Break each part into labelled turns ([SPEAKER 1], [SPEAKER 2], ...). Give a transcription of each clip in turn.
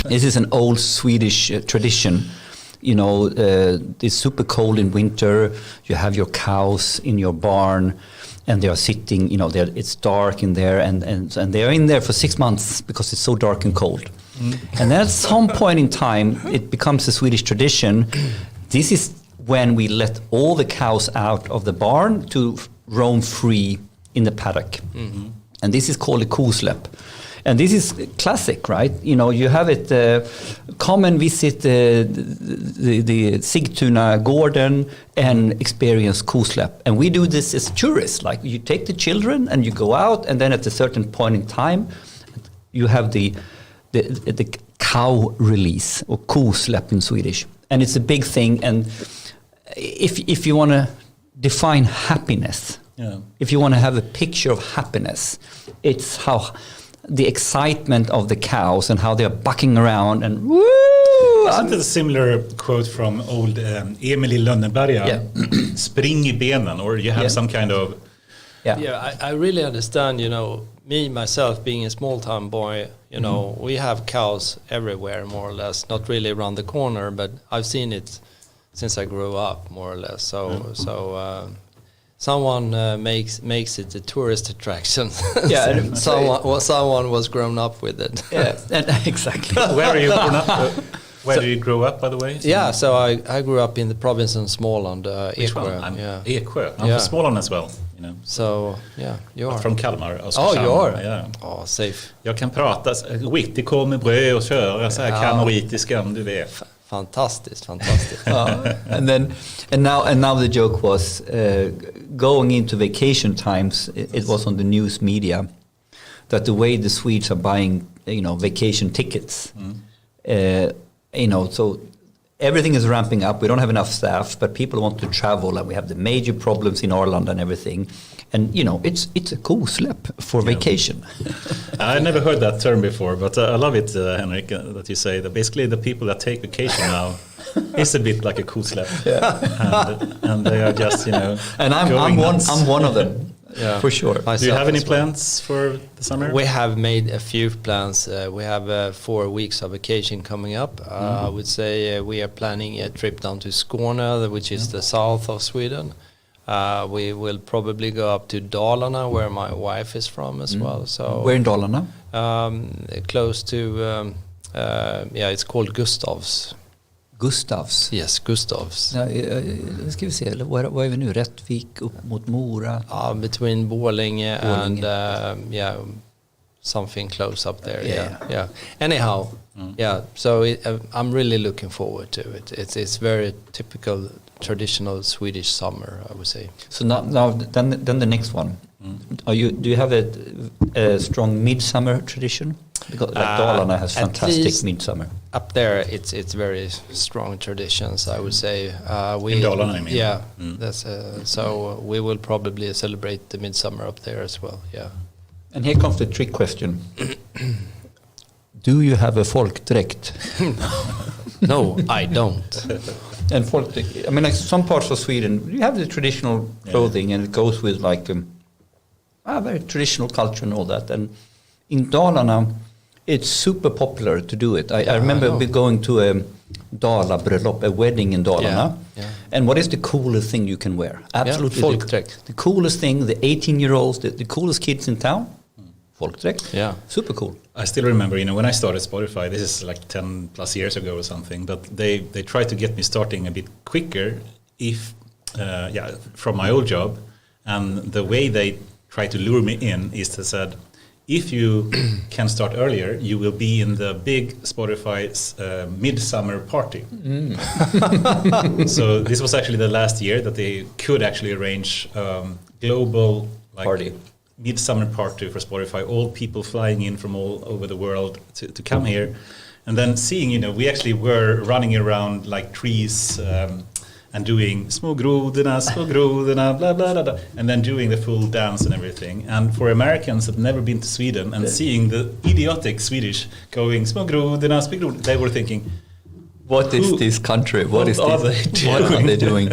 [SPEAKER 1] This is an old Swedish tradition. You know, it's super cold in winter. You have your cows in your barn, and they are sitting. You know, it's dark in there, and they are in there for 6 months because it's so dark and cold. And then at some point in time, it becomes a Swedish tradition. This is when we let all the cows out of the barn to roam free in the paddock. And this is called a kosläpp. And this is classic, right? You know, you have it, come and visit the Sigtuna Gården and experience kosläpp. And we do this as tourists. Like, you take the children and you go out, and then at a certain point in time, you have the cow release, or kosläpp in Swedish. And it's a big thing. And if you want to define happiness, if you want to have a picture of happiness, it's how the excitement of the cows and how they're bucking around and woo!
[SPEAKER 2] Isn't it a similar quote from old Emil i Lönneberga?
[SPEAKER 1] Yeah.
[SPEAKER 2] Spring i benen, or you have some kind of...
[SPEAKER 3] Yeah, I really understand, you know, me, myself, being a small-town boy, you know, we have cows everywhere, more or less, not really around the corner, but I've seen it since I grew up, more or less. Someone makes it a tourist attraction.
[SPEAKER 1] Yeah,
[SPEAKER 3] someone was grown up with it.
[SPEAKER 1] Yeah, exactly.
[SPEAKER 2] Where are you grown up? Where did you grow up, by the way?
[SPEAKER 3] Yeah, so I grew up in the province of Småland, Eksjö.
[SPEAKER 2] Eksjö. I'm from Småland as well. You know.
[SPEAKER 3] So, yeah, you are.
[SPEAKER 2] From Kalmar.
[SPEAKER 3] Oh, you are?
[SPEAKER 2] Yeah.
[SPEAKER 3] Oh, safe.
[SPEAKER 2] Jag kan prata witty med bröd och köra så här kalmaritiska, om du vet.
[SPEAKER 3] Fantastiskt.
[SPEAKER 1] And now the joke was going into vacation times. It was on the news media that the way the Swedes are buying, you know, vacation tickets. You know, so everything is ramping up. We don't have enough staff, but people want to travel, and we have the major problems in Arlanda and everything. And you know, it's a kosläpp for vacation.
[SPEAKER 2] I never heard that term before, but I love it, Henrik, that you say that basically the people that take vacation now is a bit like a kosläpp, and they are just, you know.
[SPEAKER 1] And I'm one of them. Yeah, for sure.
[SPEAKER 2] Do you have any plans for the summer?
[SPEAKER 3] We have made a few plans. We have 4 weeks of vacation coming up. I would say we are planning a trip down to Skåne, which is the south of Sweden. We will probably go up to Dalarna, where my wife is from as well. So
[SPEAKER 1] where in Dalarna?
[SPEAKER 3] Close to, it's called Gustavs.
[SPEAKER 1] Gustavs?
[SPEAKER 3] Yes, Gustavs.
[SPEAKER 1] Ska vi se, vad är vi nu? Rättvik upp mot Mora?
[SPEAKER 3] Between Borlänge and something close up there. Yeah. Anyhow, so I'm really looking forward to it. It's very typical traditional Swedish summer, I would say.
[SPEAKER 1] So now then the next one. Do you have a strong midsummer tradition? Because Dalarna has fantastic midsummer.
[SPEAKER 3] Up there, it's very strong traditions, I would say.
[SPEAKER 2] In Dalarna, I mean.
[SPEAKER 3] Yeah, that's so we will probably celebrate the midsummer up there as well. Yeah.
[SPEAKER 1] And here comes the trick question: do you have a folkdräkt?
[SPEAKER 3] No, I don't.
[SPEAKER 1] And folkdräkt, I mean, like some parts of Sweden, you have the traditional clothing, and it goes with like very traditional culture and all that. And in Dalarna, it's super popular to do it. I remember going to a Dala-bröllop, a wedding in Dalarna. Yeah. And what is the coolest thing you can wear? Absolutely.
[SPEAKER 3] Folkdräkt.
[SPEAKER 1] The coolest thing, the 18-year-olds, the coolest kids in town, folkdräkt.
[SPEAKER 3] Yeah.
[SPEAKER 1] Super cool.
[SPEAKER 2] I still remember, you know, when I started Spotify, this is like 10 plus years ago or something, but they tried to get me starting a bit quicker from my old job. And the way they tried to lure me in is to said, if you can start earlier, you will be in the big Spotify's midsummer party. So this was actually the last year that they could actually arrange global party. Midsummer party for Spotify. All people flying in from all over the world to come here. And then seeing, you know, we actually were running around like trees and doing små grodorna, blah, blah, blah, blah, and then doing the full dance and everything. And for Americans that never been to Sweden and seeing the idiotic Swedish going små grodorna, they were thinking,
[SPEAKER 1] what is this country? What are they doing?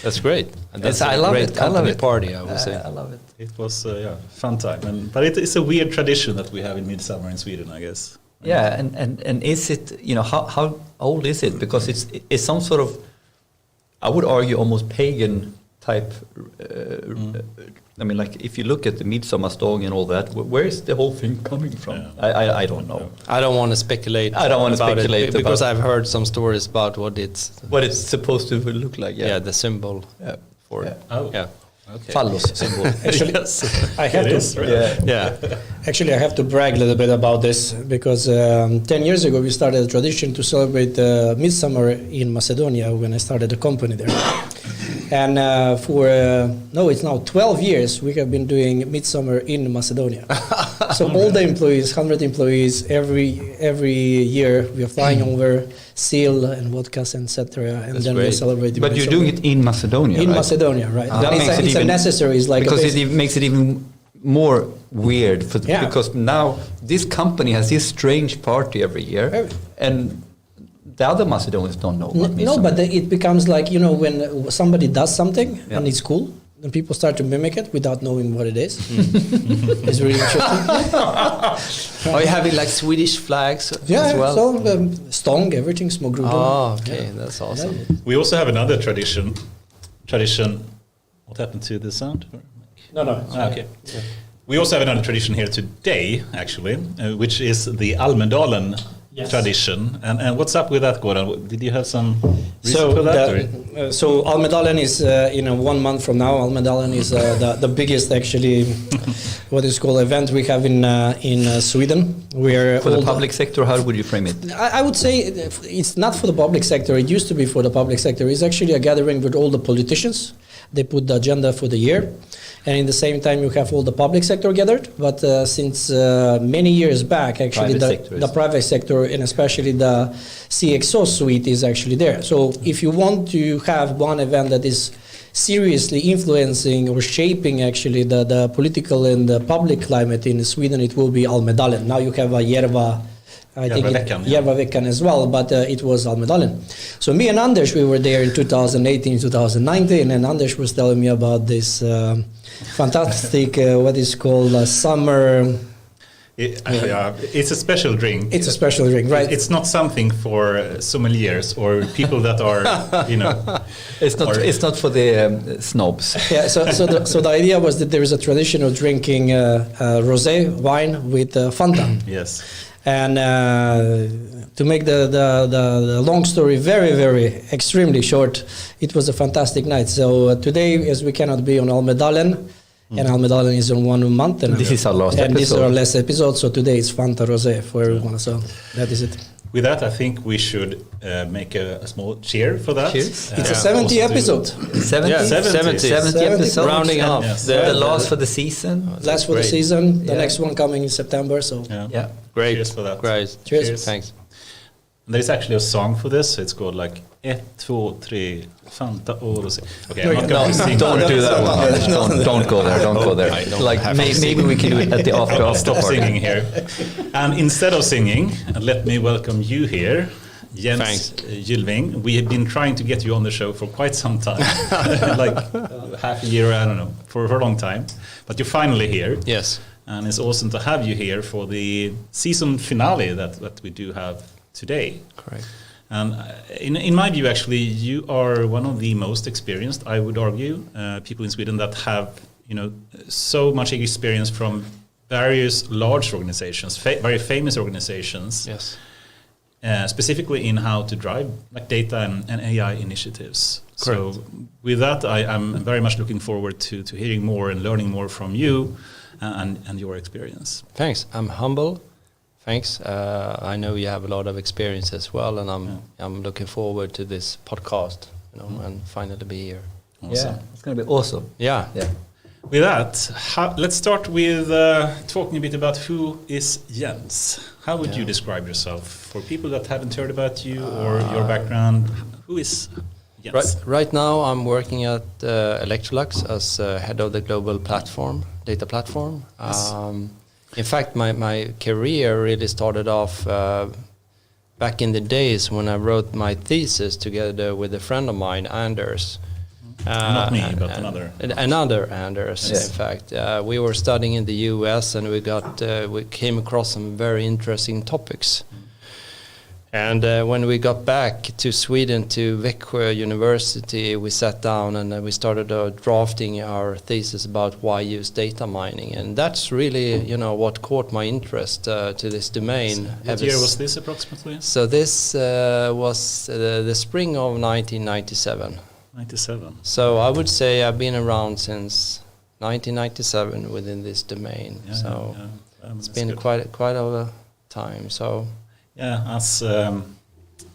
[SPEAKER 3] That's great. And that's
[SPEAKER 1] I love it. I love it.
[SPEAKER 3] Party, I would say.
[SPEAKER 1] I love it.
[SPEAKER 2] It was fun time. But it's a weird tradition that we have in midsummer in Sweden, I guess.
[SPEAKER 1] Yeah, and is it, how old is it? Because it's some sort of, I would argue, almost pagan type. I mean, like if you look at the Midsommarstång and all that, where is the whole thing coming from? Yeah. I don't know.
[SPEAKER 3] I don't want to speculate.
[SPEAKER 1] I don't want to speculate
[SPEAKER 3] because I've heard some stories about what it's
[SPEAKER 1] supposed to look like. Yeah,
[SPEAKER 3] the symbol for it.
[SPEAKER 2] Oh,
[SPEAKER 3] yeah.
[SPEAKER 1] Okay. Phallus symbol.
[SPEAKER 4] Actually,
[SPEAKER 3] Yes.
[SPEAKER 4] I have to.
[SPEAKER 2] Right?
[SPEAKER 3] Yeah.
[SPEAKER 4] Actually, I have to brag a little bit about this because 10 years ago we started a tradition to celebrate Midsummer in Macedonia when I started a company there. And it's now 12 years we have been doing Midsummer in Macedonia. So all the employees, 100 employees, every year we are flying over, seal and vodkas, etc. And
[SPEAKER 3] That's
[SPEAKER 4] then
[SPEAKER 3] great.
[SPEAKER 4] we celebrate.
[SPEAKER 1] But you're doing it in Macedonia,
[SPEAKER 4] in
[SPEAKER 1] right?
[SPEAKER 4] Macedonia, right?
[SPEAKER 1] That makes it
[SPEAKER 4] it's
[SPEAKER 1] even
[SPEAKER 4] a necessary. It's like
[SPEAKER 1] because it makes it even more weird because now this company has this strange party every year, and the other Macedonians don't know.
[SPEAKER 4] No, but it becomes like, when somebody does something and it's cool, then people start to mimic it without knowing what it is. It's really interesting.
[SPEAKER 3] Are you having like Swedish flags as well?
[SPEAKER 4] So stång, everything, smågrudar.
[SPEAKER 3] Oh, okay, that's awesome.
[SPEAKER 2] We also have another tradition. What happened to the sound?
[SPEAKER 4] No.
[SPEAKER 2] Okay. Yeah. We also have another tradition here today, actually, which is the Almedalen tradition. And what's up with that, Goran? Did you have some reason for that?
[SPEAKER 4] So Almedalen is, 1 month from now, Almedalen is the biggest, actually, what is called event we have in Sweden.
[SPEAKER 1] For the public sector, how would you frame it?
[SPEAKER 4] I would say it's not for the public sector. It used to be for the public sector. It's actually a gathering with all the politicians. They put the agenda for the year. And in the same time, you have all the public sector gathered. But since many years back, actually, the private sector and especially the CXO suite is actually there. So if you want to have one event that is seriously influencing or shaping actually the political and the public climate in Sweden, it will be Almedalen. Now you have a Järvaveckan as well, but it was Almedalen. So me and Anders, we were there in 2018, 2019, and Anders was telling me about this fantastic, what is called summer...
[SPEAKER 2] It's a special drink.
[SPEAKER 4] It's a special drink, right?
[SPEAKER 2] It's not something for sommeliers or people that are,
[SPEAKER 1] It's not for the snobs.
[SPEAKER 4] Yeah. So the idea was that there is a tradition of drinking rosé wine with Fanta.
[SPEAKER 2] Yes.
[SPEAKER 4] And to make the long story very, very extremely short, it was a fantastic night. So today, as we cannot be on Almedalen, and Almedalen is on 1 month, and
[SPEAKER 1] this is our last episode.
[SPEAKER 4] And this is our last episode. So today is Fanta Rosé for everyone. So that is it.
[SPEAKER 2] With that, I think we should make a small cheer for that.
[SPEAKER 1] Cheers.
[SPEAKER 4] It's a 70 episode.
[SPEAKER 1] 70 episode.
[SPEAKER 3] Rounding up.
[SPEAKER 2] Yes.
[SPEAKER 1] The last for the season.
[SPEAKER 4] Last for the season. The next one coming in September. So
[SPEAKER 2] yeah.
[SPEAKER 3] Great.
[SPEAKER 2] Cheers for that.
[SPEAKER 3] Great.
[SPEAKER 4] Cheers.
[SPEAKER 3] Thanks.
[SPEAKER 2] And there's actually a song for this. It's called like 1, 2, 3 Fanta och Rosé. Okay, I'm not going to sing.
[SPEAKER 1] Don't do that one. Don't go there. Don't go there. Like maybe we can do it at the after
[SPEAKER 2] Stop
[SPEAKER 1] party.
[SPEAKER 2] singing here. And instead of singing, let me welcome you here, Jens Gyllving. We have been trying to get you on the show for quite some time, like half a year, I don't know, for a long time. But you're finally here.
[SPEAKER 3] Yes.
[SPEAKER 2] And it's awesome to have you here for the season finale that we do have today.
[SPEAKER 3] Correct.
[SPEAKER 2] And in my view, actually, you are one of the most experienced, I would argue, people in Sweden that have, so much experience from various large organizations, very famous organizations.
[SPEAKER 3] Yes.
[SPEAKER 2] Specifically in how to drive like data and AI initiatives.
[SPEAKER 3] Correct.
[SPEAKER 2] So with that, I'm very much looking forward to hearing more and learning more from you and your experience.
[SPEAKER 3] Thanks. I'm humble. Thanks. I know you have a lot of experience as well, and I'm looking forward to this podcast, and finally be here.
[SPEAKER 2] Awesome.
[SPEAKER 1] Yeah, it's going to be awesome.
[SPEAKER 3] Yeah.
[SPEAKER 2] With that, let's start with talking a bit about who is Jens. How would you describe yourself for people that haven't heard about you or your background? Who is Jens?
[SPEAKER 3] Right now, I'm working at Electrolux as head of the global data platform.
[SPEAKER 2] Yes.
[SPEAKER 3] In fact, my career really started off back in the days when I wrote my thesis together with a friend of mine, Anders.
[SPEAKER 2] Not me, but another.
[SPEAKER 3] Another Anders,
[SPEAKER 1] Yes.
[SPEAKER 3] in fact. We were studying in the US, and we came across some very interesting topics. And when we got back to Sweden, to Växjö University, we sat down and we started drafting our thesis about why use data mining. And that's really, what caught my interest to this domain.
[SPEAKER 2] What year was this approximately?
[SPEAKER 3] So this was the spring of 1997.
[SPEAKER 2] 97.
[SPEAKER 3] So I would say I've been around since 1997 within this domain. It's been quite a time. So.
[SPEAKER 2] Yeah, as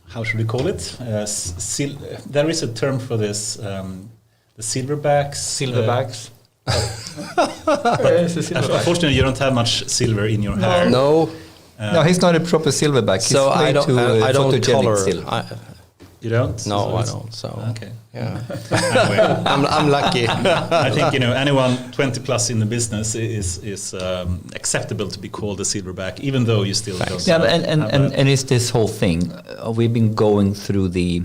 [SPEAKER 2] how should we call it? There is a term for this. The silverbacks.
[SPEAKER 1] Silverbacks.
[SPEAKER 2] Unfortunately, you don't have much silver in your hair.
[SPEAKER 3] No.
[SPEAKER 1] No, he's not a proper silverback. He's
[SPEAKER 3] So I don't
[SPEAKER 1] photogenic
[SPEAKER 3] color.
[SPEAKER 1] silver.
[SPEAKER 2] You don't?
[SPEAKER 3] No, I don't. So
[SPEAKER 2] Okay.
[SPEAKER 3] yeah,
[SPEAKER 2] Anyway,
[SPEAKER 3] I'm lucky.
[SPEAKER 2] I think anyone 20 plus in the business is acceptable to be called a silverback, even though you still don't.
[SPEAKER 1] Yeah, and it's this whole thing. We've been going through the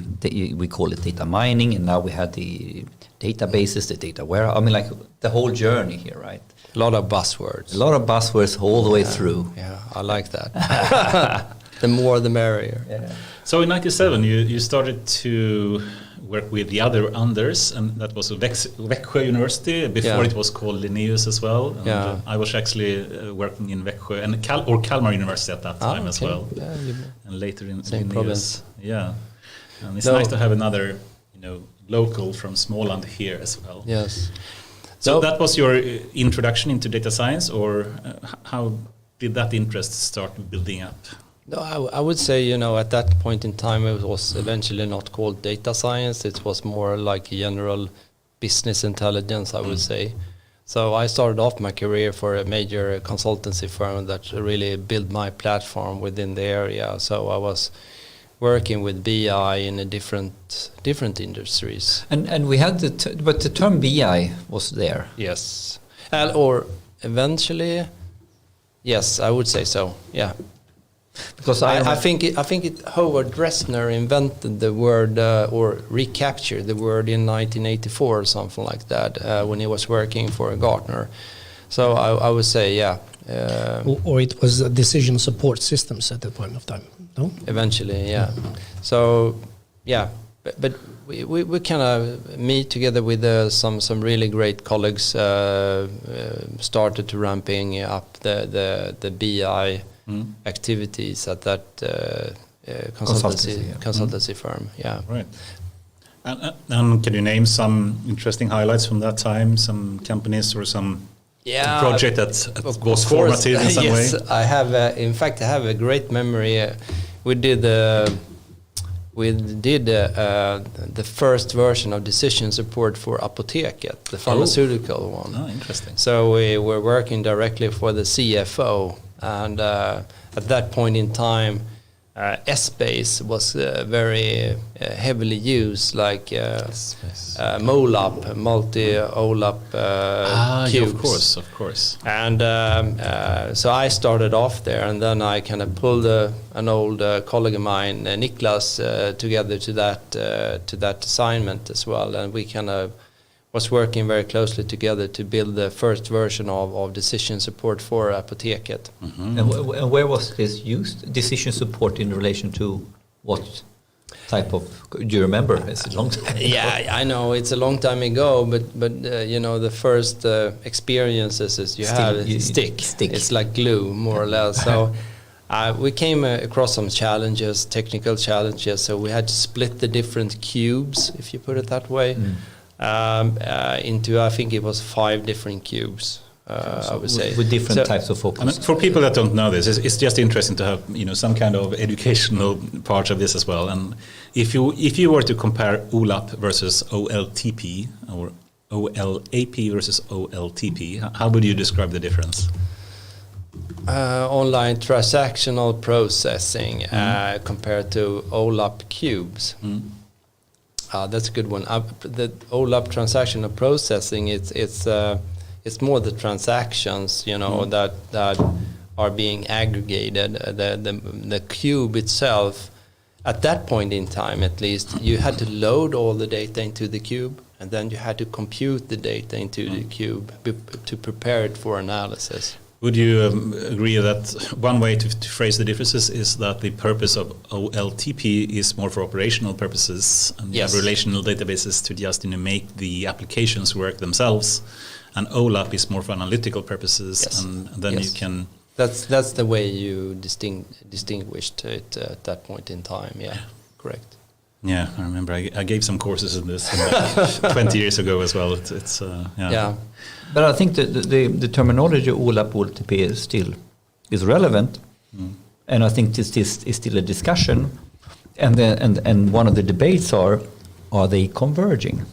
[SPEAKER 1] we call it data mining, and now we had the databases, the data warehouse. I mean, like the whole journey here, right?
[SPEAKER 3] A lot of buzzwords.
[SPEAKER 1] A lot of buzzwords all the way through.
[SPEAKER 3] Yeah, I like that. The more, the merrier.
[SPEAKER 1] Yeah.
[SPEAKER 2] So in '97, you started to work with the other Anders, and that was Växjö University. Before it was called Linnaeus as well. And I was actually working in Växjö and Kalmar University at that time as well.
[SPEAKER 3] Yeah,
[SPEAKER 2] and later in
[SPEAKER 3] same
[SPEAKER 2] Linnaeus.
[SPEAKER 3] province.
[SPEAKER 2] Yeah, and it's nice to have another, local from Småland here as well.
[SPEAKER 3] Yes.
[SPEAKER 2] So that was your introduction into data science, or how did that interest start building up?
[SPEAKER 3] No, I would say, at that point in time, it was eventually not called data science. It was more like general business intelligence, I would say. So I started off my career for a major consultancy firm that really built my platform within the area. So I was working with BI in a different industries.
[SPEAKER 1] And we had but the term BI was there.
[SPEAKER 3] Yes. Or eventually, yes, I would say so. Yeah. Because I think Howard Dresner invented the word or recaptured the word in 1984 or something like that when he was working for Gartner. So I would say, yeah.
[SPEAKER 4] Or it was a decision support systems at that point of time, no?
[SPEAKER 3] Eventually, yeah. So, yeah, but we kind of meet together with some really great colleagues, started to ramping up the BI activities at that consultancy firm. Yeah.
[SPEAKER 2] Right. And can you name some interesting highlights from that time? Some companies or some project that was formative in some way?
[SPEAKER 3] Yes, I have. In fact, I have a great memory. We did the first version of decision support for Apoteket, the pharmaceutical one.
[SPEAKER 2] Oh, interesting.
[SPEAKER 3] So we were working directly for the CFO, and at that point in time, S-Base was very heavily used, like MOLAP, multi-OLAP cubes.
[SPEAKER 2] Of course.
[SPEAKER 3] And so I started off there, and then I kind of pulled an old colleague of mine, Niklas, together to that assignment as well, and we kind of was working very closely together to build the first version of decision support for Apoteket.
[SPEAKER 1] Mm-hmm. And where was this used? Decision support in relation to what type of? Do you remember? It's a long time ago.
[SPEAKER 3] Yeah, I know it's a long time ago, but the first experiences is you have stick. It's like glue, more or less. So we came across some challenges, technical challenges. So we had to split the different cubes, if you put it that way. Into, I think it was 5 different cubes, I would say.
[SPEAKER 1] With different types of focus.
[SPEAKER 2] I mean, for people that don't know this, it's just interesting to have some kind of educational part of this as well. And if you were to compare OLAP versus OLTP or OLAP versus OLTP, how would you describe the difference?
[SPEAKER 3] Online transactional processing compared to OLAP cubes. That's a good one. The OLAP transactional processing, it's more the transactions, that are being aggregated. The cube itself, at that point in time, at least, you had to load all the data into the cube. and then you had to compute the data into the cube to prepare it for analysis.
[SPEAKER 2] Would you agree that one way to phrase the differences is that the purpose of OLTP is more for operational purposes, and you have relational databases to just make the applications work themselves, and OLAP is more for analytical purposes, and then you can.
[SPEAKER 3] That's the way you distinguished it at that point in time. Yeah, correct.
[SPEAKER 2] Yeah, I remember I gave some courses in this 20 years ago as well. It's
[SPEAKER 1] But I think the terminology OLAP, OLTP is relevant, and I think this is still a discussion, and one of the debates are they converging?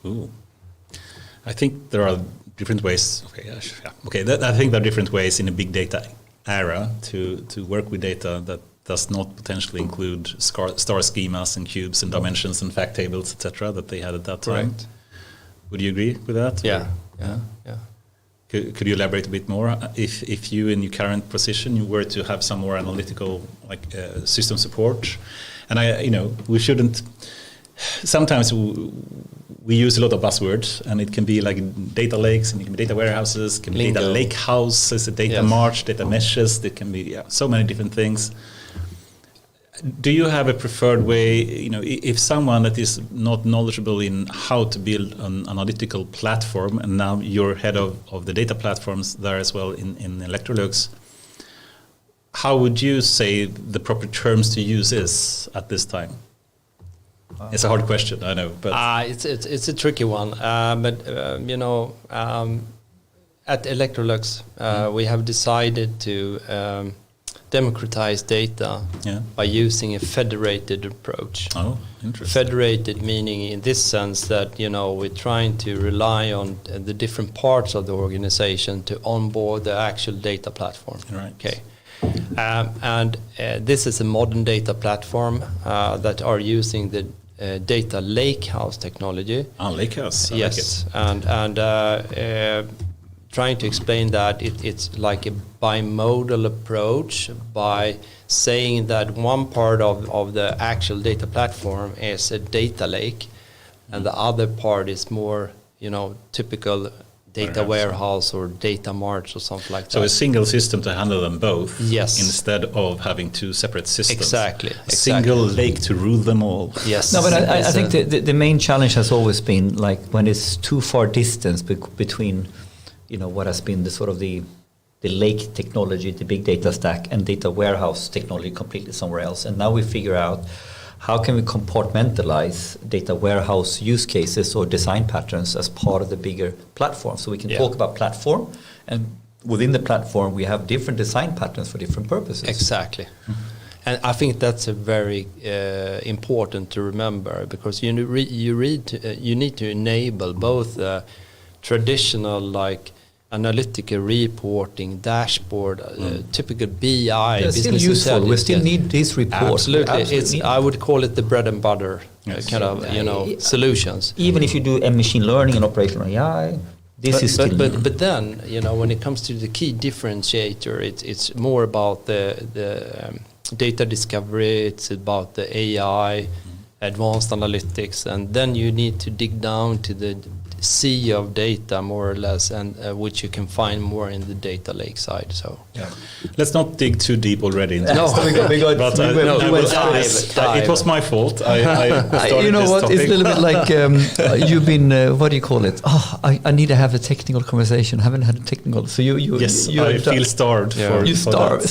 [SPEAKER 2] Ooh. I think there are different ways. I think there are different ways in a big data era to work with data that does not potentially include star schemas and cubes and dimensions and fact tables, etc., that they had at that time.
[SPEAKER 3] Right.
[SPEAKER 2] Would you agree with that?
[SPEAKER 3] Yeah.
[SPEAKER 2] Could you elaborate a bit more? If you, in your current position, you were to have some more analytical, system support, and we shouldn't. Sometimes we use a lot of buzzwords, and it can be like data lakes, and it can be data warehouses, it can be data lake houses, data march, data meshes. There can be so many different things. Do you have a preferred way, if someone that is not knowledgeable in how to build an analytical platform, and now you're head of the data platforms there as well in Electrolux, how would you say the proper terms to use is at this time? It's a hard question, I know, but
[SPEAKER 3] it's a tricky one. At Electrolux, we have decided to democratize data by using a federated approach.
[SPEAKER 2] Oh, interesting.
[SPEAKER 3] Federated meaning in this sense that we're trying to rely on the different parts of the organization to onboard the actual data platform.
[SPEAKER 2] Right.
[SPEAKER 3] Okay. And this is a modern data platform that are using the data lakehouse technology.
[SPEAKER 2] Lakehouse.
[SPEAKER 3] Yes, like and trying to explain that it's like a bimodal approach by saying that one part of the actual data platform is a data lake, and the other part is more typical data warehouse or data march or something like that.
[SPEAKER 2] So a single system to handle them both,
[SPEAKER 3] instead
[SPEAKER 2] of having two separate systems.
[SPEAKER 3] Exactly.
[SPEAKER 2] A single lake to rule them all.
[SPEAKER 3] Yes.
[SPEAKER 1] No, but I think the main challenge has always been when it's too far distance between what has been the sort of the lake technology, the big data stack, and data warehouse technology completely somewhere else. And now we figure out how can we compartmentalize data warehouse use cases or design patterns as part of the bigger platform. So we can talk about platform, and within the platform we have different design patterns for different purposes.
[SPEAKER 3] Exactly. Mm-hmm. And I think that's a very important to remember, because you need to enable both traditional analytical reporting, dashboard, typical BI,
[SPEAKER 1] They're
[SPEAKER 3] business
[SPEAKER 1] still useful.
[SPEAKER 3] intelligence.
[SPEAKER 1] We still need these reports.
[SPEAKER 3] Absolutely. I would call it the bread and butter solutions.
[SPEAKER 1] Even if you do machine learning and operational AI, this is still new.
[SPEAKER 3] But then, when it comes to the key differentiator, it's more about the data discovery, it's about the AI, advanced analytics, and then you need to dig down to the sea of data, more or less, and which you can find more in the data lake side. So
[SPEAKER 2] let's not dig too deep already. Into
[SPEAKER 3] dive.
[SPEAKER 2] It was my fault. I started
[SPEAKER 1] you know
[SPEAKER 2] this
[SPEAKER 1] what?
[SPEAKER 2] topic.
[SPEAKER 1] It's a little bit like you've been. What do you call it? I need to have a technical conversation. I haven't had a technical. So you
[SPEAKER 2] I feel starved.
[SPEAKER 1] You starved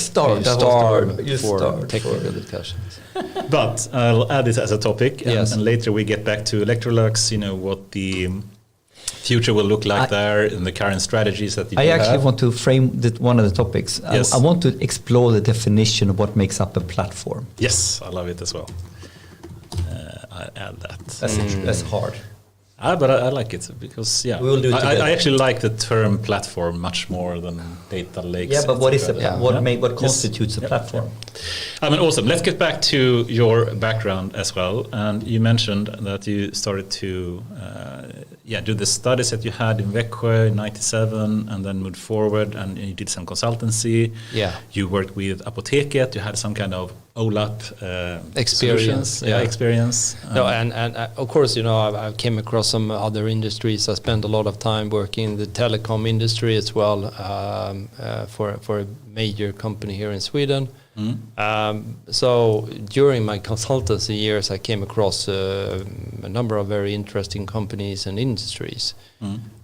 [SPEAKER 3] for technical discussions.
[SPEAKER 2] But I'll add it as a topic, and later we get back to Electrolux. What the future will look like there, and the current strategies that you have.
[SPEAKER 1] Want to frame one of the topics.
[SPEAKER 2] Yes.
[SPEAKER 1] I want to explore the definition of what makes up a platform.
[SPEAKER 2] Yes, I love it as well. I add that.
[SPEAKER 1] That's hard.
[SPEAKER 2] But I like it because
[SPEAKER 1] we will do it together.
[SPEAKER 2] I actually like the term platform much more than data lakes.
[SPEAKER 1] Yeah, but what is what constitutes a platform?
[SPEAKER 2] I mean, awesome. Let's get back to your background as well. And you mentioned that you started to do the studies that you had in Växjö in 97 and then moved forward and you did some consultancy.
[SPEAKER 3] Yeah.
[SPEAKER 2] You worked with Apoteket, you had some kind of OLAP
[SPEAKER 3] experience.
[SPEAKER 2] Experience.
[SPEAKER 3] No, and of course, I came across some other industries. I spent a lot of time working in the telecom industry as well, for a major company here in Sweden. So during my consultancy years, I came across a number of very interesting companies and industries.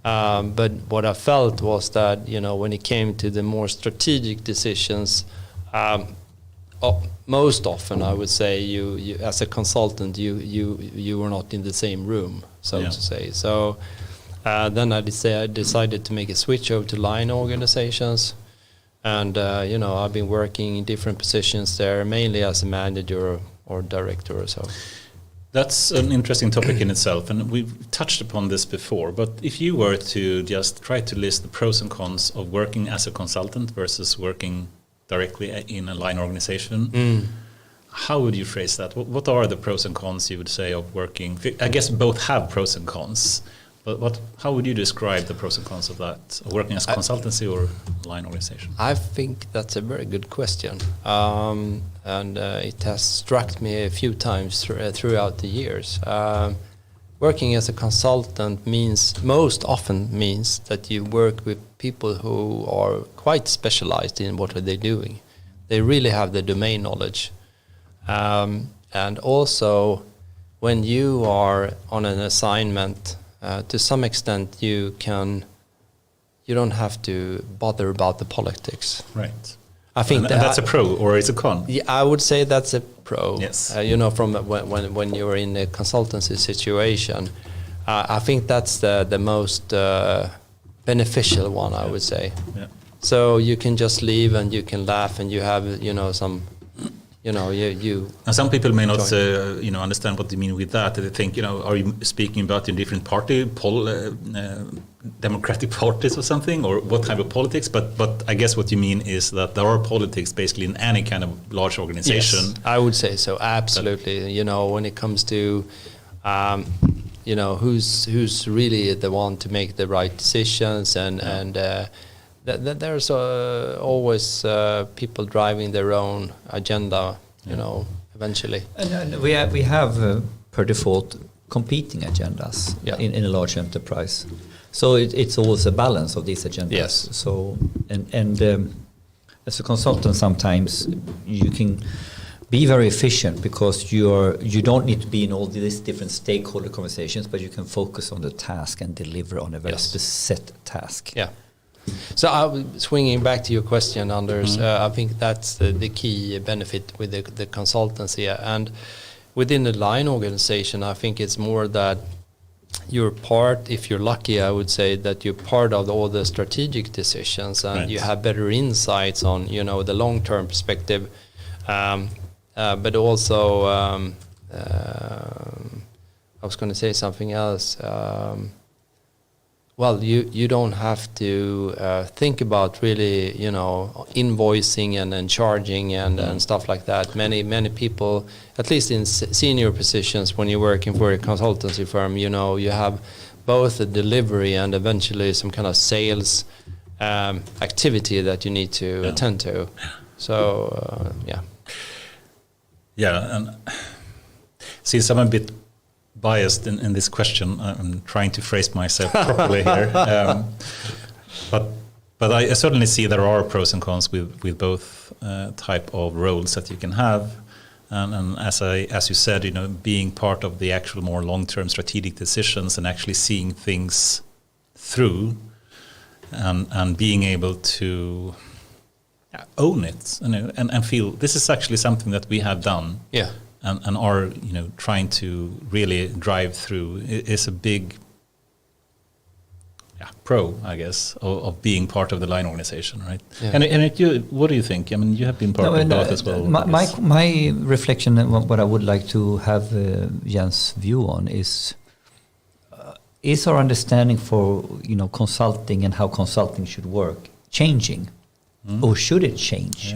[SPEAKER 3] But what I felt was that, when it came to the more strategic decisions, most often I would say you as a consultant, you were not in the same room, so to say. So then I decided to make a switch over to line organizations. And, I've been working in different positions there, mainly as a manager or director or so.
[SPEAKER 2] That's an interesting topic in itself, and we've touched upon this before. But if you were to just try to list the pros and cons of working as a consultant versus working directly in a line organization, how would you phrase that? What are the pros and cons you would say of working? I guess both have pros and cons. But how would you describe the pros and cons of that, of working as a consultancy or line organization?
[SPEAKER 3] I think that's a very good question. And it has struck me a few times throughout the years. Working as a consultant most often means that you work with people who are quite specialized in what are they doing. They really have the domain knowledge. And also, when you are on an assignment, to some extent, you don't have to bother about the politics.
[SPEAKER 2] Right.
[SPEAKER 3] I think
[SPEAKER 2] that's a pro, or it's a con.
[SPEAKER 3] Yeah, I would say that's a pro.
[SPEAKER 2] Yes.
[SPEAKER 3] From when you're in a consultancy situation, I think that's the most beneficial one. I would say. Yeah. So you can just leave and you can laugh and you have some. And
[SPEAKER 2] some people may not understand what you mean with that. They think, are you speaking about in different democratic parties or something, or what type of politics? But I guess what you mean is that there are politics basically in any kind of large organization.
[SPEAKER 3] Yes, I would say so. Absolutely. When it comes to who's really the one to make the right decisions and there's always people driving their own agenda, eventually.
[SPEAKER 1] And we have per default competing agendas in a large enterprise. So it's always a balance of these agendas.
[SPEAKER 3] Yes.
[SPEAKER 1] So and as a consultant, sometimes you can be very efficient because you don't need to be in all these different stakeholder conversations, but you can focus on the task and deliver on a very set task.
[SPEAKER 3] Yeah. So swinging back to your question, Anders, I think that's the key benefit with the consultancy. And within the line organization, I think it's more that you're part, if you're lucky, I would say that you're part of all the strategic decisions and you have better insights on, the long-term perspective. But also, I was going to say something else. Well, you don't have to think about really, invoicing and charging and stuff like that. Many people, at least in senior positions, when you're working for a consultancy firm, you have both a delivery and eventually some kind of sales activity that you need to attend to. So,
[SPEAKER 2] Yeah, and since I'm a bit biased in this question, I'm trying to phrase myself properly here. But I certainly see there are pros and cons with both type of roles that you can have. And as you said, being part of the actual more long-term strategic decisions and actually seeing things through and being able to own it and feel this is actually something that we have done.
[SPEAKER 3] Yeah.
[SPEAKER 2] And are trying to really drive through is a big pro, I guess, of being part of the line organization, right? Yeah. And what do you think? I mean, you have been part of both as well.
[SPEAKER 1] My reflection and what I would like to have Jens' view on is our understanding for consulting and how consulting should work changing? or should it change?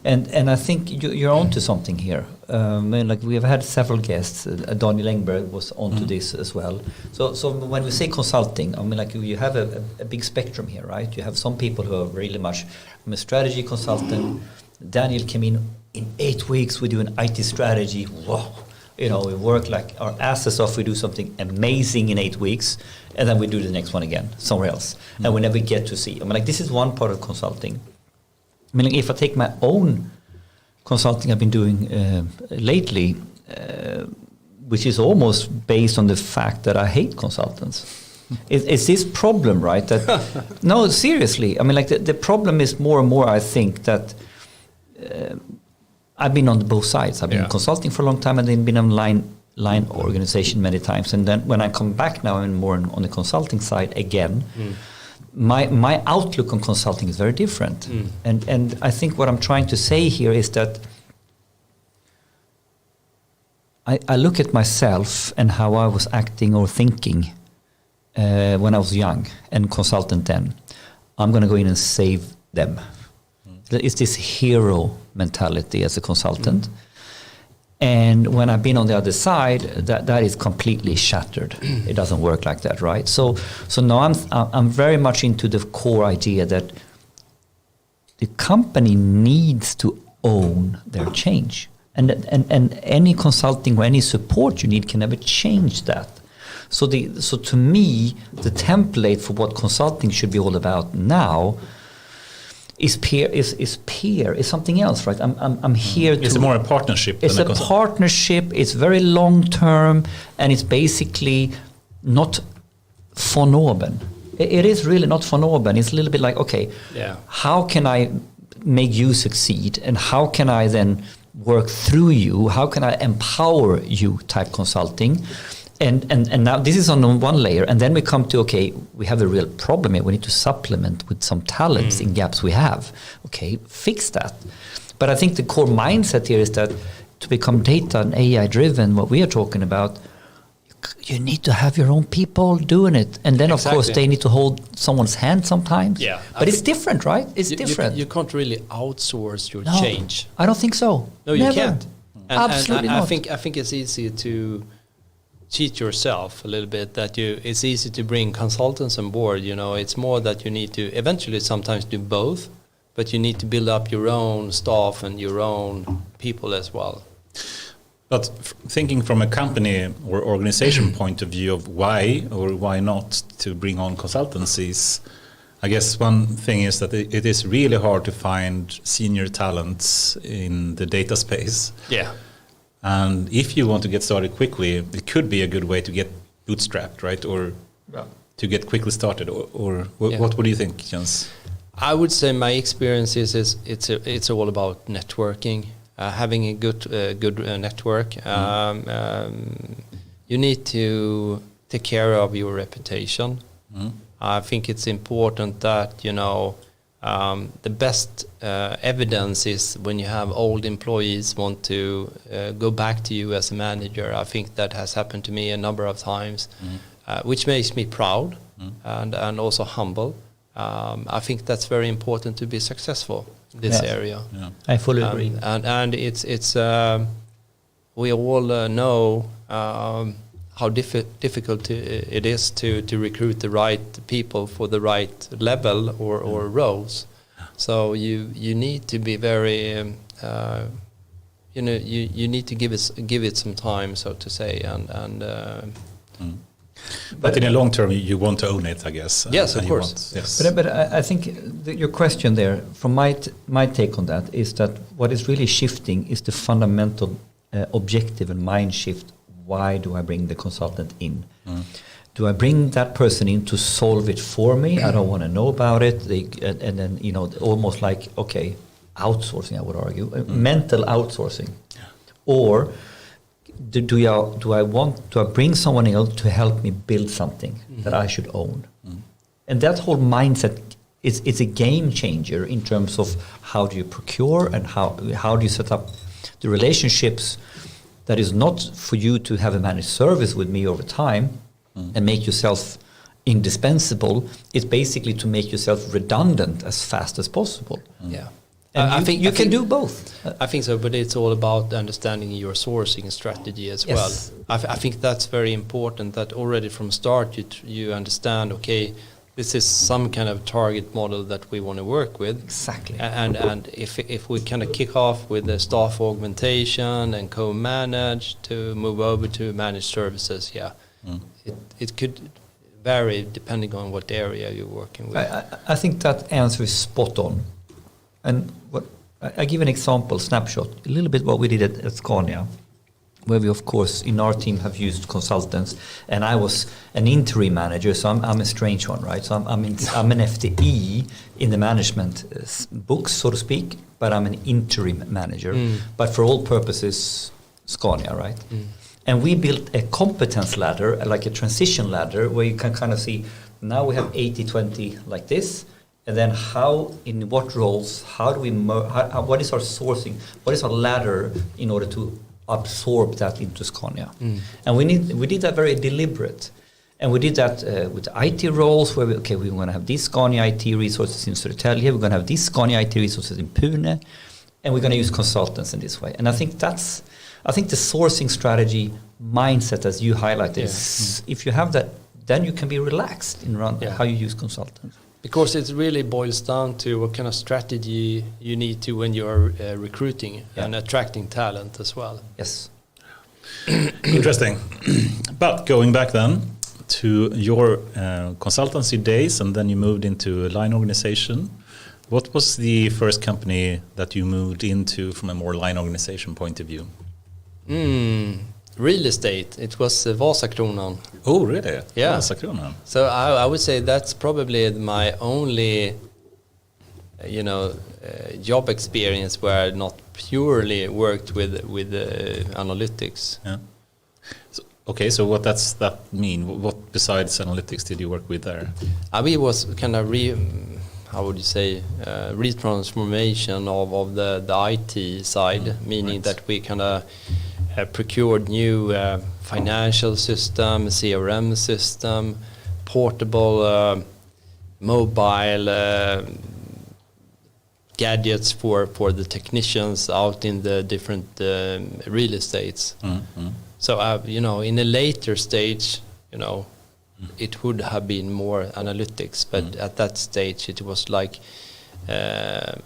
[SPEAKER 1] And I think you're onto something here. Like we have had several guests. Daniel Engberg was onto this as well. So when we say consulting, I mean, like you have a big spectrum here, right? You have some people who are really much. I'm a strategy consultant. Daniel came in 8 weeks. We do an IT strategy. Wow. We work like our asses off. We do something amazing in 8 weeks, and then we do the next one again somewhere else, and we never get to see. I mean, like this is one part of consulting. I mean, like if I take my own consulting I've been doing lately, which is almost based on the fact that I hate consultants. It's this problem, right? That no, seriously. I mean, like the problem is more and more. I think that. I've been on both sides. I've been consulting for a long time and then been on line organization many times. And then when I come back now and more on the consulting side again, my outlook on consulting is very different. And I think what I'm trying to say here is that I look at myself and how I was acting or thinking when I was young and consultant then. I'm going to go in and save them. It's this hero mentality as a consultant. And when I've been on the other side, that is completely shattered. It doesn't work like that, right? So now I'm very much into the core idea that the company needs to own their change. And any consulting or any support you need can never change that. So to me, the template for what consulting should be all about now is something else, right? I'm here to.
[SPEAKER 2] It's more a partnership.
[SPEAKER 1] It's a partnership. It's very long term, and it's basically not von oben. It is really not von oben. It's a little bit like, okay, how can I make you succeed, and how can I then work through you? How can I empower you? Type consulting. And now this is on one layer, and then we come to, okay, we have a real problem here. We need to supplement with some talents in gaps we have. Okay, fix that. But I think the core mindset here is that to become data and AI driven, what we are talking about, you need to have your own people doing it. And then, of course, they need to hold someone's hand sometimes. Yeah. But it's different, right? It's different.
[SPEAKER 3] You can't really outsource your change.
[SPEAKER 1] I don't think so.
[SPEAKER 3] No, you can't.
[SPEAKER 1] Absolutely not.
[SPEAKER 3] I think it's easy to cheat yourself a little bit, that it's easy to bring consultants on board. It's more that you need to eventually sometimes do both, but you need to build up your own staff and your own people as well.
[SPEAKER 2] But thinking from a company or organization point of view of why or why not to bring on consultancies, I guess one thing is that it is really hard to find senior talents in the data space.
[SPEAKER 3] Yeah.
[SPEAKER 2] And if you want to get started quickly, it could be a good way to get bootstrapped, right? Or to get quickly started. Or what do you think, Jens?
[SPEAKER 3] I would say my experience is it's all about networking, having a good network. You need to take care of your reputation. I think it's important that the best evidence is when you have old employees want to go back to you as a manager. I think that has happened to me a number of times, which makes me proud and also humble. I think that's very important to be successful in this area.
[SPEAKER 1] Yeah. I fully agree.
[SPEAKER 3] And it's we all know how difficult it is to recruit the right people for the right level or roles. So you need to be very, you need to give it some time, so to say, and.
[SPEAKER 2] But in the long term, you want to own it, I guess.
[SPEAKER 3] Yes, of course.
[SPEAKER 2] Yes.
[SPEAKER 1] But I think your question there, from my take on that, is that what is really shifting is the fundamental objective and mind shift. Why do I bring the consultant in? Do I bring that person in to solve it for me? I don't want to know about it. And then, almost like, okay, outsourcing, I would argue, mental outsourcing. Or do I bring someone else to help me build something that I should own? And that whole mindset is a game changer in terms of how do you procure and how do you set up the relationships. That is not for you to have a managed service with me over time and make yourself indispensable. It's basically to make yourself redundant as fast as possible.
[SPEAKER 3] Yeah.
[SPEAKER 1] And
[SPEAKER 3] I think
[SPEAKER 1] you can do both.
[SPEAKER 3] I think so, but it's all about understanding your sourcing strategy as
[SPEAKER 1] Yes.
[SPEAKER 3] well. I think that's very important, that already from start you understand, okay, this is some kind of target model that we want to work with.
[SPEAKER 1] Exactly.
[SPEAKER 3] And if we kind of kick off with the staff augmentation and co-manage to move over to managed services, it could vary depending on what area you're working with.
[SPEAKER 1] I think that answer is spot on. And I give an example, snapshot, a little bit what we did at Scania, where we, of course, in our team have used consultants, and I was an interim manager, so I'm a strange one, right? So I'm an FTE in the management books, so to speak, but I'm an interim manager. But for all purposes, Scania, right? And we built a competence ladder, like a transition ladder, where you can kind of see, now we have 80-20 like this, and then how, in what roles, how do we, what is our sourcing, what is our ladder in order to absorb that into Scania? And we did that very deliberate. And we did that with IT roles, where we're going to have these Scania IT resources in Södertälje, we're going to have these Scania IT resources in Pune, and we're going to use consultants in this way. And I think the sourcing strategy mindset, as you highlighted, if you have that, then you can be relaxed in how you use consultants.
[SPEAKER 3] Because it really boils down to what kind of strategy you need to when you're recruiting and attracting talent as well.
[SPEAKER 1] Yes.
[SPEAKER 2] Interesting. But going back then to your consultancy days, and then you moved into a line organization. What was the first company that you moved into from a more line organization point of view?
[SPEAKER 3] Real estate. It was Vasakronan.
[SPEAKER 2] Oh, really?
[SPEAKER 3] Yeah.
[SPEAKER 2] Vasakronan.
[SPEAKER 3] So I would say that's probably my only, job experience where I not purely worked with analytics.
[SPEAKER 2] Yeah. So what does that mean? What besides analytics did you work with there?
[SPEAKER 3] We was kind of retransformation of the IT side, meaning that we kind of procured new financial system, CRM system, portable mobile gadgets for the technicians out in the different real estates. So in a later stage, it would have been more analytics, but at that stage it was like a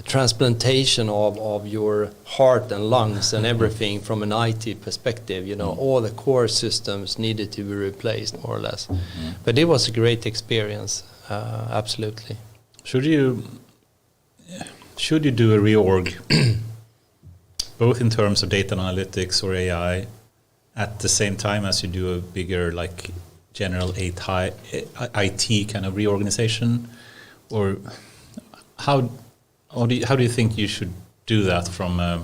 [SPEAKER 3] transplantation of your heart and lungs and everything from an IT perspective. All the core systems needed to be replaced, more or less. But it was a great experience, absolutely.
[SPEAKER 2] Should you do a reorg, both in terms of data analytics or AI, at the same time as you do a bigger, like, general IT kind of reorganization, or how do you think you should do that from a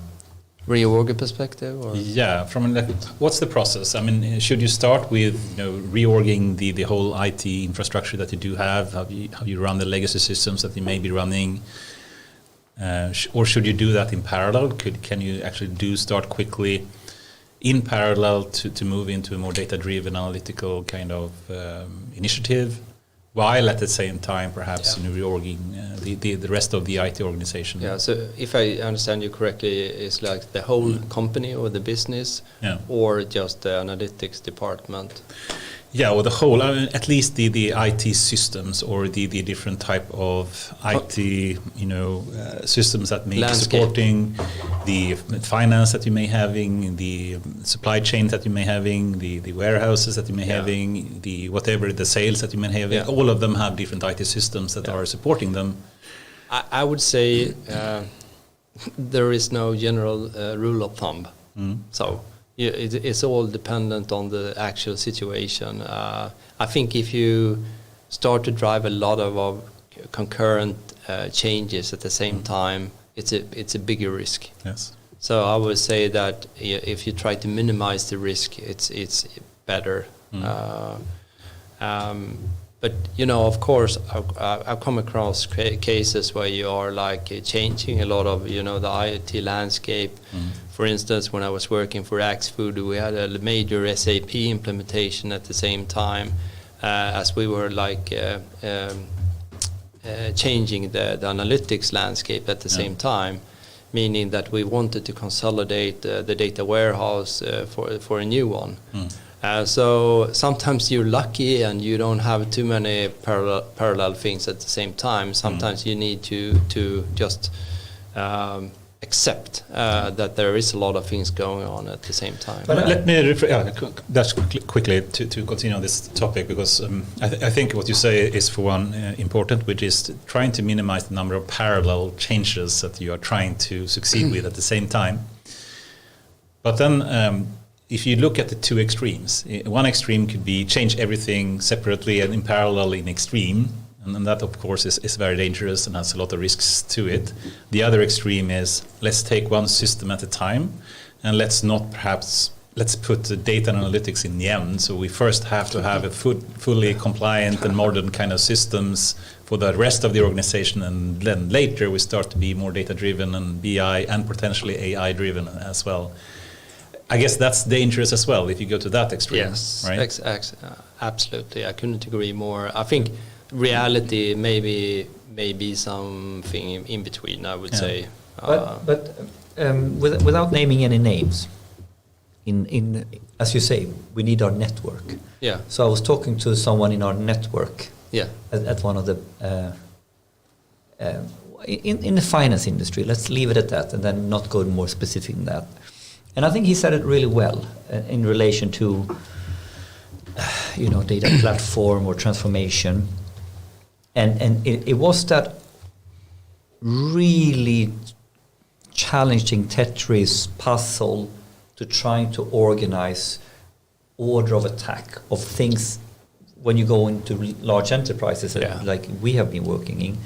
[SPEAKER 3] reorg perspective? Or?
[SPEAKER 2] Yeah, what's the process? I mean, should you start with reorging the whole IT infrastructure that you do have? How you run the legacy systems that you may be running, or should you do that in parallel? Can you actually start quickly in parallel to move into a more data-driven analytical kind of initiative, while at the same time perhaps reorging the rest of the IT organization?
[SPEAKER 3] Yeah, so if I understand you correctly, it's like the whole company or the business, or just the analytics department?
[SPEAKER 2] Yeah, or the whole, at least the IT systems, or the different type of IT, systems that may be supporting the finance that you may having, the supply chain that you may having, the warehouses that you may having, the whatever, the sales that you may have. All of them have different IT systems that are supporting them.
[SPEAKER 3] I would say there is no general rule of thumb. So it's all dependent on the actual situation. I think if you start to drive a lot of concurrent changes at the same time, it's a bigger risk.
[SPEAKER 2] Yes.
[SPEAKER 3] So I would say that if you try to minimize the risk, it's better. But of course, I've come across cases where you are like changing a lot of the IT landscape. For instance, when I was working for Axfood, we had a major SAP implementation at the same time, as we were changing the analytics landscape at the same time, meaning that we wanted to consolidate the data warehouse for a new one. So sometimes you're lucky and you don't have too many parallel things at the same time. Sometimes you need to just accept that there is a lot of things going on at the same time.
[SPEAKER 2] But let me just quickly to continue on this topic, because I think what you say is, for one, important, which is trying to minimize the number of parallel changes that you are trying to succeed with at the same time. But then if you look at the two extremes, one extreme could be change everything separately and in parallel in extreme. And that, of course, is very dangerous and has a lot of risks to it. The other extreme is, let's take one system at a time, and let's put the data and analytics in the end. So we first have to have a fully compliant and modern kind of systems for the rest of the organization, and then later we start to be more data-driven and BI and potentially AI-driven as well. I guess that's dangerous as well if you go to that extreme.
[SPEAKER 3] Yes,
[SPEAKER 2] right?
[SPEAKER 3] Absolutely. I couldn't agree more. I think reality maybe something in between, I would say.
[SPEAKER 1] But without naming any names, in as you say, we need our network.
[SPEAKER 3] Yeah.
[SPEAKER 1] So I was talking to someone in our network.
[SPEAKER 3] Yeah.
[SPEAKER 1] At one of the in the finance industry. Let's leave it at that, and then not go more specific than that. And I think he said it really well in relation to data platform or transformation. And it was that really challenging Tetris puzzle to trying to organize order of attack of things when you go into large enterprises like we have been working in.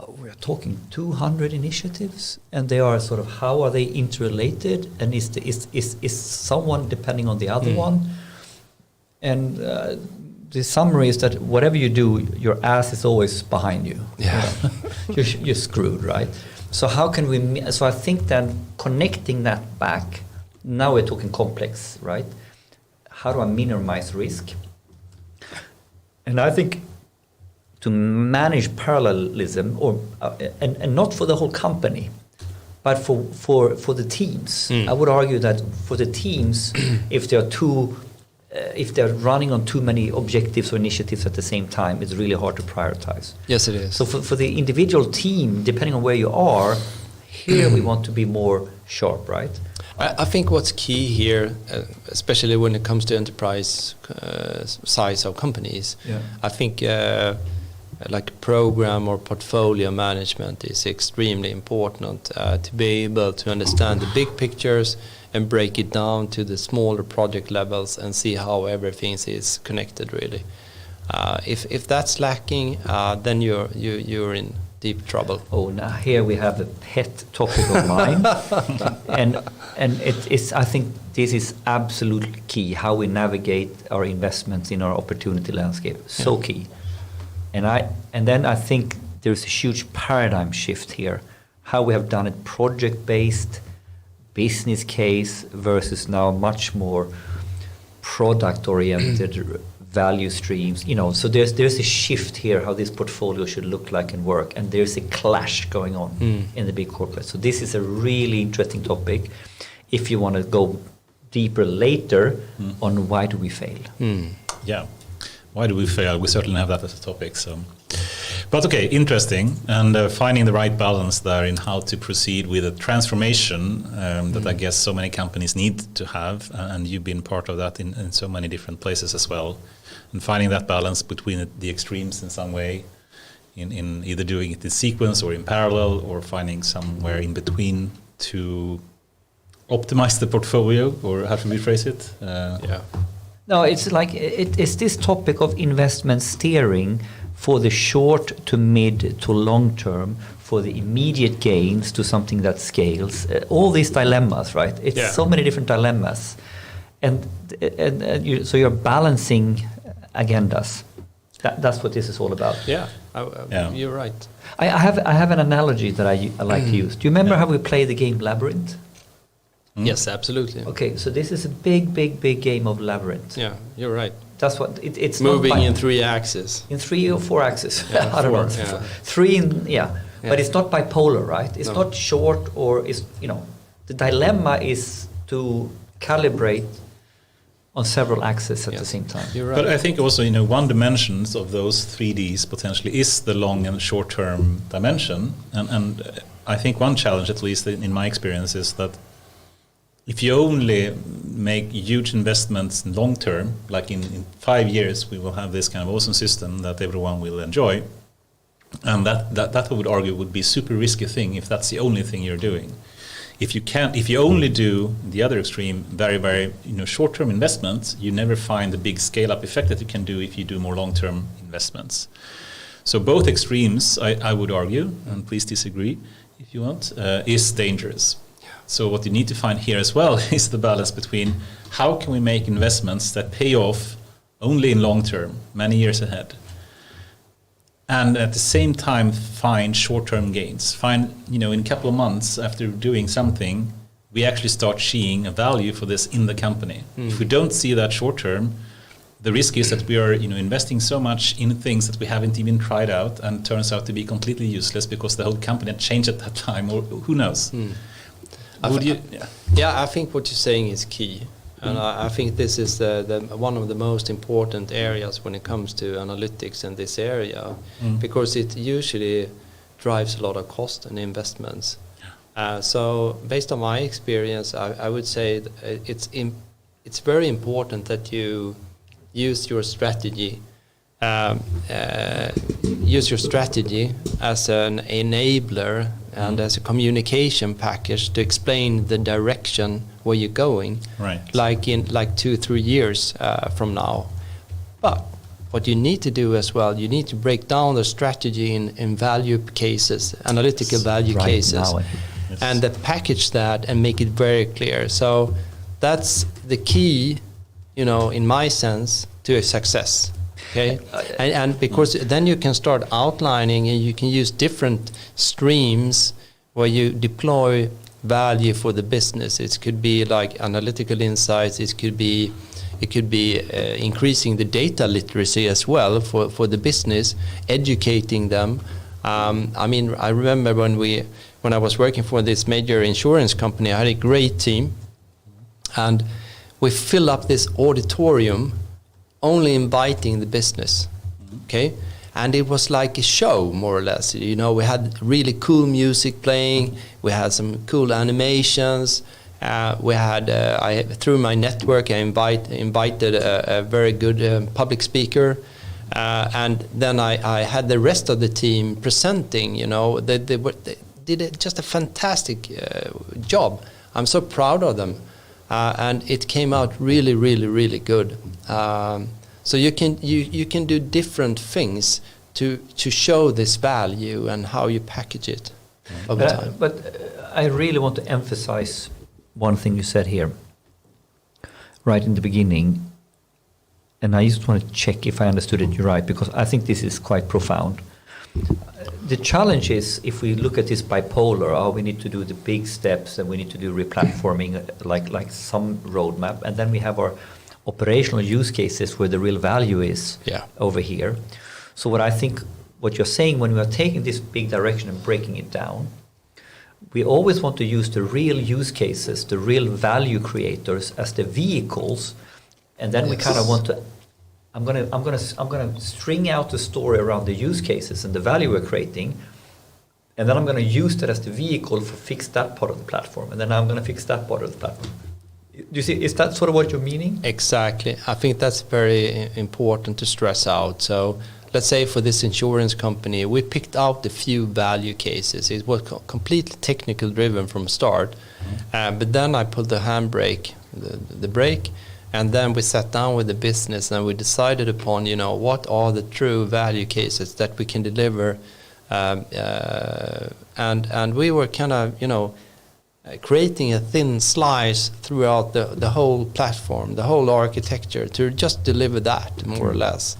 [SPEAKER 1] We're talking 200 initiatives, and they are sort of, how are they interrelated, and is someone depending on the other one? And the summary is that whatever you do, your ass is always behind you.
[SPEAKER 3] Yeah.
[SPEAKER 1] You're screwed, right? So how can we? So I think then connecting that back. Now we're talking complex, right? How do I minimize risk? And I think to manage parallelism, or and not for the whole company, but for the teams. I would argue that for the teams, if they're running on too many objectives or initiatives at the same time, it's really hard to prioritize.
[SPEAKER 3] Yes, it is.
[SPEAKER 1] So for the individual team, depending on where you are, here we want to be more sharp, right?
[SPEAKER 3] I think what's key here, especially when it comes to enterprise size of companies, I think like program or portfolio management is extremely important to be able to understand the big pictures and break it down to the smaller project levels and see how everything is connected, really. If that's lacking, then you're in deep trouble.
[SPEAKER 1] Oh, now here we have a pet topic of mine, and it's. I think this is absolutely key. How we navigate our investments in our opportunity landscape, so key. And then I think there's a huge paradigm shift here. How we have done it project-based, business case versus now much more product-oriented value streams. So there's a shift here how this portfolio should look like and work, and there's a clash going on in the big corporate. So this is a really interesting topic. If you want to go deeper later on why do we fail?
[SPEAKER 2] Yeah. Why do we fail? We certainly have that as a topic. So, but okay, interesting, and finding the right balance there in how to proceed with a transformation that I guess so many companies need to have, and you've been part of that in so many different places as well, and finding that balance between the extremes in some way, in either doing it in sequence or in parallel, or finding somewhere in between to optimize the portfolio, or how should we phrase it?
[SPEAKER 1] No, it's like it's this topic of investment steering for the short to mid to long term, for the immediate gains to something that scales. All these dilemmas, right? It's so many different dilemmas, and so you're balancing agendas. That's what this is all about.
[SPEAKER 3] Yeah. You're right.
[SPEAKER 1] I have an analogy that I like to use. Do you remember how we play the game Labyrinth?
[SPEAKER 3] Yes, absolutely.
[SPEAKER 1] Okay, so this is a big game of labyrinth.
[SPEAKER 3] Yeah, you're right.
[SPEAKER 1] That's what it's
[SPEAKER 3] moving
[SPEAKER 1] not
[SPEAKER 3] in 3 axes.
[SPEAKER 1] in 3 or 4 axes.
[SPEAKER 3] Yeah,
[SPEAKER 1] I don't know.
[SPEAKER 3] 4, yeah.
[SPEAKER 1] 3 in but it's not bipolar, right? It's
[SPEAKER 3] No.
[SPEAKER 1] not short, or is the dilemma is to calibrate on several axes at the same time.
[SPEAKER 3] You're right.
[SPEAKER 2] But I think also, one dimension of those 3Ds potentially is the long and short-term dimension. And I think one challenge, at least in my experience, is that if you only make huge investments long-term, like in 5 years, we will have this kind of awesome system that everyone will enjoy. And that I would argue would be a super risky thing if that's the only thing you're doing. If you only do the other extreme, very, very short-term investments, you never find the big scale-up effect that you can do if you do more long-term investments. So both extremes, I would argue, and please disagree if you want, is dangerous. So what you need to find here as well is the balance between how can we make investments that pay off only in long-term, many years ahead, and at the same time find short-term gains. Find, in a couple of months after doing something, we actually start seeing a value for this in the company. If we don't see that short-term, the risk is that we are, investing so much in things that we haven't even tried out, and turns out to be completely useless because the whole company had changed at that time, or who knows.
[SPEAKER 3] I think what you're saying is key. And I think this is the one of the most important areas when it comes to analytics in this area, because it usually drives a lot of cost and investments. So based on my experience, I would say it's very important that you use your strategy as an enabler and as a communication package to explain the direction where you're going,
[SPEAKER 2] right?
[SPEAKER 3] Like in 2-3 years from now. But what you need to do as well, you need to break down the strategy in value cases, analytical value cases, and package that and make it very clear. So that's the key, in my sense, to a success. Okay, and because then you can start outlining, and you can use different streams where you deploy value for the business. It could be like analytical insights. It could be increasing the data literacy as well for the business, educating them. I remember when I was working for this major insurance company, I had a great team, and we filled up this auditorium, only inviting the business, okay? And it was like a show, more or less. We had really cool music playing. We had some cool animations. We had, through my network, I invited a very good public speaker. And then I had the rest of the team presenting, They did just a fantastic job. I'm so proud of them. And it came out really, really, really good. So you can do different things to show this value and how you package it over time.
[SPEAKER 1] But I really want to emphasize one thing you said here, right in the beginning, and I just want to check if I understood it right, because I think this is quite profound. The challenge is, if we look at this bipolar, we need to do the big steps and we need to do replatforming, like some roadmap, and then we have our operational use cases where the real value is over here. So what you're saying, when we are taking this big direction and breaking it down, we always want to use the real use cases, the real value creators as the vehicles, and then we kind of want to. I'm gonna string out the story around the use cases and the value we're creating, and then I'm gonna use that as the vehicle for fix that part of the platform, and then I'm gonna fix that part of the platform. Do you see? Is that sort of what you're meaning?
[SPEAKER 3] Exactly. I think that's very important to stress out. So let's say for this insurance company, we picked out a few value cases. It was completely technical driven from start, but then I pulled the handbrake, the brake. And then we sat down with the business and we decided upon, what are the true value cases that we can deliver. And we were kind of, creating a thin slice throughout the whole platform, the whole architecture, to just deliver that, more or less.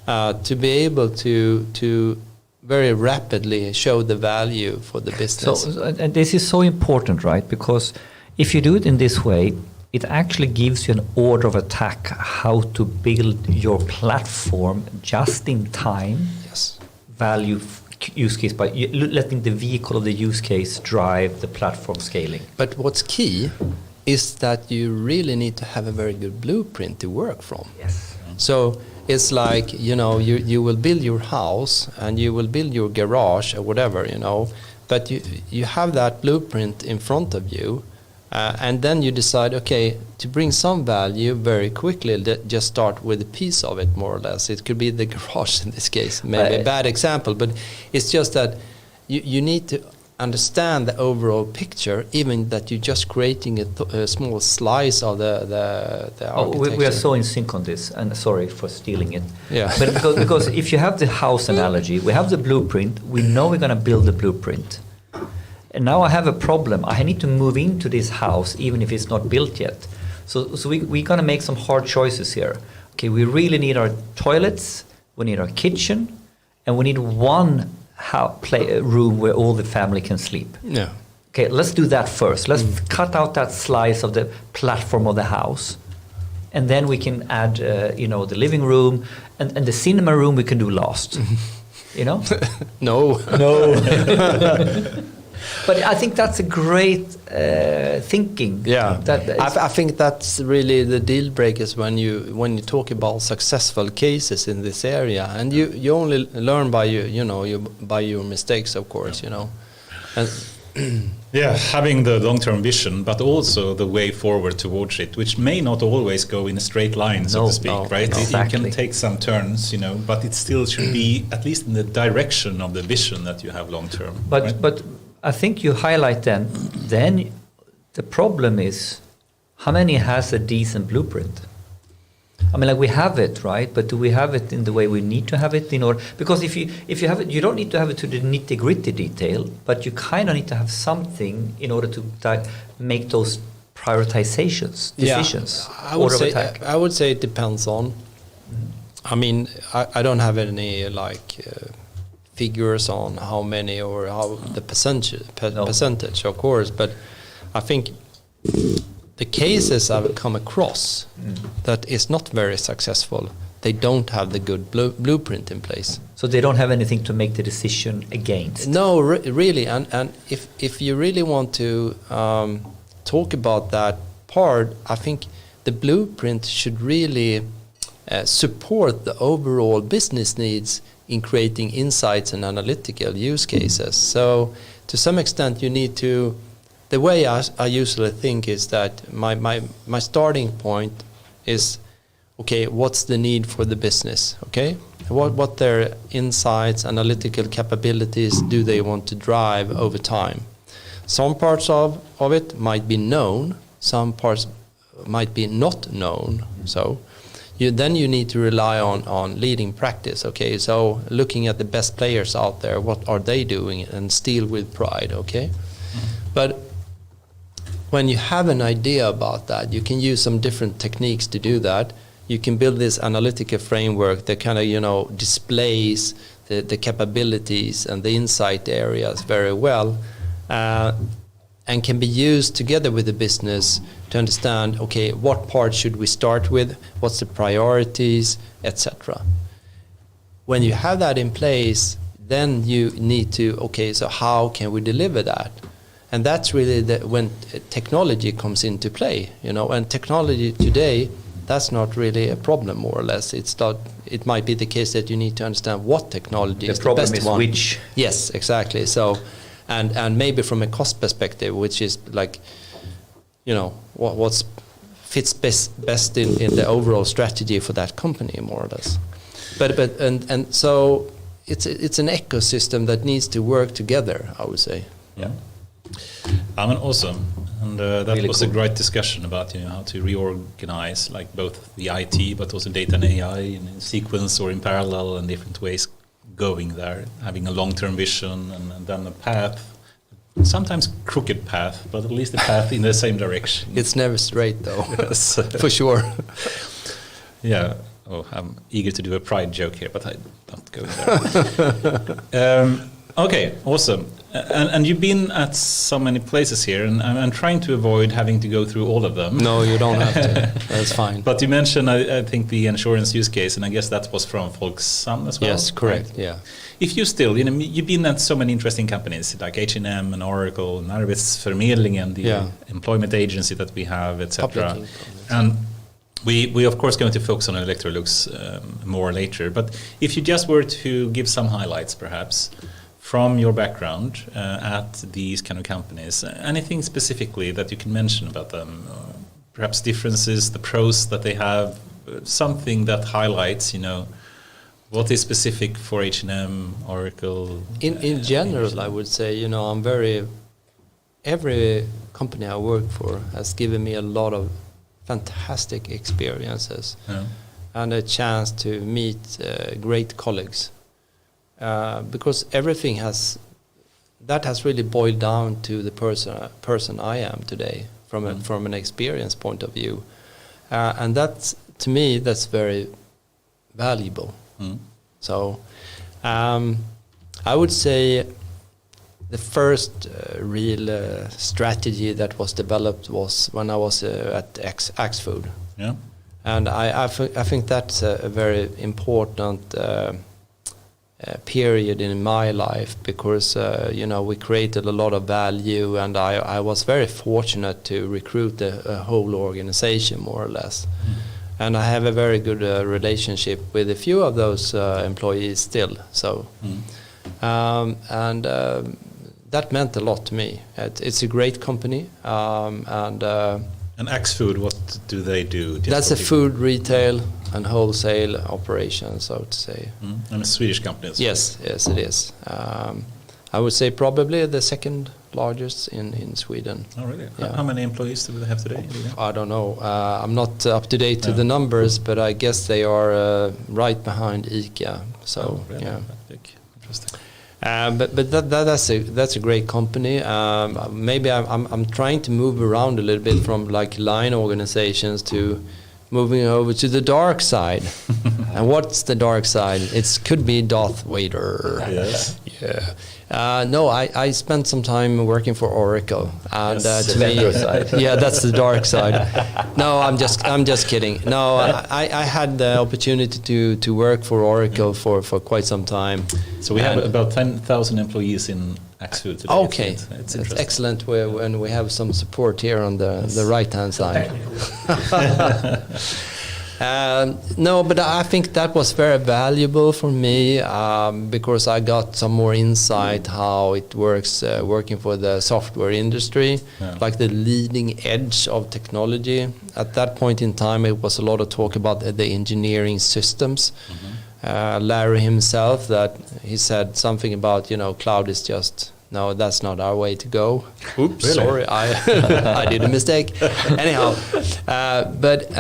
[SPEAKER 3] To be able to very rapidly show the value for the business.
[SPEAKER 1] So, and this is so important, right? Because If you do it in this way, it actually gives you an order of attack how to build your platform just in time.
[SPEAKER 3] Yes.
[SPEAKER 1] Value use case by letting the vehicle of the use case drive the platform scaling.
[SPEAKER 3] But what's key is that you really need to have a very good blueprint to work from.
[SPEAKER 1] Yes.
[SPEAKER 3] So it's like, you will build your house and you will build your garage or whatever, but you have that blueprint in front of you, and then you decide, okay, to bring some value very quickly, just start with a piece of it, more or less. It could be the garage in this case, maybe a bad example, but it's just that you need to understand the overall picture, even that you're just creating a small slice of the architecture.
[SPEAKER 1] We are so in sync on this, and sorry for stealing it.
[SPEAKER 3] Yeah.
[SPEAKER 1] But because if you have the house analogy, we have the blueprint, we know we're going to build the blueprint. And now I have a problem. I need to move into this house even if it's not built yet. So we're going to make some hard choices here. Okay, we really need our toilets, we need our kitchen, and we need one room where all the family can sleep.
[SPEAKER 3] Yeah.
[SPEAKER 1] Okay, let's do that first. Let's cut out that slice of the platform of the house. And then we can add, the living room and the cinema room we can do last.
[SPEAKER 3] No.
[SPEAKER 1] But I think that's a great thinking.
[SPEAKER 3] Yeah,
[SPEAKER 1] that
[SPEAKER 3] I think that's really the deal breakers when you talk about successful cases in this area, and you only learn by by your mistakes, of course, And
[SPEAKER 2] having the long-term vision, but also the way forward towards it, which may not always go in a straight line, so to speak, right?
[SPEAKER 1] Exactly.
[SPEAKER 2] It can take some turns, but it still should be at least in the direction of the vision that you have long-term.
[SPEAKER 1] But I think you highlight then the problem is how many has a decent blueprint? I mean, like we have it, right? But do we have it in the way we need to have it in order? Because if you have it, you don't need to have it to the nitty-gritty detail, but you kind of need to have something in order to make those prioritizations, decisions.
[SPEAKER 3] Yeah, I would say it depends on. I mean, I don't have any figures on how many or how the percentage, of course, but I think the cases I've come across that is not very successful, they don't have the good blueprint in place.
[SPEAKER 1] So they don't have anything to make the decision against.
[SPEAKER 3] No, really, and if you really want to talk about that part, I think the blueprint should really support the overall business needs in creating insights and analytical use cases. So to some extent you need to, the way I usually think is that my starting point is, okay, what's the need for the business, okay? What their insights, analytical capabilities do they want to drive over time? Some parts of it might be known, some parts might be not known, so then you need to rely on leading practice, okay? So looking at the best players out there, what are they doing, and steal with pride, okay? But when you have an idea about that, you can use some different techniques to do that. You can build this analytical framework that kind of, displays the capabilities and the insight areas very well, and can be used together with the business to understand, okay, what part should we start with, what's the priorities, etc. When you have that in place, then you need to, okay, so how can we deliver that? And that's really when technology comes into play, and technology today, that's not really a problem, more or less. It might be the case that you need to understand what technology is the best one.
[SPEAKER 1] Which.
[SPEAKER 3] Yes, exactly. So, and maybe from a cost perspective, which is like, what fits best in the overall strategy for that company, more or less. But so it's an ecosystem that needs to work together, I would say.
[SPEAKER 2] Yeah. Awesome. And that
[SPEAKER 1] really
[SPEAKER 2] was
[SPEAKER 1] cool.
[SPEAKER 2] a great discussion about how to reorganize like both the IT but also data and AI in sequence or in parallel and different ways going there, having a long-term vision and then a path, sometimes crooked path, but at least a path in the same direction.
[SPEAKER 3] It's never straight though,
[SPEAKER 2] Yes.
[SPEAKER 3] for sure.
[SPEAKER 2] Yeah. Oh, I'm eager to do a pride joke here, but I don't go there. Okay, awesome. And you've been at so many places here, and I'm trying to avoid having to go through all of them.
[SPEAKER 3] No, you don't have to. That's fine.
[SPEAKER 2] But you mentioned, I think, the insurance use case, and I guess that was from Folksam as well.
[SPEAKER 3] Yes, correct.
[SPEAKER 2] Right?
[SPEAKER 3] Yeah.
[SPEAKER 2] If you still, you've been at so many interesting companies like H&M and Oracle and Arbetsförmedlingen, the employment agency that we have, etc. And we of course going to focus on Electrolux more later. But if you just were to give some highlights, perhaps, from your background at these kind of companies, anything specifically that you can mention about them? Perhaps differences, the pros that they have, something that highlights, what is specific for H&M, Oracle?
[SPEAKER 3] In general, I would say, every company I work for has given me a lot of fantastic experiences and a chance to meet great colleagues. Because everything has really boiled down to the person I am today from an experience point of view, and that's, to me, that's very valuable. So I would say the first real strategy that was developed was when I was at Axfood.
[SPEAKER 2] Yeah.
[SPEAKER 3] And I think that's a very important period in my life, because we created a lot of value, and I was very fortunate to recruit a whole organization, more or less. And I have a very good relationship with a few of those employees still. So, and that meant a lot to me. It's a great company,
[SPEAKER 2] And Axfood, what do they do?
[SPEAKER 3] That's a food retail and wholesale operation, so to say.
[SPEAKER 2] And a Swedish company as well.
[SPEAKER 3] Yes, it is. I would say probably the second largest in Sweden.
[SPEAKER 2] Oh, really?
[SPEAKER 3] Yeah.
[SPEAKER 2] How many employees do they have today?
[SPEAKER 3] I don't know. I'm not up to date to the numbers, but I guess they are right behind ICA. So,
[SPEAKER 2] really?
[SPEAKER 3] yeah.
[SPEAKER 2] Interesting.
[SPEAKER 3] But that's a great company. Maybe I'm trying to move around a little bit from like line organizations to moving over to the dark side. And what's the dark side? It could be Darth Vader.
[SPEAKER 2] Yes.
[SPEAKER 3] Yeah. No, I spent some time working for Oracle, and to me, yeah, that's the dark side. No, I'm just kidding. No, I had the opportunity to work for Oracle for quite some time.
[SPEAKER 2] So we have about 10,000 employees in Axfood today.
[SPEAKER 3] Okay,
[SPEAKER 2] it's
[SPEAKER 3] that's excellent. And we have some support here on the right hand side. No, but I think that was very valuable for me, because I got some more insight how it works working for the software industry, like the leading edge of technology. At that point in time, it was a lot of talk about the engineering systems. Larry himself, that he said something about, cloud is just, no, that's not our way to go. Oops, really? Sorry, I did a mistake. Anyhow, but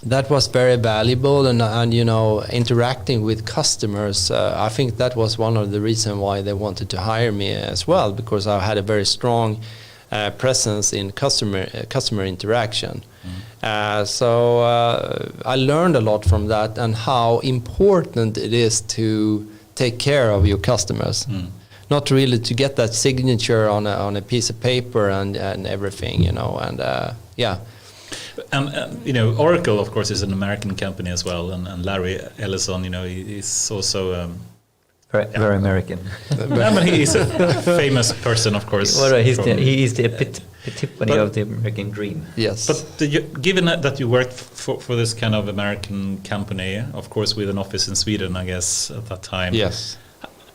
[SPEAKER 3] that was very valuable, and interacting with customers. I think that was one of the reasons why they wanted to hire me as well, because I had a very strong presence in customer interaction. So I learned a lot from that, and how important it is to take care of your customers. Not really to get that signature on a piece of paper and everything, and yeah.
[SPEAKER 2] And Oracle, of course, is an American company as well, and Larry Ellison, he's also
[SPEAKER 1] very American.
[SPEAKER 2] But he's a famous person, of course.
[SPEAKER 1] Well, he is the epitome of the American dream.
[SPEAKER 3] Yes.
[SPEAKER 2] But given that you worked for this kind of American company, of course, with an office in Sweden, I guess, at that time.
[SPEAKER 3] Yes.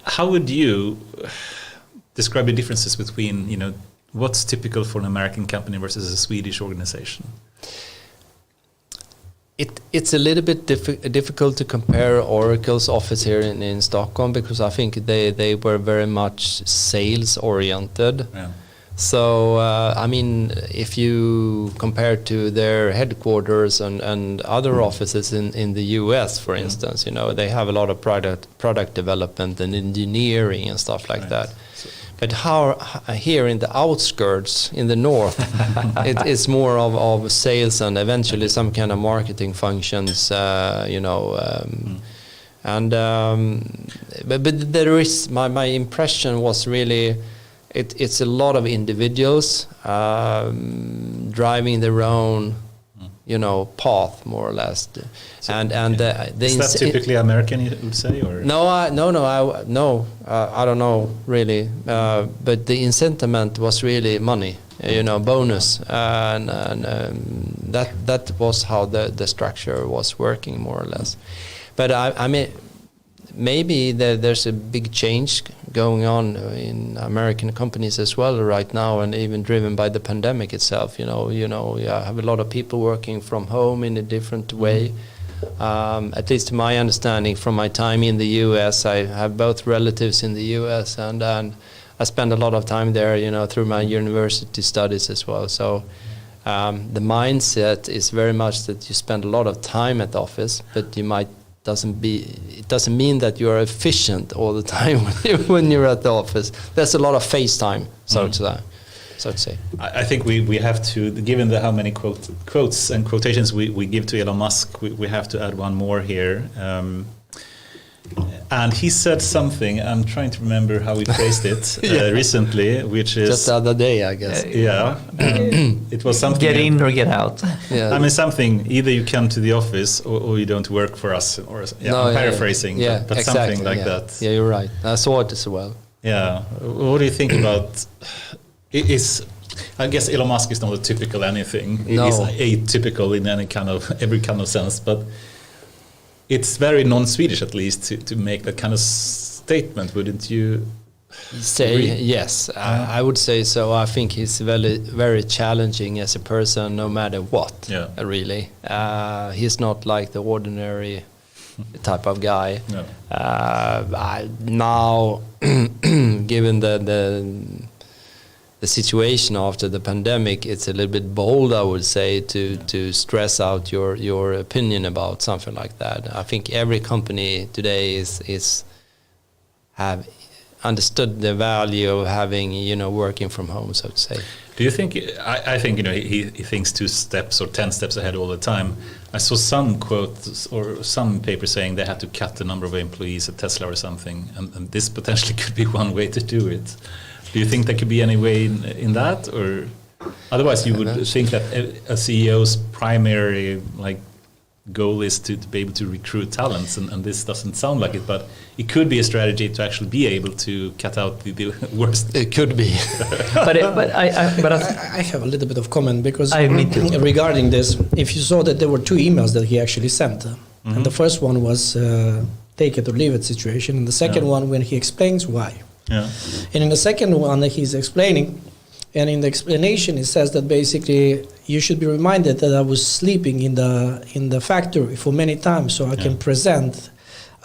[SPEAKER 2] How would you describe the differences between, what's typical for an American company versus a Swedish organization?
[SPEAKER 3] It's a little bit difficult to compare Oracle's office here in Stockholm, because I think they were very much sales oriented.
[SPEAKER 2] Yeah.
[SPEAKER 3] So if you compare to their headquarters and other offices in the US, for instance, they have a lot of product development and engineering and stuff like that. But how here in the outskirts, in the north, it's more of sales and eventually some kind of marketing functions, And but there is my impression was really it's a lot of individuals driving their own path more or less.
[SPEAKER 2] So,
[SPEAKER 3] and
[SPEAKER 2] is that typically American, you would say, or
[SPEAKER 3] no, I don't know really, but the incentive was really money, bonus, and that was how the structure was working more or less. But I mean, maybe there's a big change going on in American companies as well right now, and even driven by the pandemic itself. You have a lot of people working from home in a different way. At least to my understanding from my time in the US, I have both relatives in the US, and I spend a lot of time there, through my university studies as well. So the mindset is very much that you spend a lot of time at the office, but it doesn't mean that you're efficient all the time when you're at the office. There's a lot of face time, so to say.
[SPEAKER 2] I think we have to, given how many quotes and quotations we give to Elon Musk, we have to add one more here. And he said something, I'm trying to remember how he phrased it recently, which is...
[SPEAKER 3] Just the other day, I guess.
[SPEAKER 2] It was something...
[SPEAKER 1] Get in or get out.
[SPEAKER 2] I mean, something, either you come to the office or you don't work for us. Or I'm paraphrasing, but
[SPEAKER 3] exactly,
[SPEAKER 2] something like that.
[SPEAKER 3] Yeah, you're right. I saw it as well.
[SPEAKER 2] Yeah. What do you think about... I guess Elon Musk is not a typical anything.
[SPEAKER 3] No.
[SPEAKER 2] He's atypical in every kind of sense, but it's very non-Swedish, at least, to make that kind of statement, wouldn't you
[SPEAKER 3] say?
[SPEAKER 2] Agree?
[SPEAKER 3] Yes, I would say so. I think he's very, very challenging as a person, no matter what.
[SPEAKER 2] Yeah.
[SPEAKER 3] Really, he's not like the ordinary type of guy.
[SPEAKER 2] No.
[SPEAKER 3] Now, given the situation after the pandemic, it's a little bit bold, I would say, to stress out your opinion about something like that. I think every company today is have understood the value of having working from home, so to say.
[SPEAKER 2] Do you think? I think he thinks 2 steps or 10 steps ahead all the time. I saw some quotes or some paper saying they had to cut the number of employees at Tesla or something, and this potentially could be one way to do it. Do you think there could be any way in that, or otherwise you would think that a CEO's primary goal is to be able to recruit talents, and this doesn't sound like it, but it could be a strategy to actually be able to cut out the worst.
[SPEAKER 3] It could be.
[SPEAKER 4] but I have a little bit of comment because regarding this, if you saw that there were 2 emails that he actually sent, and the first one was take it or leave it situation, and the second one when he explains why.
[SPEAKER 2] Yeah.
[SPEAKER 4] And in the second one that he's explaining, and in the explanation it says that basically you should be reminded that I was sleeping in the factory for many times, so I can present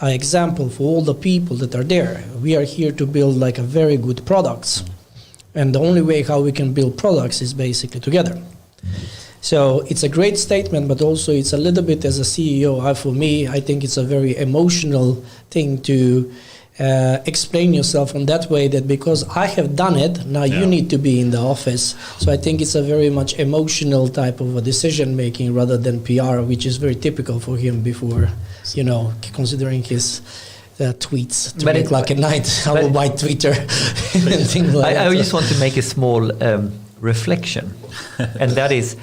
[SPEAKER 4] an example for all the people that are there. We are here to build a very good products, and the only way how we can build products is basically together. So it's a great statement, but also it's a little bit, as a CEO, for me, I think it's a very emotional thing to explain yourself in that way, that because I have done it, now you need to be in the office. So I think it's a very much emotional type of a decision making rather than PR, which is very typical for him before, considering his tweets to 8 o'clock at night, I will buy Twitter and things like that.
[SPEAKER 1] I just want to make a small reflection, and that is,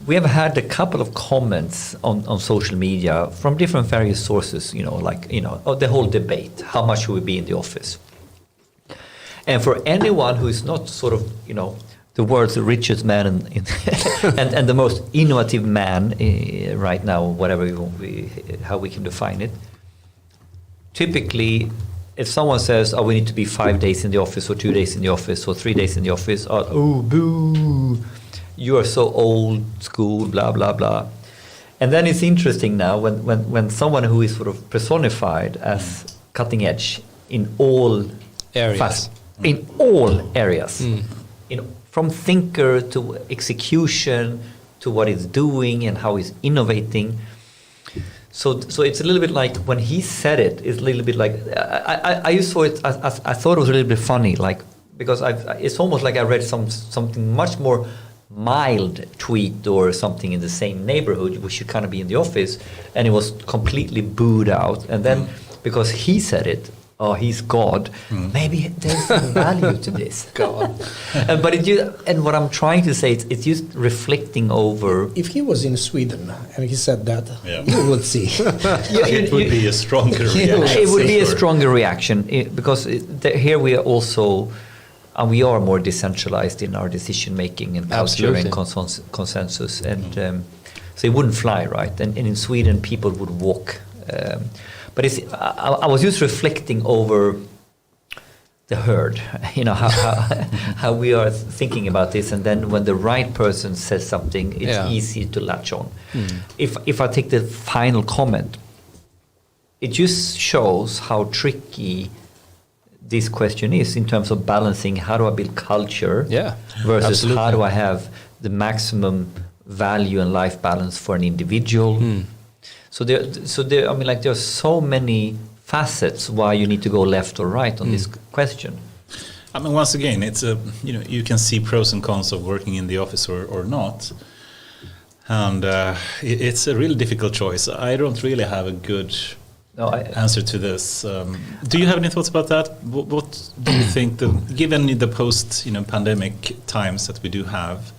[SPEAKER 1] we have had a couple of comments on social media from different various sources, the whole debate, how much should we be in the office? And for anyone who is not sort of, the world's richest man and the most innovative man right now, whatever how we can define it, typically, if someone says, we need to be 5 days in the office or 2 days in the office or 3 days in the office, oh, boo, you are so old school, blah, blah, blah. And then it's interesting now when someone who is sort of personified as cutting edge in all
[SPEAKER 3] areas,
[SPEAKER 1] from thinker to execution to what he's doing and how he's innovating. So it's a little bit like when he said it, it's a little bit like, I saw it, I thought it was a little bit funny, because it's almost like I read something much more mild tweet or something in the same neighborhood, we should kind of be in the office, and it was completely booed out. And then because he said it, oh, he's God, maybe there's some value to this.
[SPEAKER 3] God.
[SPEAKER 1] And what I'm trying to say, it's just reflecting over.
[SPEAKER 4] If he was in Sweden and he said that,
[SPEAKER 2] Yeah.
[SPEAKER 4] you would see.
[SPEAKER 2] It would be a stronger reaction.
[SPEAKER 1] It would be a
[SPEAKER 2] for sure.
[SPEAKER 1] stronger reaction because here we are also, we are more decentralized in our decision making and culture and consensus, and so it wouldn't fly, right? And in Sweden, people would walk. But I was just reflecting over the herd, how we are thinking about this, and then when the right person says something, it's easy to latch on. If I take the final comment, it just shows how tricky this question is in terms of balancing how do I build culture versus
[SPEAKER 3] absolutely.
[SPEAKER 1] how do I have the maximum value and life balance for an individual. So there. I mean, like there are so many facets why you need to go left or right on this question.
[SPEAKER 2] I mean, once again, it's you can see pros and cons of working in the office or not, and it's a really difficult choice. I don't really have a good answer to this. Do you have any thoughts about that? What do you think, given the post pandemic times that we do have,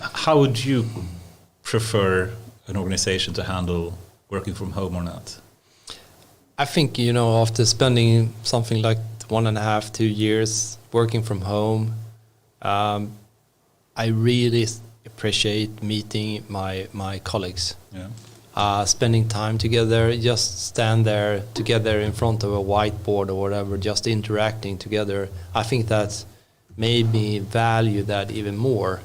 [SPEAKER 2] how would you prefer an organization to handle working from home or not?
[SPEAKER 3] I think, after spending something like 1.5, 2 years working from home, I really appreciate meeting my colleagues.
[SPEAKER 2] Yeah.
[SPEAKER 3] Spending time together, just stand there together in front of a whiteboard or whatever, just interacting together. I think that's made me value that even more.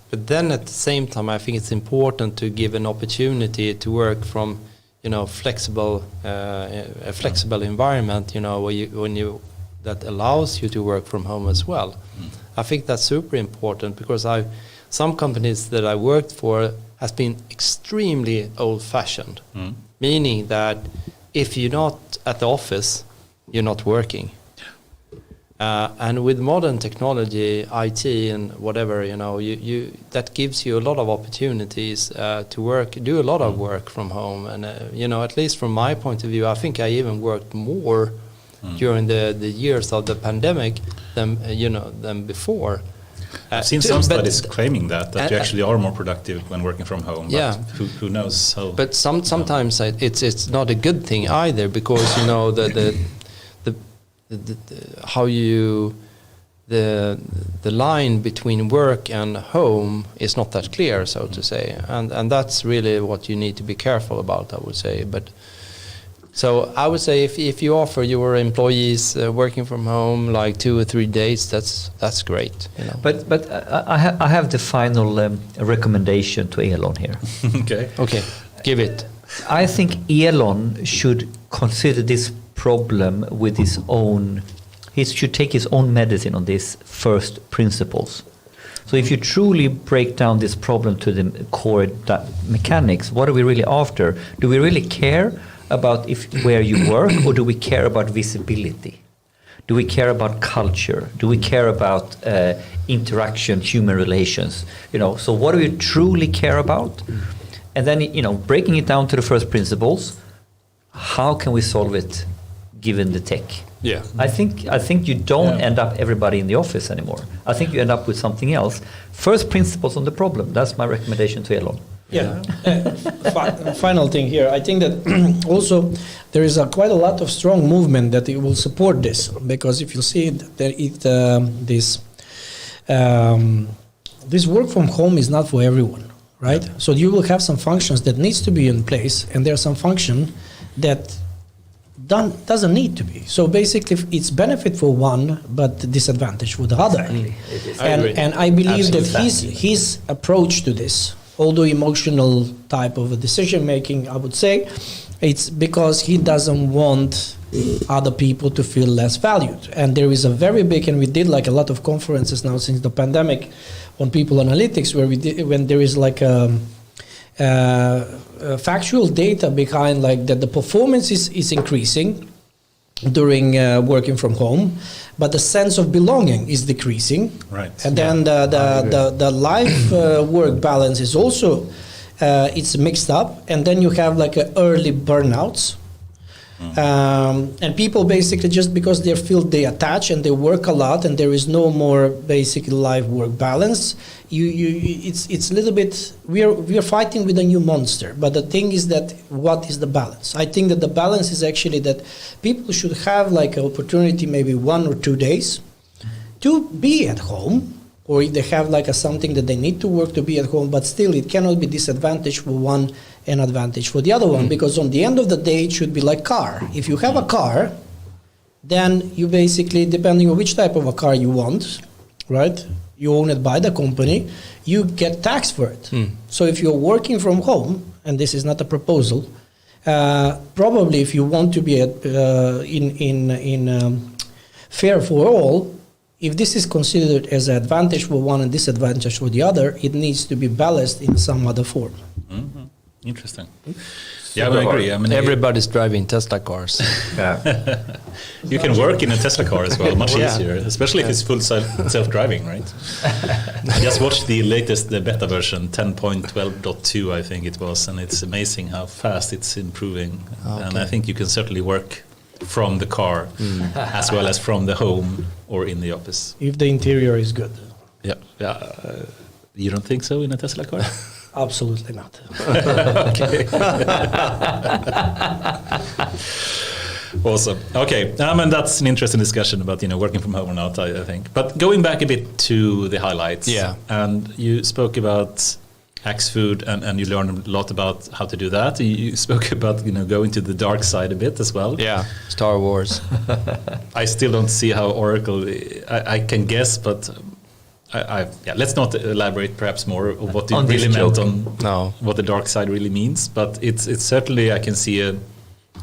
[SPEAKER 3] But then at the same time, I think it's important to give an opportunity to work from, flexible, a flexible environment, that allows you to work from home as well. I think that's super important because some companies that I worked for has been extremely old-fashioned, meaning that if you're not at the office, you're not working. And with modern technology, IT and whatever, you that gives you a lot of opportunities to do a lot of work from home. And at least from my point of view, I think I even worked more during the years of the pandemic than before.
[SPEAKER 2] I've seen some studies claiming that you actually are more productive when working from home.
[SPEAKER 3] Yeah.
[SPEAKER 2] But who knows?
[SPEAKER 3] But sometimes it's not a good thing either, because the line between work and home is not that clear, so to say, and that's really what you need to be careful about, I would say. But so I would say if you offer your employees working from home like 2 or 3 days, that's great.
[SPEAKER 1] But I have the final recommendation to Elon here.
[SPEAKER 3] Okay, give it.
[SPEAKER 1] I think Elon should consider this problem with his own. He should take his own medicine on this first principles. So if you truly break down this problem to the core mechanics, what are we really after? Do we really care about where you work, or do we care about visibility? Do we care about culture? Do we care about interaction, human relations? So what do we truly care about? And then breaking it down to the first principles, how can we solve it given the tech?
[SPEAKER 3] Yeah,
[SPEAKER 1] I think you don't end up everybody in the office anymore. I think you end up with something else. First principles on the problem. That's my recommendation to Elon.
[SPEAKER 4] Yeah. Final thing here. I think that also there is quite a lot of strong movement that it will support this, because if you see this work from home is not for everyone, right? Yeah. So you will have some functions that needs to be in place, and there are some function that doesn't need to be. So basically, it's benefit for one, but disadvantage for the other. And I believe that his approach to this, although emotional type of a decision making, I would say, it's because he doesn't want other people to feel less valued. And there is a very big, and we did like a lot of conferences now since the pandemic on people analytics, when there is like factual data behind, like that the performance is increasing, during working from home, but the sense of belonging is decreasing.
[SPEAKER 2] Right.
[SPEAKER 4] And then the life work balance is also it's mixed up, and then you have like early burnouts. And people basically, just because they feel they attach and they work a lot and there is no more basic life work balance, it's a little bit, we are fighting with a new monster. But the thing is that what is the balance? I think that the balance is actually that people should have like an opportunity, maybe 1 or 2 days, to be at home, or if they have like something that they need to work to be at home, but still it cannot be disadvantage for one and advantage for the other one, because on the end of the day it should be like car. If you have a car, then you basically, depending on which type of a car you want, right, you own it by the company, you get taxed for it. So if you're working from home, and this is not a proposal, probably if you want to be fair for all, if this is considered as an advantage for one and disadvantage for the other, it needs to be balanced in some other form.
[SPEAKER 2] Mm-hmm. Interesting. Yeah, I agree. I mean,
[SPEAKER 3] everybody's driving Tesla cars.
[SPEAKER 2] You can work in a Tesla car as well, much easier, especially if it's full self-driving, right? I just watched the latest, the beta version, 10.12.2, I think it was, and it's amazing how fast it's improving. Okay. And I think you can certainly work from the car as well as from the home or in the office.
[SPEAKER 4] If the interior is good.
[SPEAKER 2] Yeah. You don't think so in a Tesla car?
[SPEAKER 4] Absolutely not.
[SPEAKER 2] Okay. Awesome. Okay. And that's an interesting discussion about, working from home or not, I think. But going back a bit to the highlights.
[SPEAKER 3] Yeah.
[SPEAKER 2] And you spoke about Axfood and you learned a lot about how to do that. You spoke about, going to the dark side a bit as well.
[SPEAKER 3] Yeah. Star Wars.
[SPEAKER 2] I still don't see how Oracle, I can guess, but let's not elaborate perhaps more of what you really meant on what the dark side really means. But it's certainly, I can see a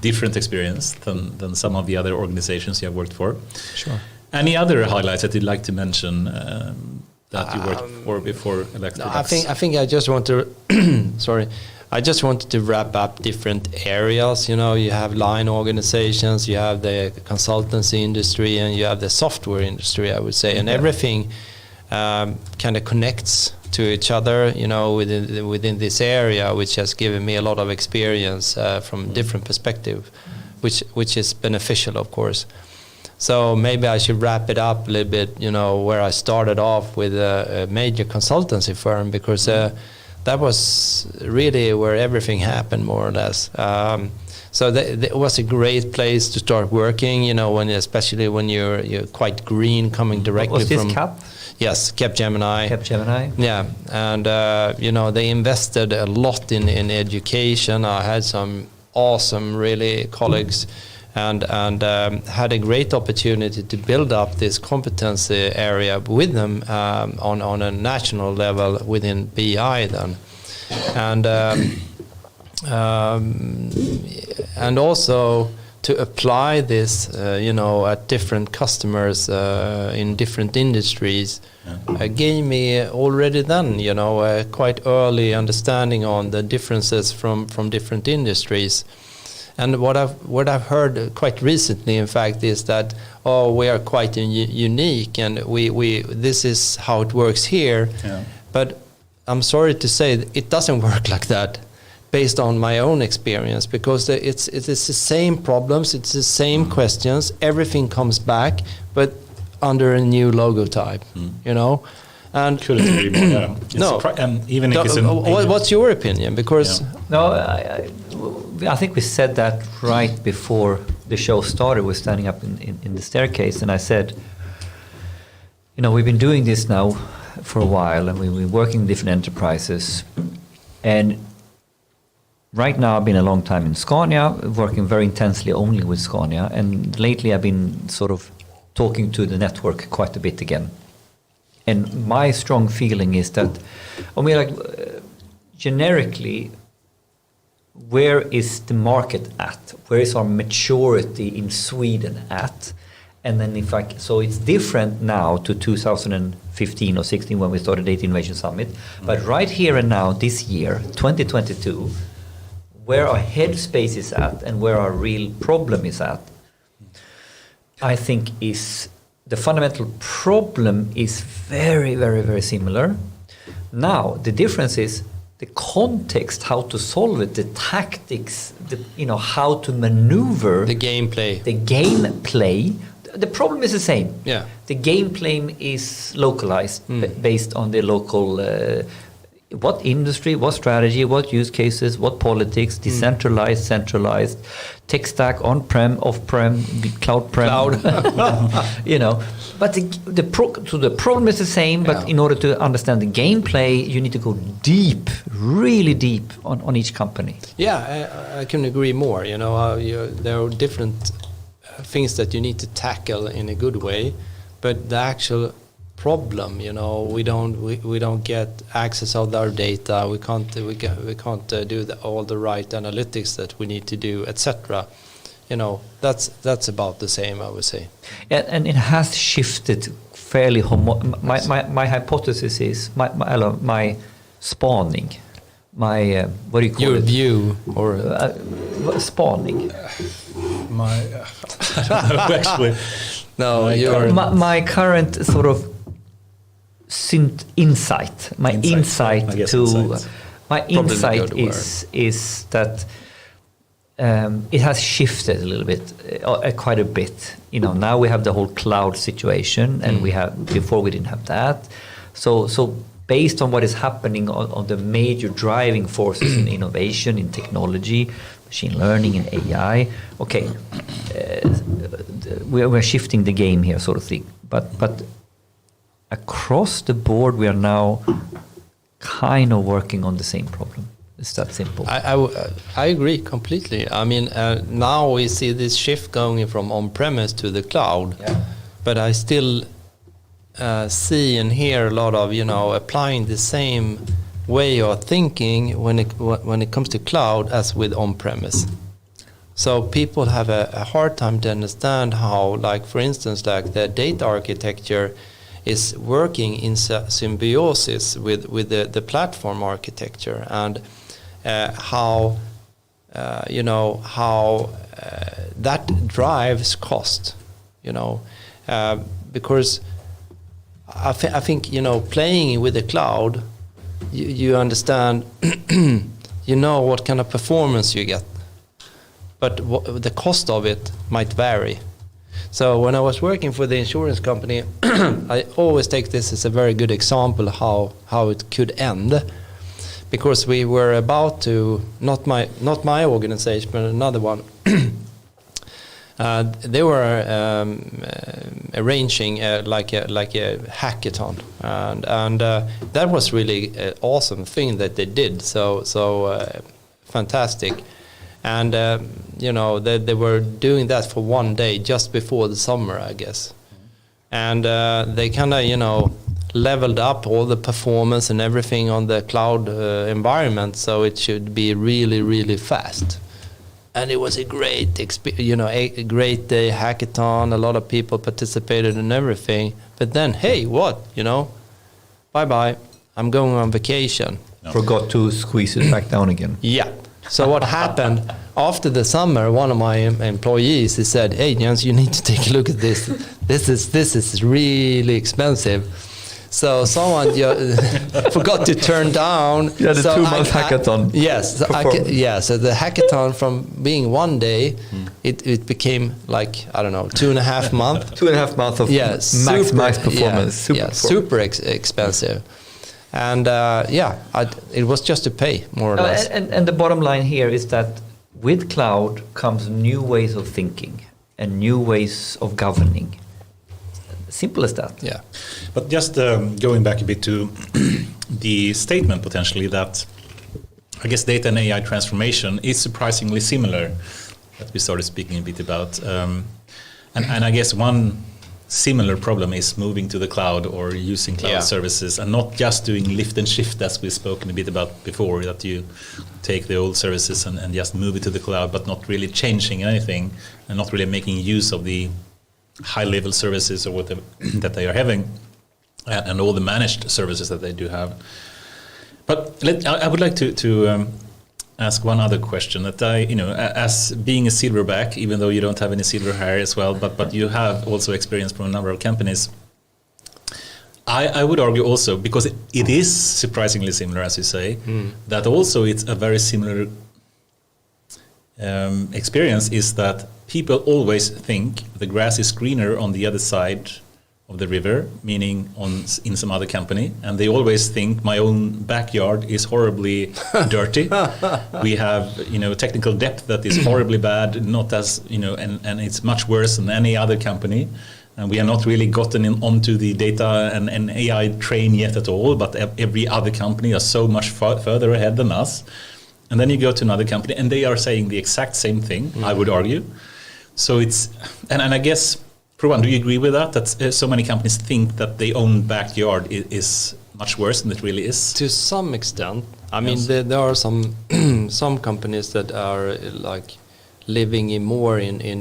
[SPEAKER 2] different experience than some of the other organizations you have worked for.
[SPEAKER 3] Sure.
[SPEAKER 2] Any other highlights that you'd like to mention that you worked for before Electrolux?
[SPEAKER 3] I think I just want to I just wanted to wrap up different areas. You have line organizations, you have the consultancy industry, and you have the software industry, I would say, and everything kind of connects to each other, within this area, which has given me a lot of experience from different perspective, which is beneficial, of course. So maybe I should wrap it up a little bit, where I started off with a major consultancy firm, because that was really where everything happened, more or less. So it was a great place to start working, especially when you're quite green, coming directly
[SPEAKER 1] was this
[SPEAKER 3] from...
[SPEAKER 1] Cap?
[SPEAKER 3] Yes, Capgemini.
[SPEAKER 1] Capgemini?
[SPEAKER 3] Yeah, and they invested a lot in education. I had some awesome, really, colleagues, and had a great opportunity to build up this competency area with them on a national level within BI then, and also to apply this, at different customers in different industries, gave me already then, a quite early understanding on the differences from different industries. And what I've heard quite recently, in fact, is that we are quite unique, and we this is how it works here. Yeah. But I'm sorry to say it doesn't work like that, based on my own experience, because it's the same problems, it's the same questions, everything comes back, but under a new logo type, And
[SPEAKER 2] couldn't agree more. Even if it's
[SPEAKER 3] what's your opinion? Because
[SPEAKER 1] I think we said that right before the show started. We're standing up in the staircase, and I said, we've been doing this now for a while, and we've been working in different enterprises, and right now I've been a long time in Scania, working very intensely only with Scania, and lately I've been sort of talking to the network quite a bit again. And my strong feeling is that, generically, where is the market at? Where is our maturity in Sweden at? And then so it's different now to 2015 or 16 when we started Data Innovation Summit. But right here and now, this year, 2022, where our headspace is at and where our real problem is at, I think is the fundamental problem is very, very, very similar. Now, the difference is the context, how to solve it, the tactics, how to maneuver.
[SPEAKER 3] The gameplay.
[SPEAKER 1] The gameplay. The problem is the same.
[SPEAKER 3] Yeah.
[SPEAKER 1] The gameplay is localized based on the local, what industry, what strategy, what use cases, what politics, decentralized, centralized, tech stack, on-prem, off-prem, cloud-prem. But the problem is the same, but in order to understand the gameplay, you need to go deep, really deep on each company.
[SPEAKER 3] Yeah, I can agree more. There are different things that you need to tackle in a good way, but the actual problem, we don't get access of our data. We can't do all the right analytics that we need to do, etc. That's about the same, I would say.
[SPEAKER 1] And it has shifted fairly. My hypothesis is my spawning. My what do you call
[SPEAKER 3] your
[SPEAKER 1] it?
[SPEAKER 3] View or
[SPEAKER 1] spawning.
[SPEAKER 2] Actually,
[SPEAKER 1] no. My current sort of insight. My insight is that it has shifted a little bit, quite a bit. Now we have the whole cloud situation, and before we didn't have that. So based on what is happening on the major driving forces in innovation, in technology, machine learning and AI, we're shifting the game here, sort of thing. But across the board, we are now kind of working on the same problem. It's that simple.
[SPEAKER 3] I agree completely. I mean, now we see this shift going from on-premise to the cloud, but I still see and hear a lot of applying the same way of thinking when it comes to cloud as with on-premise. So people have a hard time to understand how, like for instance, like the data architecture is working in symbiosis with the platform architecture, and how that drives cost. Because I think playing with the cloud, you understand, what kind of performance you get, but the cost of it might vary. So when I was working for the insurance company, I always take this as a very good example how it could end, because we were about to, not my organization, but another one. They were arranging like a hackathon, and that was really an awesome thing that they did. So fantastic, and they were doing that for one day just before the summer, I guess, and they kind of leveled up all the performance and everything on the cloud environment, so it should be really, really fast. And it was a great a great day hackathon. A lot of people participated in everything. But then, hey, what? Bye. I'm going on vacation.
[SPEAKER 1] No. Forgot to squeeze it back down again.
[SPEAKER 3] Yeah. So what happened after the summer? One of my employees, he said, "Hey, Jens, you need to take a look at this. This is really expensive." So someone forgot to turn down.
[SPEAKER 1] Yeah, the 2-month hackathon.
[SPEAKER 3] Yes, so the hackathon from being one day, it became like, I don't know, 2.5 months.
[SPEAKER 1] 2.5 months of maximized performance.
[SPEAKER 3] Super expensive. And it was just to pay, more or less.
[SPEAKER 1] And the bottom line here is that with cloud comes new ways of thinking and new ways of governing. Simple as that.
[SPEAKER 2] Yeah. But just going back a bit to the statement potentially that I guess data and AI transformation is surprisingly similar that we started speaking a bit about. And I guess one similar problem is moving to the cloud or using cloud services and not just doing lift and shift as we've spoken a bit about before, that you take the old services and just move it to the cloud, but not really changing anything and not really making use of the high-level services or whatever that they are having, and all the managed services that they do have. But I would like to ask one other question that as being a silverback, even though you don't have any silver hair as well, but you have also experience from a number of companies. I would argue also, because it is surprisingly similar, as you say, that also it's a very similar experience, is that people always think the grass is greener on the other side of the river, meaning in some other company, and they always think my own backyard is horribly dirty. We have technical debt that is horribly bad, not as and it's much worse than any other company, and we are not really gotten onto the data and AI train yet at all, but every other company are so much further ahead than us. And then you go to another company and they are saying the exact same thing, I would argue. So it's and I guess, Provan, do you agree with that? That so many companies think that their own backyard is much worse than it really is?
[SPEAKER 3] To some extent. I mean, there are some some companies that are like living in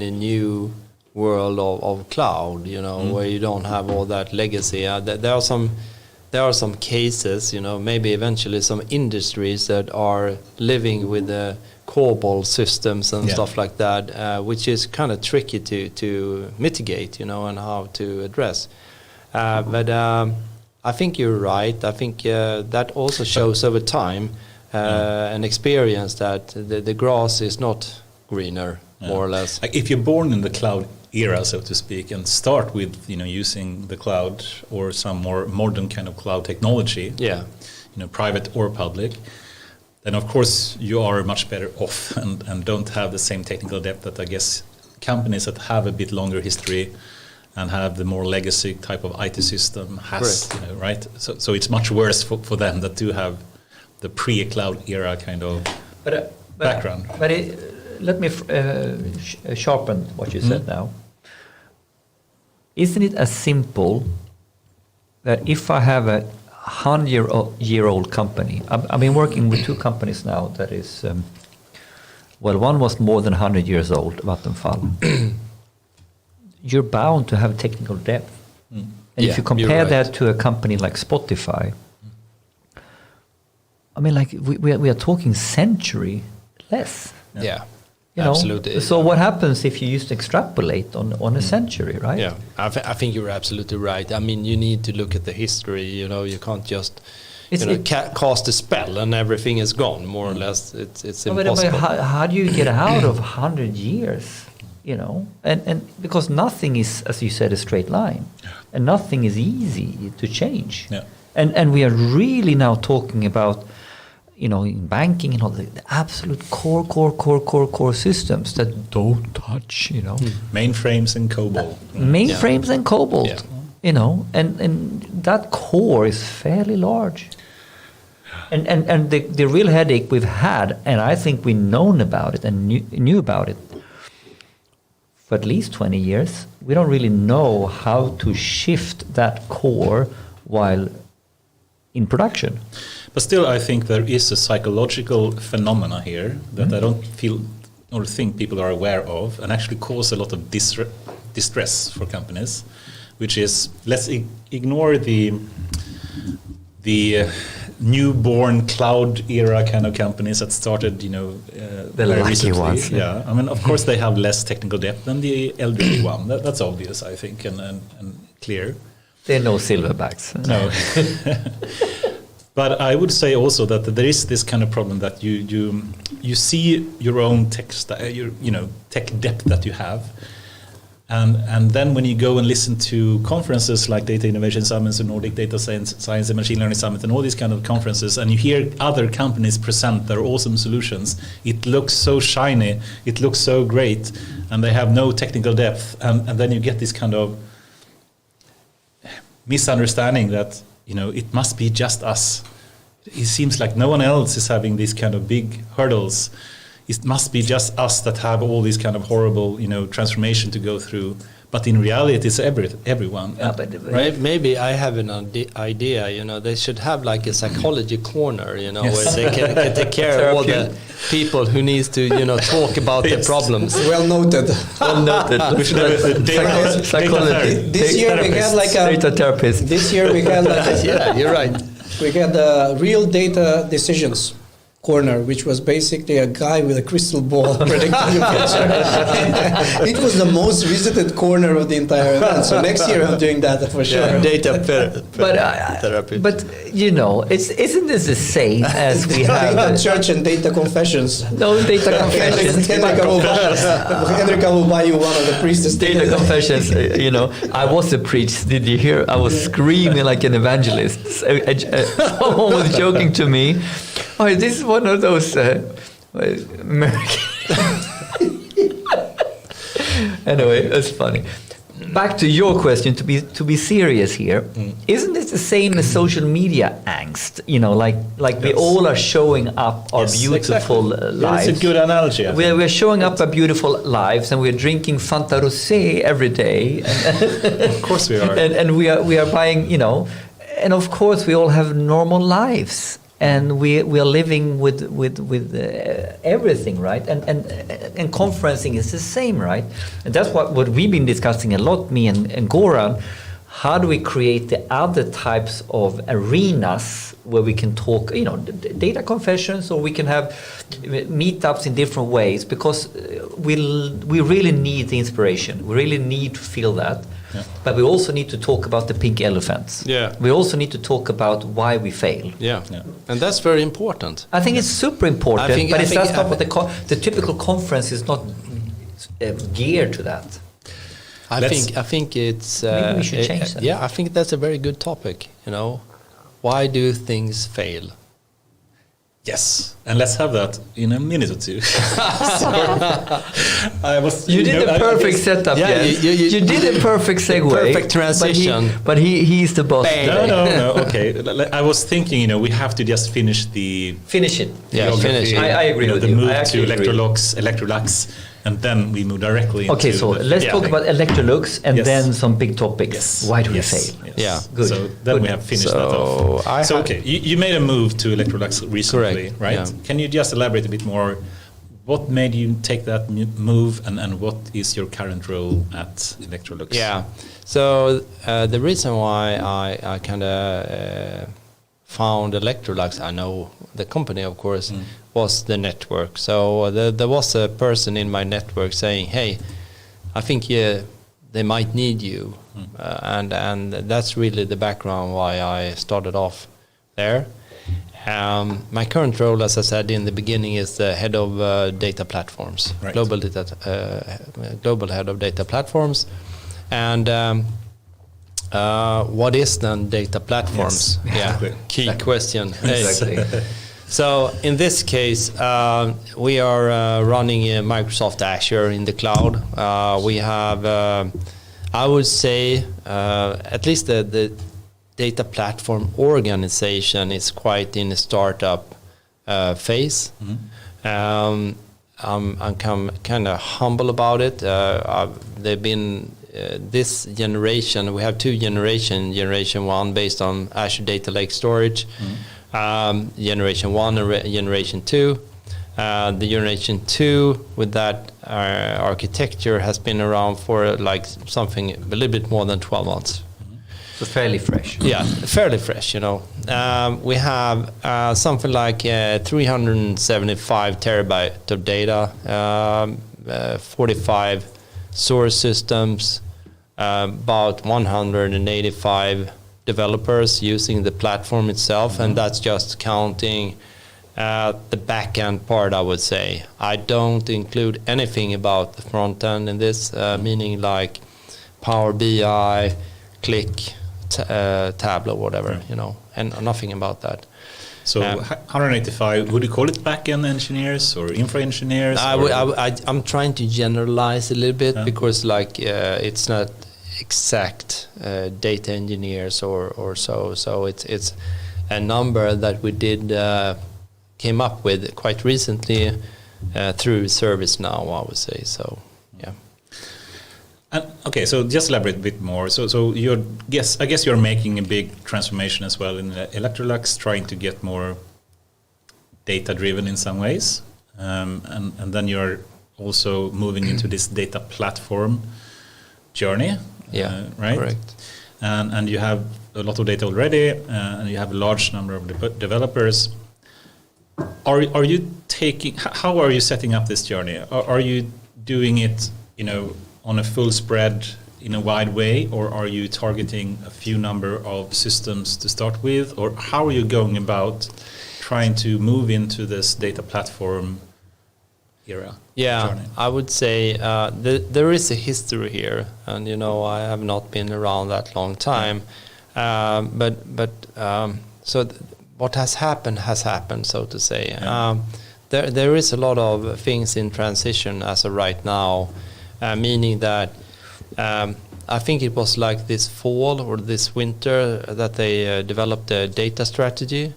[SPEAKER 3] a new world of cloud, where you don't have all that legacy. There are some cases, maybe eventually some industries that are living with the COBOL systems and stuff like that, which is kind of tricky to mitigate, and how to address. But I think you're right. I think that also shows over time an experience that the grass is not greener, more or less.
[SPEAKER 2] Like if you're born in the cloud era, so to speak, and start with using the cloud or some more modern kind of cloud technology, private or public, then of course you are much better off and don't have the same technical depth that I guess companies that have a bit longer history and have the more legacy type of IT system has, right? So it's much worse for them that do have the pre-cloud era kind of background.
[SPEAKER 1] But let me sharpen what you said now. Isn't it as simple that if I have a 100-year-old company, I've been working with two companies now that is, one was more than 100 years old, Vattenfall. You're bound to have technical depth. And if you compare that to a company like Spotify, I mean, like we are talking century less.
[SPEAKER 3] Yeah. Absolutely.
[SPEAKER 1] So what happens if you just extrapolate on a century, right?
[SPEAKER 3] Yeah, I think you're absolutely right. I mean, you need to look at the history. You can't just cast a spell and everything is gone. More or less, it's impossible.
[SPEAKER 1] But how do you get out of 100 years? And because nothing is, as you said, a straight line, and nothing is easy to change. Yeah. And we are really now talking about, in banking, the absolute core systems that don't touch,
[SPEAKER 2] Mainframes and COBOL.
[SPEAKER 1] Mainframes and COBOL, and that core is fairly large. And the real headache we've had, and I think we've known about it and knew about it for at least 20 years, we don't really know how to shift that core while in production.
[SPEAKER 2] But still, I think there is a psychological phenomena here that I don't feel or think people are aware of, and actually cause a lot of distress for companies, which is, let's ignore the newborn cloud era kind of companies that started,
[SPEAKER 1] the
[SPEAKER 2] very
[SPEAKER 1] lucky
[SPEAKER 2] recently.
[SPEAKER 1] ones.
[SPEAKER 2] Yeah, I mean, of course they have less technical depth than the elderly one. That's obvious, I think, and clear.
[SPEAKER 1] They're no silverbacks.
[SPEAKER 2] No. But I would say also that there is this kind of problem that you see your own tech depth that you have, and then when you go and listen to conferences like Data Innovation Summits and Nordic Data Science and Machine Learning Summit and all these kind of conferences, and you hear other companies present their awesome solutions, it looks so shiny, it looks so great, and they have no technical depth, and then you get this kind of misunderstanding that it must be just us. It seems like no one else is having these kind of big hurdles. It must be just us that have all these kind of horrible, transformation to go through. But in reality, it's everyone.
[SPEAKER 3] Yeah, right? Maybe I have an idea. They should have like a psychology corner, where they can take care of all the people who needs to, talk about the problems.
[SPEAKER 4] Well noted.
[SPEAKER 2] We should have a data psychology.
[SPEAKER 4] This year we had like a
[SPEAKER 1] data therapist.
[SPEAKER 4] This year we had
[SPEAKER 3] yeah, you're right.
[SPEAKER 4] We had real data decisions. corner, which was basically a guy with a crystal ball predicting the future. It was the most visited corner of the entire event. So next year I'm doing that for sure.
[SPEAKER 3] Yeah, data therapy.
[SPEAKER 1] But you know, isn't this the same as we have
[SPEAKER 4] Data church and data confessions.
[SPEAKER 1] no data confessions?
[SPEAKER 4] Henrika will buy you one of the priestess
[SPEAKER 1] Data confessions. You know, I was a priest. Did you hear? I was screaming like an evangelist. So, someone was joking to me. Oh, this is one of those American. Anyway, that's funny. Back to your question. To be serious here, isn't it the same as social media angst? You know, like we all are showing up our beautiful lives.
[SPEAKER 2] It's a good analogy.
[SPEAKER 1] We're showing up our beautiful lives, and we're drinking Fanta Rosé every day.
[SPEAKER 2] Of course we are.
[SPEAKER 1] And we are buying, you know, and of course we all have normal lives. And we are living with everything, right? And conferencing is the same, right? And that's what we've been discussing a lot, me and Goran. How do we create the other types of arenas where we can talk, you know, data confessions, or we can have meetups in different ways, because we really need the inspiration. We really need to feel that. Yeah. But we also need to talk about the pink elephants.
[SPEAKER 3] Yeah.
[SPEAKER 1] We also need to talk about why we fail.
[SPEAKER 3] Yeah. And that's very important.
[SPEAKER 1] I think it's super important, but it's just not what the typical conference is not geared to that.
[SPEAKER 3] I think it's
[SPEAKER 1] maybe we should change that.
[SPEAKER 3] Yeah, I think that's a very good topic. You know, why do things fail?
[SPEAKER 2] Yes, and let's have that in a minute or two.
[SPEAKER 1] You did a perfect setup.
[SPEAKER 3] Yeah,
[SPEAKER 1] you did a perfect segue.
[SPEAKER 3] Perfect transition.
[SPEAKER 1] But he's the boss.
[SPEAKER 2] No. Okay, I was thinking, you know, we have to just finish it.
[SPEAKER 3] Yeah, finish it.
[SPEAKER 1] I agree with
[SPEAKER 2] the
[SPEAKER 1] you.
[SPEAKER 2] move to Electrolux, and then we move directly into...
[SPEAKER 1] Okay, so let's talk about Electrolux and then some big topics.
[SPEAKER 2] Yes.
[SPEAKER 1] Why do we fail?
[SPEAKER 2] Yes.
[SPEAKER 3] Yeah.
[SPEAKER 1] Good.
[SPEAKER 2] So then we have finished that off.
[SPEAKER 3] Okay,
[SPEAKER 2] you made a move to Electrolux recently,
[SPEAKER 3] correct,
[SPEAKER 2] right?
[SPEAKER 3] yeah.
[SPEAKER 2] Can you just elaborate a bit more? What made you take that move, and what is your current role at Electrolux?
[SPEAKER 3] Yeah. So the reason why I kind of found Electrolux, I know the company, of course, was the network. So there was a person in my network saying, "Hey, I think they might need you," and that's really the background why I started off there. My current role, as I said in the beginning, is the head of data platforms,
[SPEAKER 2] right.
[SPEAKER 3] global head of data platforms, and. What is then data platforms?
[SPEAKER 2] Yes.
[SPEAKER 3] Yeah, key question.
[SPEAKER 1] Exactly.
[SPEAKER 3] So in this case, we are running Microsoft Azure in the cloud. We have, I would say, at least the data platform organization is quite in a startup phase. I'm kind of humble about it. They've been this generation. We have two generations. Generation 1 based on Azure Data Lake Storage. Generation 1 and Generation 2. The Generation 2 with that architecture has been around for like something a little bit more than 12 months.
[SPEAKER 1] So fairly fresh.
[SPEAKER 3] Yeah, fairly fresh, you know. We have something like 375 terabyte of data, 45 source systems, about 185 developers using the platform itself, and that's just counting the back end part, I would say. I don't include anything about the front end in this, meaning like Power BI, Click, Tableau, whatever, you know, and nothing about that.
[SPEAKER 2] So 185, would you call it back-end engineers or infra engineers?
[SPEAKER 3] I'm trying to generalize a little bit because like it's not exact data engineers or so. So it's a number that we came up with quite recently through ServiceNow, I would say. So yeah.
[SPEAKER 2] Okay, so just elaborate a bit more. So I guess you're making a big transformation as well in Electrolux, trying to get more data-driven in some ways, and then you're also moving into this data platform journey.
[SPEAKER 3] Yeah,
[SPEAKER 2] right.
[SPEAKER 3] Correct.
[SPEAKER 2] And you have a lot of data already, and you have a large number of developers. are you taking? How are you setting up this journey? Are you doing it, on a full spread in a wide way, or are you targeting a few number of systems to start with, or how are you going about trying to move into this data platform era?
[SPEAKER 3] Yeah,
[SPEAKER 2] journey?
[SPEAKER 3] I would say there is a history here, and I have not been around that long time, so what has happened, so to say.
[SPEAKER 2] Yeah.
[SPEAKER 3] There is a lot of things in transition as of right now, meaning that I think it was like this fall or this winter that they developed a data strategy.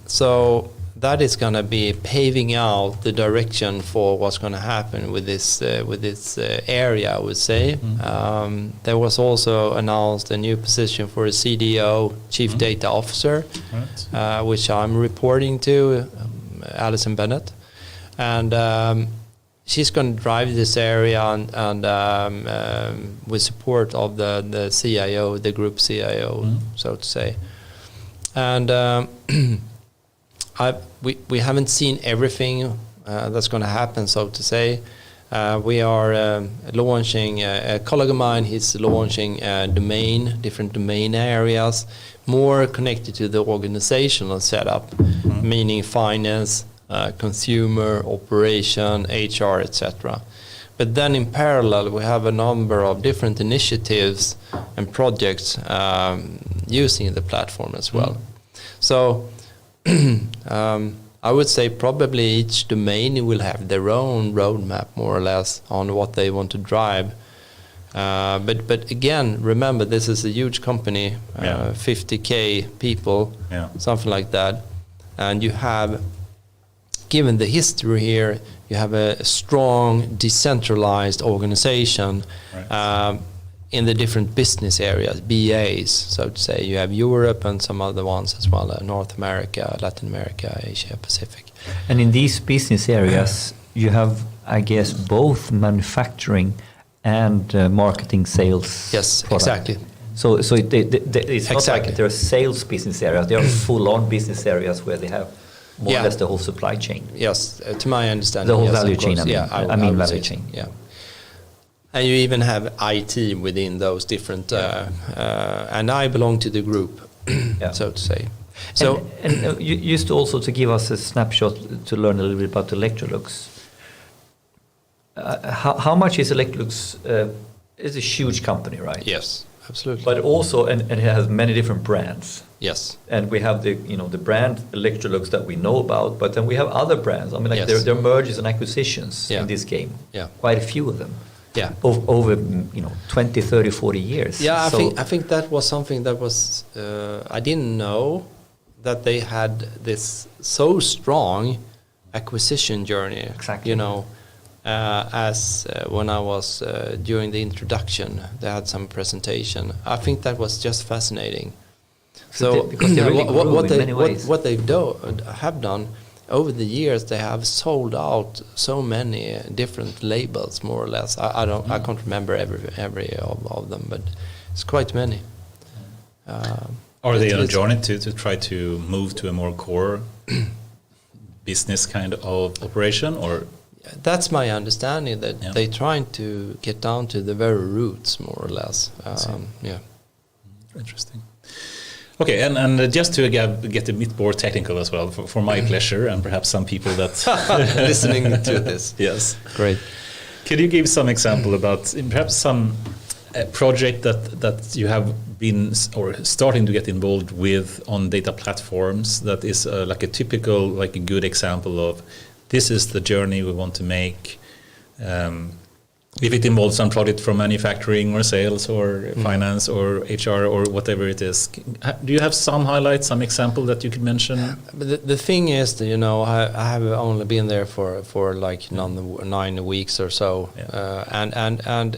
[SPEAKER 3] So that is going to be paving out the direction for what's going to happen with this area, I would say. There was also announced a new position for a CDO, Chief Data Officer, which I'm reporting to, Alison Bennett, and she's going to drive this area and with support of the CIO, the group CIO, so to say. And we haven't seen everything that's going to happen, so to say. We are launching, a colleague of mine, he's launching different domain areas, more connected to the organizational setup, meaning finance, consumer, operation, HR, etc. But then in parallel, we have a number of different initiatives and projects using the platform as well. So I would say probably each domain will have their own roadmap, more or less, on what they want to drive. But again, remember, this is a huge company, 50K people, something like that. And you have, given the history here, you have a strong decentralized organization in the different business areas, BAs, so to say. You have Europe and some other ones as well, North America, Latin America, Asia Pacific.
[SPEAKER 1] And in these business areas, you have, I guess, both manufacturing and marketing, sales.
[SPEAKER 3] Yes,
[SPEAKER 1] product.
[SPEAKER 3] exactly.
[SPEAKER 1] So it's not like there are sales business areas. There are full-on business areas where they have more or less the whole supply chain.
[SPEAKER 3] Yes, to my understanding.
[SPEAKER 1] The whole
[SPEAKER 3] yes,
[SPEAKER 1] value
[SPEAKER 3] of course.
[SPEAKER 1] chain. I mean value chain.
[SPEAKER 3] Yeah. And you even have IT within those different, and I belong to the group, so to say. So,
[SPEAKER 1] and you used to also to give us a snapshot to learn a little bit about Electrolux. How much is Electrolux? It's a huge company, right?
[SPEAKER 3] Yes, absolutely.
[SPEAKER 1] But also, and it has many different brands.
[SPEAKER 3] Yes.
[SPEAKER 1] And we have the brand Electrolux that we know about, but then we have other brands. I mean, like there are mergers and acquisitions in this game.
[SPEAKER 3] Yeah.
[SPEAKER 1] Quite a few of them.
[SPEAKER 3] Yeah.
[SPEAKER 1] Over 20, 30, 40 years.
[SPEAKER 3] Yeah, I think that was something that was I didn't know that they had this so strong acquisition journey.
[SPEAKER 1] Exactly.
[SPEAKER 3] As when I was during the introduction, they had some presentation. I think that was just fascinating. So
[SPEAKER 1] because they really grew in many ways.
[SPEAKER 3] What they've have done over the years, they have sold out so many different labels, more or less. I can't remember every of them, but it's quite many.
[SPEAKER 2] Are they on a journey to try to move to a more core business kind of operation, or?
[SPEAKER 3] That's my understanding, that they're trying to get down to the very roots, more or less.
[SPEAKER 2] Interesting. Okay, and just to get a bit more technical as well, for my pleasure, and perhaps some people that
[SPEAKER 3] listening to this.
[SPEAKER 2] Yes,
[SPEAKER 3] great.
[SPEAKER 2] Could you give some example about perhaps some project that you have been or starting to get involved with on data platforms that is like a typical, like a good example of this is the journey we want to make? If it involves some project from manufacturing or sales or finance or HR or whatever it is, do you have some highlights, some example that you could mention?
[SPEAKER 3] But the thing is that, I have only been there for like 9 weeks or so, and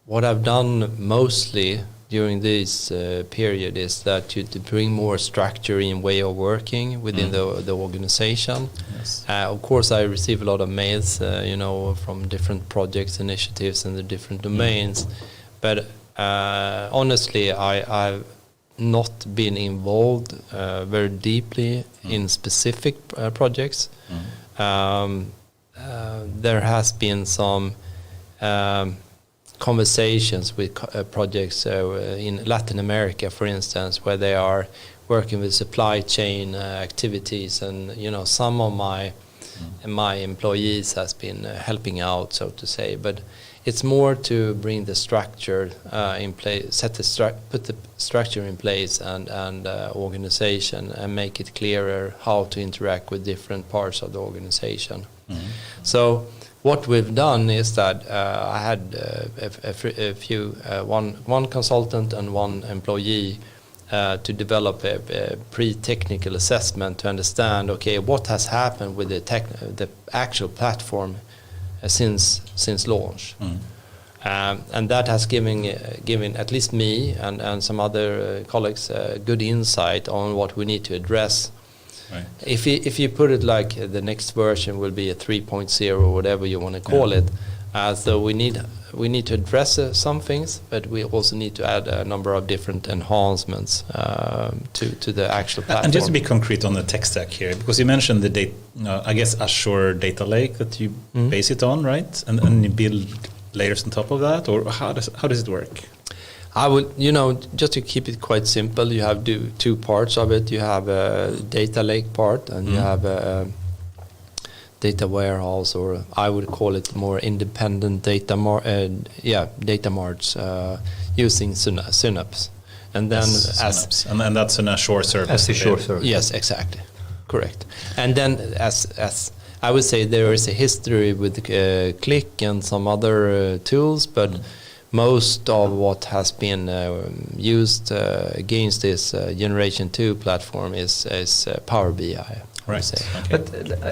[SPEAKER 3] what I've done mostly during this period is that to bring more structure in way of working within the organization.
[SPEAKER 2] Yes.
[SPEAKER 3] Of course, I receive a lot of mails, from different projects, initiatives in the different domains. But honestly, I not been involved very deeply in specific projects. There has been some conversations with projects in Latin America, for instance, where they are working with supply chain activities, and some of my employees has been helping out, so to say. But it's more to bring the structure in place, put the structure in place and organization, and make it clearer how to interact with different parts of the organization. So what we've done is that I had one consultant and one employee to develop a pre-technical assessment to understand, okay, what has happened with the actual platform since launch. And that has given at least me and some other colleagues good insight on what we need to address. Right. If you put it like the next version will be a 3.0 or whatever you want to call it, so we need to address some things, but we also need to add a number of different enhancements to the actual platform.
[SPEAKER 2] And just to be concrete on the tech stack here, because you mentioned the I guess Azure data lake that you base it on, right? And you build layers on top of that, or how does it work?
[SPEAKER 3] I would, just to keep it quite simple, you have two parts of it. You have a data lake part, and you have a data warehouse, or I would call it more independent data marts using Synapse. And then
[SPEAKER 2] and that's an Azure service.
[SPEAKER 1] As a Azure service.
[SPEAKER 3] Yes, exactly, correct. And then as I would say, there is a history with Click and some other tools, but most of what has been used against this Generation 2 platform is Power BI.
[SPEAKER 2] Right.
[SPEAKER 1] Okay.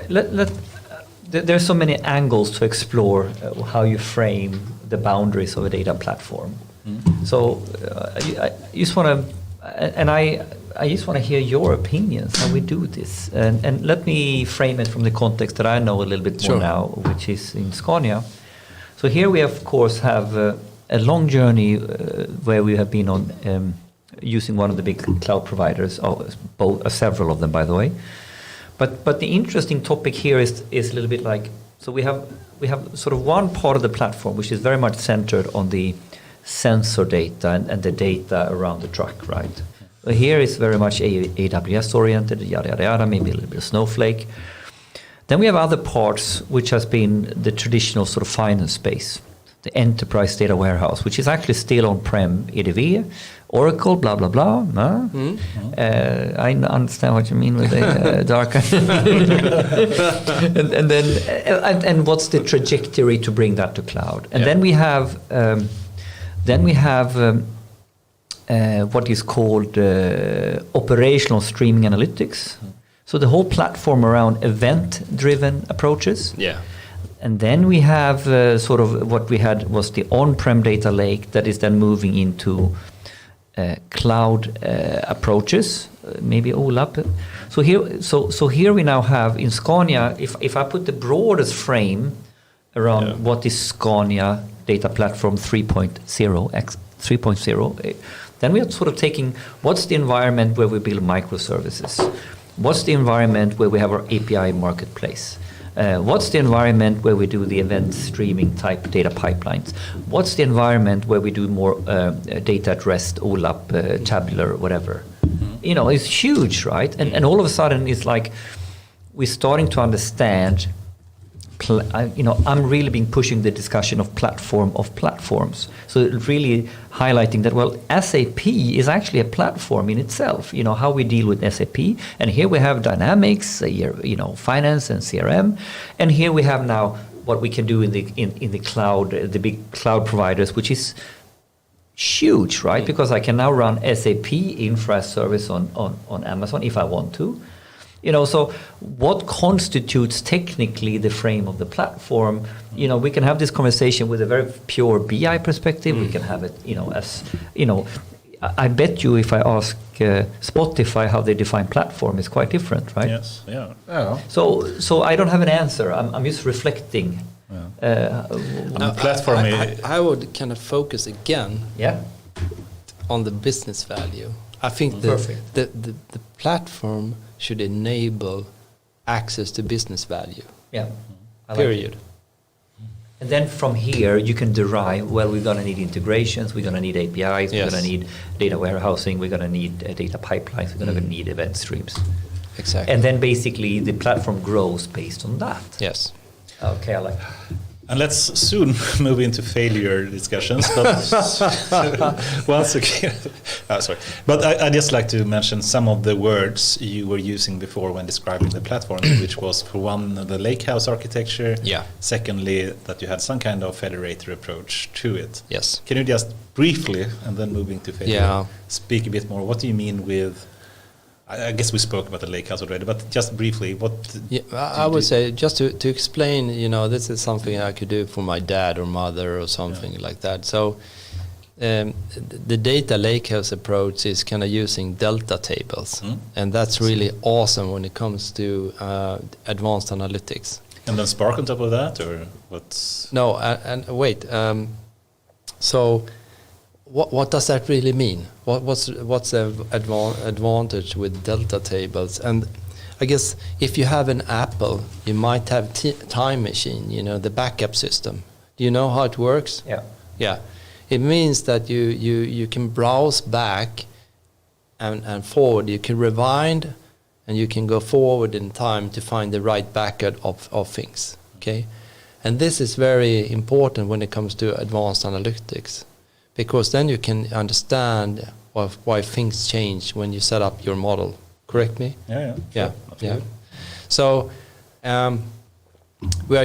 [SPEAKER 1] But there's so many angles to explore how you frame the boundaries of a data platform. So I just want to, and I just want to hear your opinions how we do this. And let me frame it from the context that I know a little bit more now, which is in Scania. So here we of course have a long journey where we have been on using one of the big cloud providers, several of them, by the way. But the interesting topic here is a little bit like, so we have sort of one part of the platform which is very much centered on the sensor data and the data around the truck, right? So here is very much AWS oriented, yada yada yada, maybe a little bit of Snowflake. Then we have other parts which has been the traditional sort of finance space, the enterprise data warehouse, which is actually still on-prem EDV, Oracle, blah, blah, blah. I understand what you mean with the dark. and what's the trajectory to bring that to cloud? And then we have what is called operational streaming analytics. So the whole platform around event-driven approaches.
[SPEAKER 3] Yeah.
[SPEAKER 1] And then we have sort of what we had was the on-prem data lake that is then moving into cloud approaches, maybe OLAP. So here we now have in Scania, if I put the broadest frame around what is Scania data platform 3.0, then we are sort of taking what's the environment where we build microservices, what's the environment where we have our API marketplace. What's the environment where we do the event streaming type data pipelines? What's the environment where we do more data at rest, OLAP, tabular, whatever? It's huge, right? And all of a sudden it's like we're starting to understand, I'm really been pushing the discussion of platform of platforms. So really highlighting that, well, SAP is actually a platform in itself, how we deal with SAP. And here we have Dynamics, finance and CRM. And here we have now what we can do in the cloud, the big cloud providers, which is huge, right? Because I can now run SAP infra service on Amazon if I want to. So what constitutes technically the frame of the platform? We can have this conversation with a very pure BI perspective. We can have it, as I bet you if I ask Spotify how they define platform is quite different, right?
[SPEAKER 2] Yes, yeah.
[SPEAKER 1] So I don't have an answer. I'm just reflecting.
[SPEAKER 3] I would kind of focus again on the business value I think
[SPEAKER 1] Perfect.
[SPEAKER 3] the platform should enable access to business value.
[SPEAKER 1] Yeah. I like
[SPEAKER 3] Period.
[SPEAKER 1] it. And then from here, you can derive, well, we're going to need integrations, we're going to need APIs, we're
[SPEAKER 3] Yes.
[SPEAKER 1] going to need data warehousing, we're going to need data pipelines, we're going to need event streams.
[SPEAKER 3] Exactly.
[SPEAKER 1] And then basically the platform grows based on that.
[SPEAKER 3] Yes.
[SPEAKER 1] Okay, I like
[SPEAKER 2] And let's soon move into failure discussions. But once again, sorry. But I just like to mention some of the words you were using before when describing the platform, which was, for one, the lakehouse architecture.
[SPEAKER 3] Yeah.
[SPEAKER 2] Secondly, that you had some kind of federator approach to it.
[SPEAKER 3] Yes.
[SPEAKER 2] Can you just briefly, and then moving to failure,
[SPEAKER 3] Yeah.
[SPEAKER 2] speak a bit more? What do you mean with? I guess we spoke about the lake house already, but just briefly, what?
[SPEAKER 3] Yeah, I would say, just to explain, this is something I could do for my dad or mother or something like that. So the data lakehouse approach is kind of using delta tables, and that's really awesome when it comes to advanced analytics.
[SPEAKER 2] And then Spark on top of that, or what's?
[SPEAKER 3] No, and wait. So, what does that really mean? What's the advantage with delta tables? And I guess if you have an Apple, you might have Time Machine, the backup system. Do you know how it works?
[SPEAKER 1] Yeah.
[SPEAKER 3] Yeah. It means that you can browse back and forward. You can rewind and you can go forward in time to find the right backup of things. Okay? And this is very important when it comes to advanced analytics, because then you can understand why things change when you set up your model. Correct me?
[SPEAKER 2] Yeah.
[SPEAKER 3] Yeah.
[SPEAKER 2] Absolutely.
[SPEAKER 3] Yeah. So we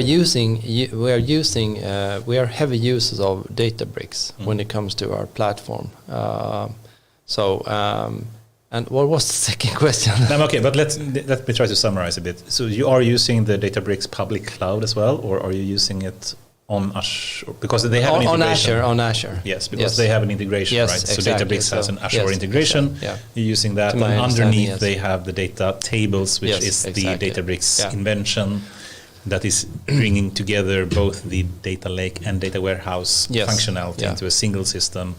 [SPEAKER 3] are heavy users of Databricks when it comes to our platform. And what was the second question?
[SPEAKER 2] Okay, but let me try to summarize a bit. So you are using the Databricks public cloud as well, or are you using it on Azure? Because they have an integration.
[SPEAKER 3] On Azure.
[SPEAKER 2] Yes, because they have an integration,
[SPEAKER 3] Yes,
[SPEAKER 2] right? So
[SPEAKER 3] exactly.
[SPEAKER 2] Databricks has an Azure
[SPEAKER 3] Yes,
[SPEAKER 2] integration.
[SPEAKER 3] exactly, yeah.
[SPEAKER 2] You're using that,
[SPEAKER 3] To my
[SPEAKER 2] and
[SPEAKER 3] understanding,
[SPEAKER 2] underneath
[SPEAKER 3] yes.
[SPEAKER 2] they have the data tables, which
[SPEAKER 3] Yes,
[SPEAKER 2] is
[SPEAKER 3] exactly.
[SPEAKER 2] the Databricks
[SPEAKER 3] Yeah.
[SPEAKER 2] invention that is bringing together both the data lake and data warehouse
[SPEAKER 3] Yes,
[SPEAKER 2] functionality
[SPEAKER 3] yeah.
[SPEAKER 2] into a single system.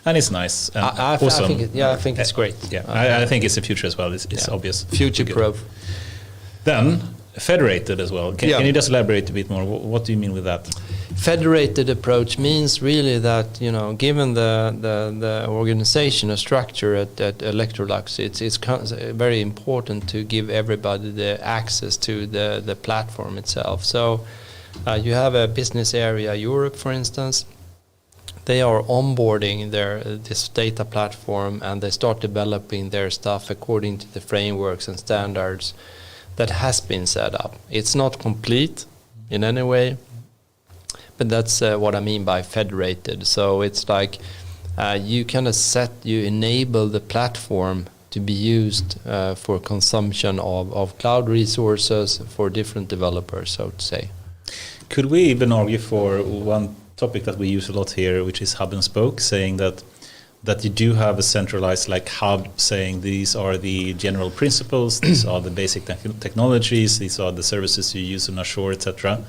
[SPEAKER 2] And it's nice. And
[SPEAKER 3] I
[SPEAKER 2] awesome.
[SPEAKER 3] I think it's great.
[SPEAKER 2] Yeah, I think it's the future as well. It's obvious.
[SPEAKER 3] Future proof.
[SPEAKER 2] Then federated as well. Can you just elaborate a bit more? What do you mean with that?
[SPEAKER 3] Federated approach means really that, given the organizational structure at Electrolux, it's very important to give everybody the access to the platform itself. So you have a business area Europe, for instance. They are onboarding this data platform, and they start developing their stuff according to the frameworks and standards that has been set up. It's not complete in any way, but that's what I mean by federated. So it's like you enable the platform to be used for consumption of cloud resources for different developers, so to say.
[SPEAKER 2] Could we even argue for one topic that we use a lot here, which is hub and spoke, saying that you do have a centralized hub, saying these are the general principles, these are the basic technologies, these are the services you use on Azure, etc.,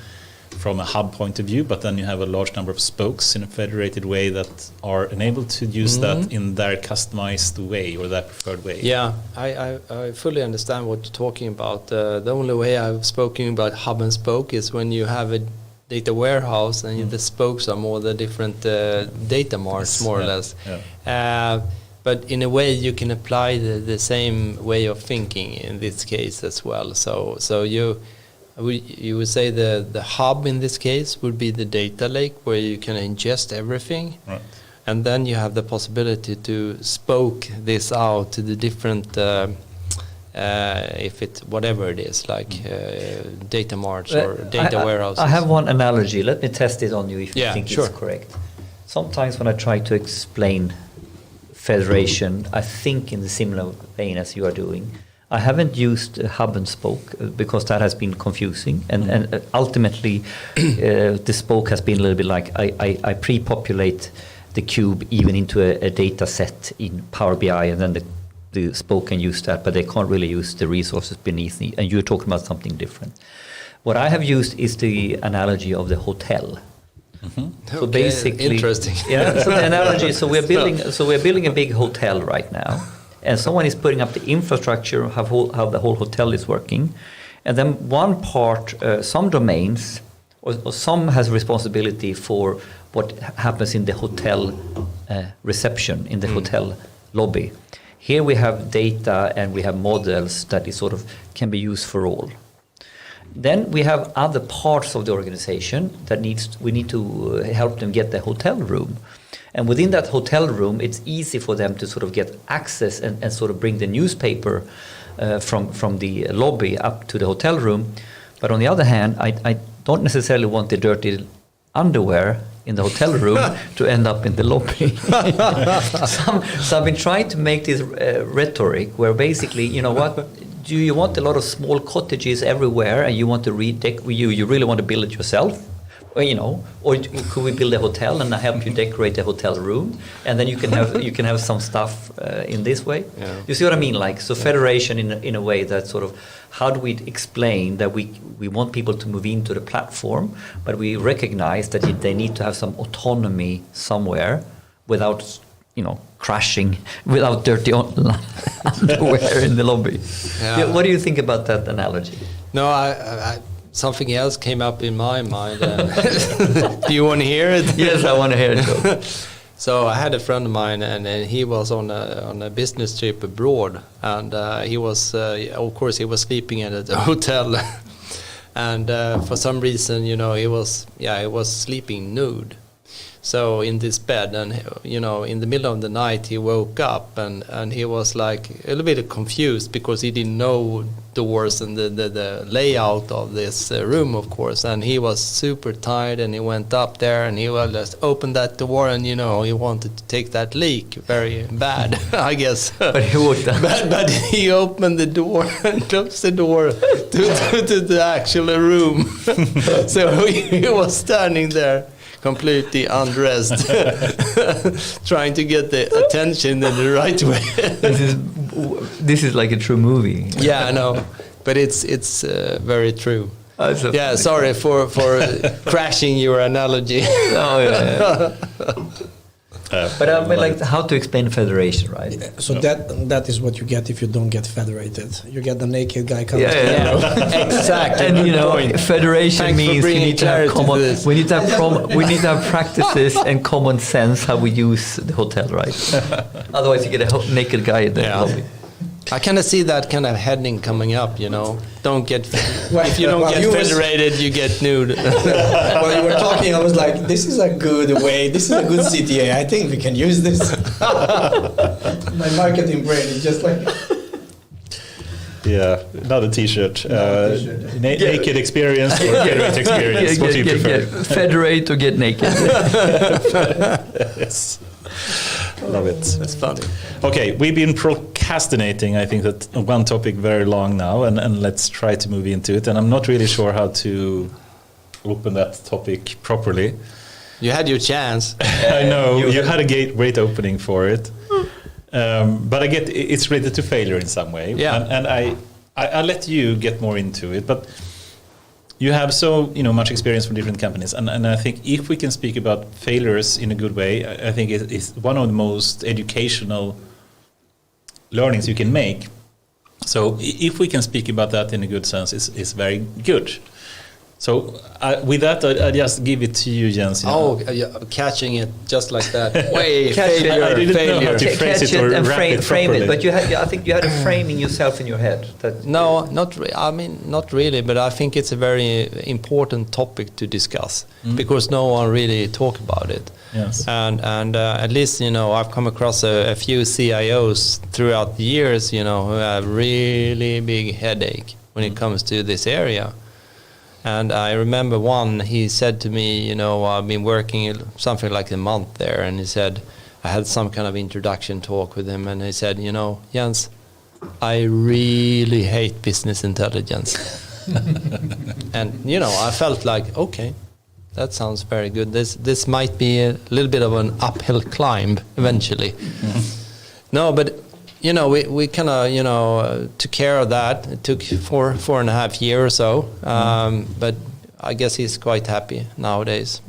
[SPEAKER 2] from a hub point of view, but then you have a large number of spokes in a federated way that are enabled to use that in their customized way or their preferred way.
[SPEAKER 3] Yeah, I fully understand what you're talking about. The only way I've spoken about hub and spoke is when you have a data warehouse and the spokes are more the different data marts, more or less. Yeah. But in a way, you can apply the same way of thinking in this case as well. So you would say the hub in this case would be the data lake where you can ingest everything. Right. And then you have the possibility to spoke this out to the different whatever it is, data marts or data warehouses.
[SPEAKER 1] I have one analogy. Let me test it on you if you think it's correct. Sometimes when I try to explain federation, I think in the similar vein as you are doing. I haven't used hub and spoke because that has been confusing, and ultimately the spoke has been a little bit like I pre-populate the cube even into a data set in Power BI, and then the spoke can use that, but they can't really use the resources beneath me. And you're talking about something different. What I have used is the analogy of the hotel.
[SPEAKER 3] Mm-hmm.
[SPEAKER 1] So basically,
[SPEAKER 3] interesting.
[SPEAKER 1] Yeah. So the analogy. So we're building a big hotel right now, and someone is putting up the infrastructure, how the whole hotel is working, and then one part, some domains, or some has responsibility for what happens in the hotel reception, in the hotel lobby. Here we have data and we have models that is sort of can be used for all. Then we have other parts of the organization that we need to help them get the hotel room. And within that hotel room, it's easy for them to sort of get access and sort of bring the newspaper from the lobby up to the hotel room. But on the other hand, I don't necessarily want the dirty underwear in the hotel room to end up in the lobby. So I've been trying to make this rhetoric where basically, you know what, do you want a lot of small cottages everywhere and you want to you really want to build it yourself? Or, you know, or could we build a hotel and help you decorate the hotel room, and then you can have some stuff in this way? Yeah. You see what I mean? Like, so federation in a way that sort of, how do we explain that we want people to move into the platform, but we recognize that they need to have some autonomy somewhere without, you know, crashing, without dirty underwear in the lobby. Yeah. What do you think about that analogy?
[SPEAKER 3] No, I something else came up in my mind. Do you want to hear it?
[SPEAKER 1] Yes, I want to hear it.
[SPEAKER 3] So I had a friend of mine, and he was on a business trip abroad, and he was, of course, he was sleeping at a hotel, and for some reason, you know, he was sleeping nude. So in this bed, and you know, in the middle of the night, he woke up and he was like a little bit confused because he didn't know doors and the layout of this room, of course. And he was super tired, and he went up there and he just opened that door, and you know, he wanted to take that leak very bad, I guess.
[SPEAKER 1] But he walked out.
[SPEAKER 3] But he opened the door and closed the door to the actual room. So he was standing there, completely undressed, trying to get the attention in the right way.
[SPEAKER 1] This is like a true movie.
[SPEAKER 3] Yeah, I know, but it's very true. Yeah, sorry for crashing your analogy.
[SPEAKER 1] Oh yeah. But I mean, like, how to explain federation, right?
[SPEAKER 4] Yeah, so that is what you get if you don't get federated. You get the naked guy coming.
[SPEAKER 1] Yeah. Exactly. And you know, federation
[SPEAKER 3] Thanks
[SPEAKER 1] means we need to have we need to have practices and common sense how we use the hotel, right? Otherwise, you get a naked guy in the lobby.
[SPEAKER 3] I kind of see that kind of heading coming up, you know. If you don't get federated, you get nude.
[SPEAKER 4] While you were talking, I was like, this is a good way. This is a good CTA. I think we can use this. My marketing brain is just like...
[SPEAKER 2] Yeah, not a T-shirt. Naked experience or federate experience? What do you prefer?
[SPEAKER 1] Federate or get naked?
[SPEAKER 2] Yes. Love it.
[SPEAKER 3] That's funny.
[SPEAKER 2] Okay, we've been procrastinating, I think, that one topic very long now, and let's try to move into it. And I'm not really sure how to open that topic properly.
[SPEAKER 3] You had your chance.
[SPEAKER 2] I know, you had a great opening for it. But I get it's related to failure in some way.
[SPEAKER 3] Yeah.
[SPEAKER 2] And I let you get more into it, but you have so much experience from different companies, and I think if we can speak about failures in a good way, I think it's one of the most educational learnings you can make. So if we can speak about that in a good sense, it's very good. So with that, I just give it to you, Jens.
[SPEAKER 3] Catching it just like that. Failure.
[SPEAKER 2] I didn't know how to phrase it or
[SPEAKER 1] frame it. But I think you had a framing yourself in your head.
[SPEAKER 3] No, not really. But I think it's a very important topic to discuss because no one really talk about it.
[SPEAKER 2] Yes.
[SPEAKER 3] And at least I've come across a few CIOs throughout the years, who have really big headache when it comes to this area. And I remember one, he said to me, I've been working something like a month there, and he said, I had some kind of introduction talk with him, and he said, Jens, I really hate business intelligence. And, I felt like, okay, that sounds very good. This might be a little bit of an uphill climb eventually. Mm-hmm. No, but we kind of, took care of that. It took 4.5 years or so, but I guess he's quite happy nowadays.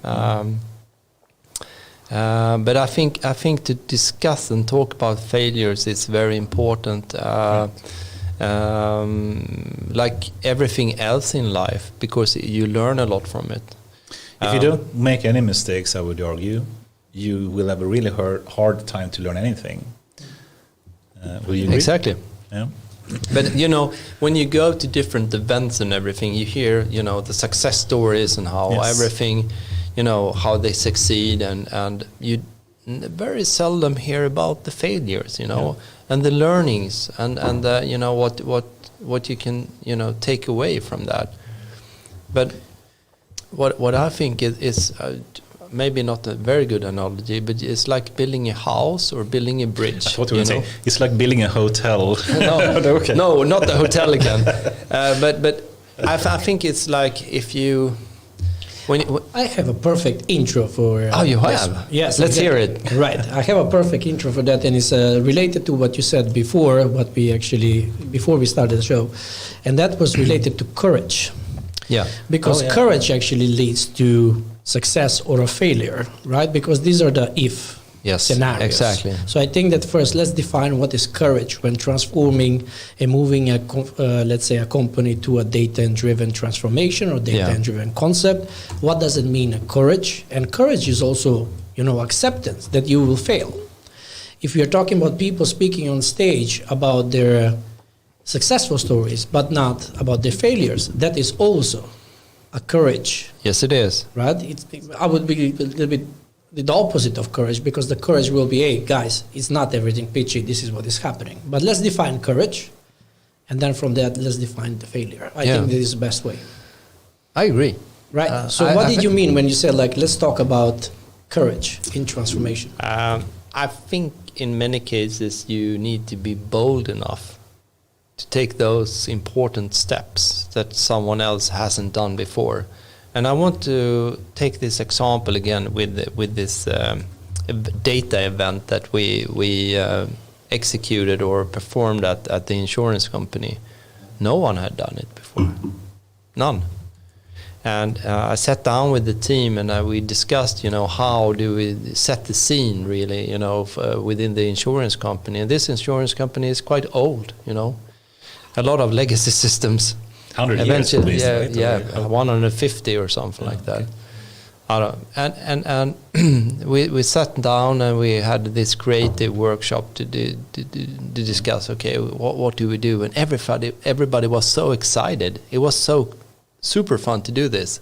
[SPEAKER 3] But I think to discuss and talk about failures is very important. Like everything else in life, because you learn a lot from it.
[SPEAKER 2] If you don't make any mistakes, I would argue, you will have a really hard time to learn anything. Will you agree?
[SPEAKER 3] Exactly.
[SPEAKER 2] Yeah.
[SPEAKER 3] But when you go to different events and everything, you hear the success stories and how everything, how they succeed, and you very seldom hear about the failures, and the learnings, and what you can take away from that. But what I think is maybe not a very good analogy, but it's like building a house or building a bridge.
[SPEAKER 2] I thought you would say it's like building a hotel.
[SPEAKER 3] No, not the hotel again. But I think it's like if you.
[SPEAKER 4] I have a perfect intro for.
[SPEAKER 3] Oh, you have?
[SPEAKER 4] Yes.
[SPEAKER 3] Let's hear it.
[SPEAKER 4] Right. I have a perfect intro for that, and it's related to what you said before. Before we started the show, and that was related to courage.
[SPEAKER 3] Yeah.
[SPEAKER 4] Because courage actually leads to success or a failure, right? Because these are the if scenarios.
[SPEAKER 3] Exactly.
[SPEAKER 4] So I think that first, let's define what is courage when transforming and moving let's say a company to a data-driven transformation or data-driven concept. What does it mean, courage? And courage is also, acceptance that you will fail. If you're talking about people speaking on stage about their successful stories, but not about their failures, that is also a courage.
[SPEAKER 3] Yes, it is.
[SPEAKER 4] Right? I would be a little bit the opposite of courage, because the courage will be, hey, guys, it's not everything pitchy, this is what is happening. But let's define courage, and then from that, let's define the failure. I think that is the best way.
[SPEAKER 3] I agree.
[SPEAKER 4] Right. So what did you mean when you said, let's talk about courage in transformation?
[SPEAKER 3] I think in many cases you need to be bold enough to take those important steps that someone else hasn't done before. And I want to take this example again with this data event that we executed or performed at the insurance company. No one had done it before. None. And I sat down with the team and we discussed, how do we set the scene really, within the insurance company. And this insurance company is quite old, a lot of legacy systems.
[SPEAKER 2] 100 years at least, right?
[SPEAKER 3] 150 or something like that. And we sat down and we had this creative workshop to discuss. Okay, what do we do? And everybody was so excited. It was so super fun to do this.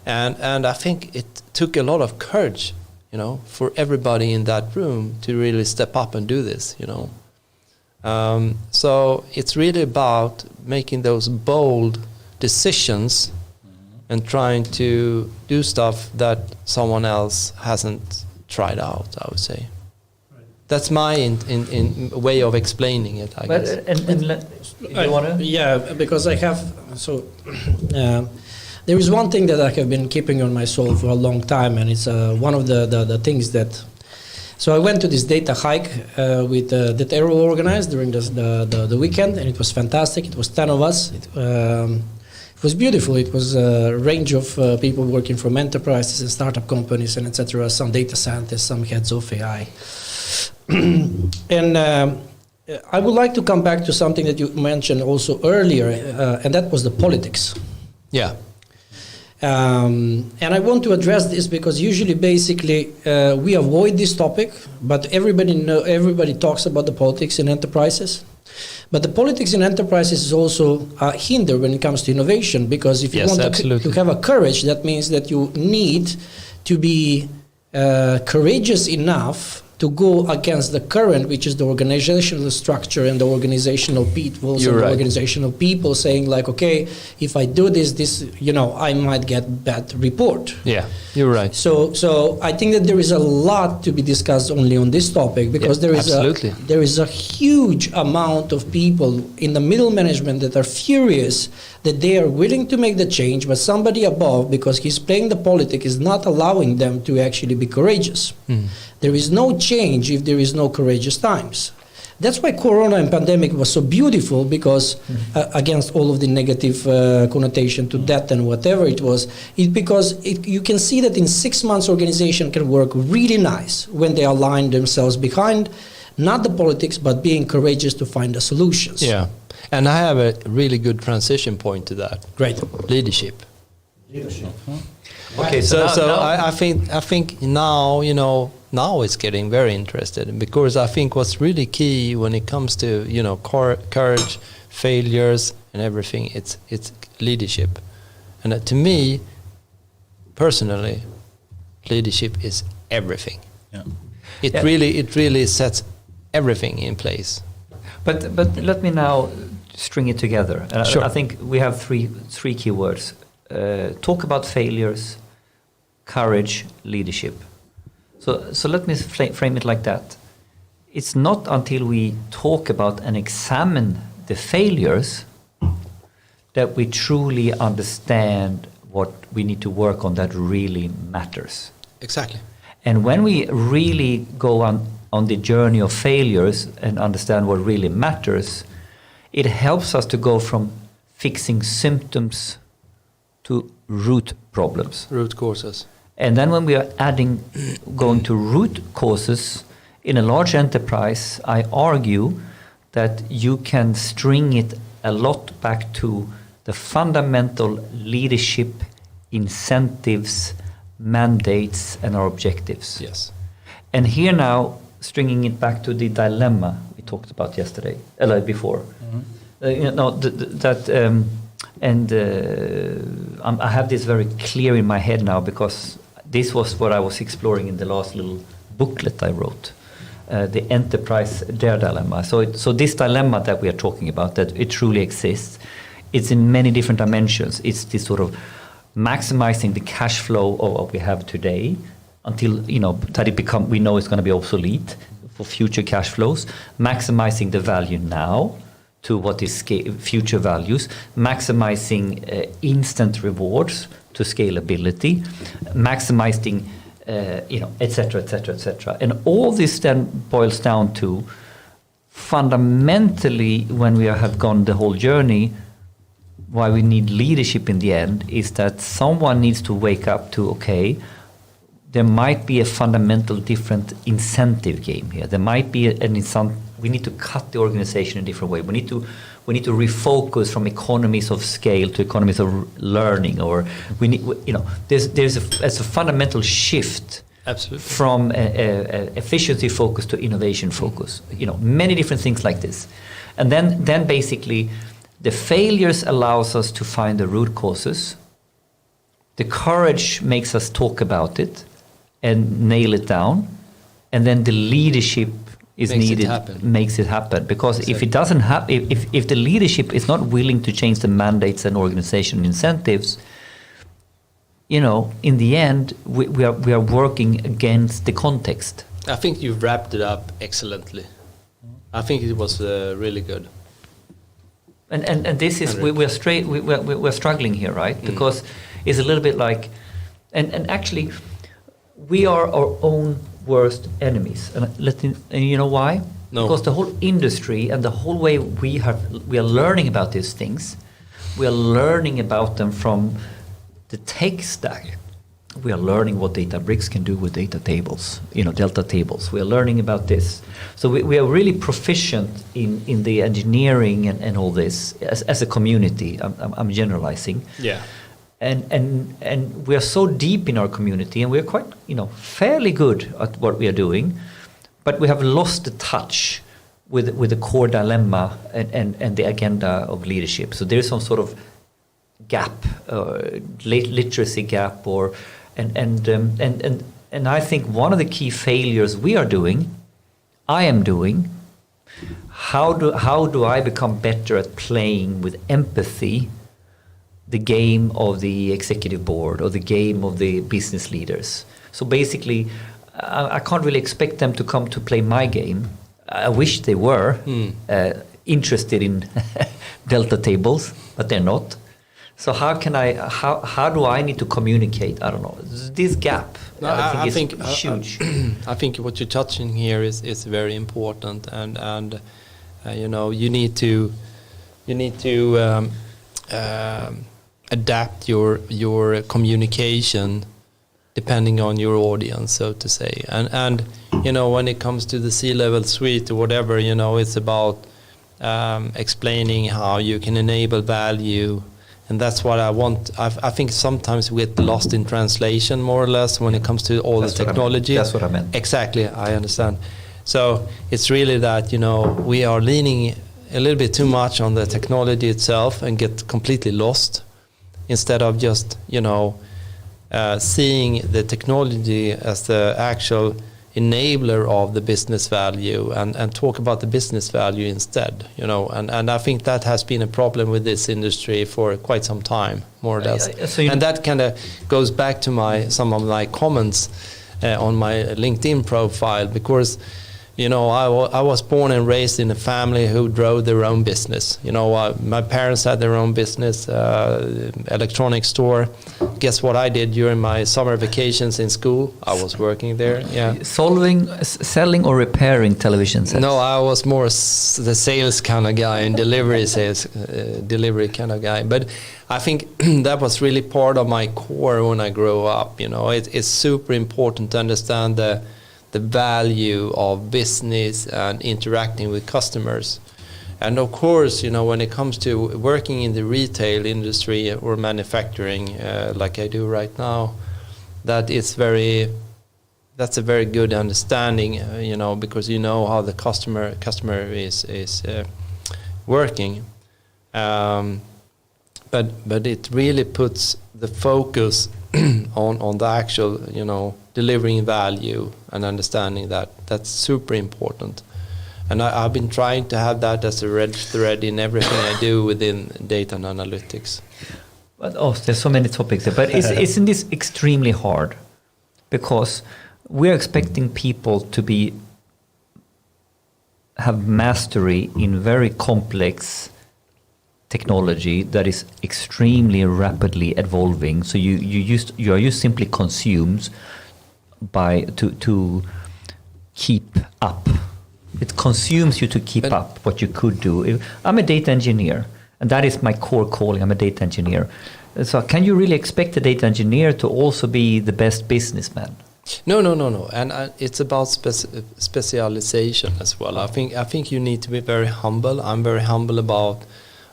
[SPEAKER 3] And I think it took a lot of courage, for everybody in that room to really step up and do this, So it's really about making those bold decisions and trying to do stuff that someone else hasn't tried out, I would say. Right. That's my in way of explaining it, I guess.
[SPEAKER 1] You want to?
[SPEAKER 4] Yeah, because I have... So there is one thing that I have been keeping on my soul for a long time, and it's one of the things that... So I went to this data hike with Itera organized during the weekend, and it was fantastic. It was 10 of us. It was beautiful. It was a range of people working from enterprises and startup companies and etc. Some data scientists, some heads of AI. And I would like to come back to something that you mentioned also earlier, and that was the politics.
[SPEAKER 3] Yeah.
[SPEAKER 4] And I want to address this because usually, basically, we avoid this topic, but everybody talks about the politics in enterprises. But the politics in enterprises is also a hinder when it comes to innovation, because if you want to have a courage, that means that you need to be courageous enough to go against the current, which is the organizational structure and the organizational people, organizational people saying like, okay, if I do this, I might get bad report.
[SPEAKER 3] Yeah, you're right.
[SPEAKER 4] So I think that there is a lot to be discussed only on this topic, because there is a huge amount of people in the middle management that are furious that they are willing to make the change, but somebody above, because he's playing the politics, is not allowing them to actually be courageous. There is no change if there is no courageous times. That's why Corona and pandemic was so beautiful, because against all of the negative connotation to death and whatever it was, you can see that in 6 months organization can work really nice when they align themselves behind not the politics, but being courageous to find the solutions.
[SPEAKER 3] Yeah, and I have a really good transition point to that.
[SPEAKER 4] Great.
[SPEAKER 3] Leadership.
[SPEAKER 1] Okay,
[SPEAKER 3] So
[SPEAKER 1] now
[SPEAKER 3] I think now, now it's getting very interested, because I think what's really key when it comes to, courage, failures and everything, it's leadership. And to me, personally, leadership is everything.
[SPEAKER 2] Yeah.
[SPEAKER 3] It really sets everything in place.
[SPEAKER 1] But let me now string it together.
[SPEAKER 3] Sure.
[SPEAKER 1] I think we have three key words. Talk about failures, courage, leadership. So let me frame it like that. It's not until we talk about and examine the failures that we truly understand what we need to work on that really matters.
[SPEAKER 3] Exactly.
[SPEAKER 1] And when we really go on the journey of failures and understand what really matters, it helps us to go from fixing symptoms to root problems.
[SPEAKER 3] Root causes.
[SPEAKER 1] And then when we are going to root causes in a large enterprise, I argue that you can string it a lot back to the fundamental leadership, incentives, mandates, and our objectives.
[SPEAKER 3] Yes.
[SPEAKER 1] And here now, stringing it back to the dilemma we talked about yesterday, before. I have this very clear in my head now, because this was what I was exploring in the last little booklet I wrote, the enterprise dilemma. So this dilemma that we are talking about, that it truly exists, it's in many different dimensions. It's this sort of maximizing the cash flow of what we have today until that we know it's going to be obsolete for future cash flows, maximizing the value now to what is future values, maximizing instant rewards to scalability, maximizing, et cetera, et cetera, et cetera. And all this then boils down to, fundamentally, when we have gone the whole journey, why we need leadership in the end is that someone needs to wake up to, okay, there might be a fundamental different incentive game here. There might be we need to cut the organization in a different way. We need to refocus from economies of scale to economies of learning, or there's a fundamental shift.
[SPEAKER 3] Absolutely.
[SPEAKER 1] From efficiency focus to innovation focus. Many different things like this, and then basically the failures allows us to find the root causes. The courage makes us talk about it and nail it down, and then the leadership is makes it happen. Because if it doesn't happen, if the leadership is not willing to change the mandates and organization incentives, in the end we are working against the context.
[SPEAKER 3] I think you've wrapped it up excellently. I think it was really good.
[SPEAKER 1] And this is we're struggling here, right? Because it's a little bit like, and actually we are our own worst enemies. And you know why? No. Because the whole industry and the whole way we are learning about these things, we are learning about them from the tech stack. We are learning what Databricks can do with data tables, delta tables. We are learning about this. So we are really proficient in the engineering and all this as a community. I'm generalizing.
[SPEAKER 3] Yeah.
[SPEAKER 1] And we are so deep in our community, and we are quite, fairly good at what we are doing, but we have lost the touch with the core dilemma and the agenda of leadership. So there is some sort of gap, literacy gap, and I think one of the key failures I am doing, how do I become better at playing with empathy the game of the executive board or the game of the business leaders? So basically, I can't really expect them to come to play my game. I wish they were interested in delta tables, but they're not. So how do I need to communicate? I don't know. This gap,
[SPEAKER 3] No,
[SPEAKER 1] I think is huge.
[SPEAKER 3] I think what you're touching here is very important, and you need to adapt your communication depending on your audience, so to say. And when it comes to the C-level suite or whatever, it's about explaining how you can enable value. And that's what I want. I think sometimes we get lost in translation, more or less, when it comes to all the technology.
[SPEAKER 1] That's what I meant.
[SPEAKER 3] Exactly, I understand. So it's really that, we are leaning a little bit too much on the technology itself and get completely lost, instead of just, seeing the technology as the actual enabler of the business value, and talk about the business value instead, and I think that has been a problem with this industry for quite some time, more or less. And that kind of goes back to some of my comments on my LinkedIn profile, because I was born and raised in a family who drove their own business. My parents had their own business, electronics store. Guess what I did during my summer vacations in school? I was working there. Yeah.
[SPEAKER 1] Selling or repairing television sets?
[SPEAKER 3] No, I was more the sales kind of guy and delivery kind of guy. But I think that was really part of my core when I grew up. It's super important to understand the value of business and interacting with customers. And of course, when it comes to working in the retail industry or manufacturing, like I do right now, that's a very good understanding, because how the customer is working. But it really puts the focus on the actual, delivering value and understanding that's super important. And I've been trying to have that as a red thread in everything I do within data and analytics.
[SPEAKER 1] But there's so many topics there. But isn't this extremely hard? Because we're expecting people to have mastery in very complex technology that is extremely rapidly evolving. So you are just simply consumed to keep up. It consumes you to keep up what you could do. I'm a data engineer, and that is my core calling. I'm a data engineer. So can you really expect a data engineer to also be the best businessman?
[SPEAKER 3] No. And it's about specialization as well. I think you need to be very humble. I'm very humble about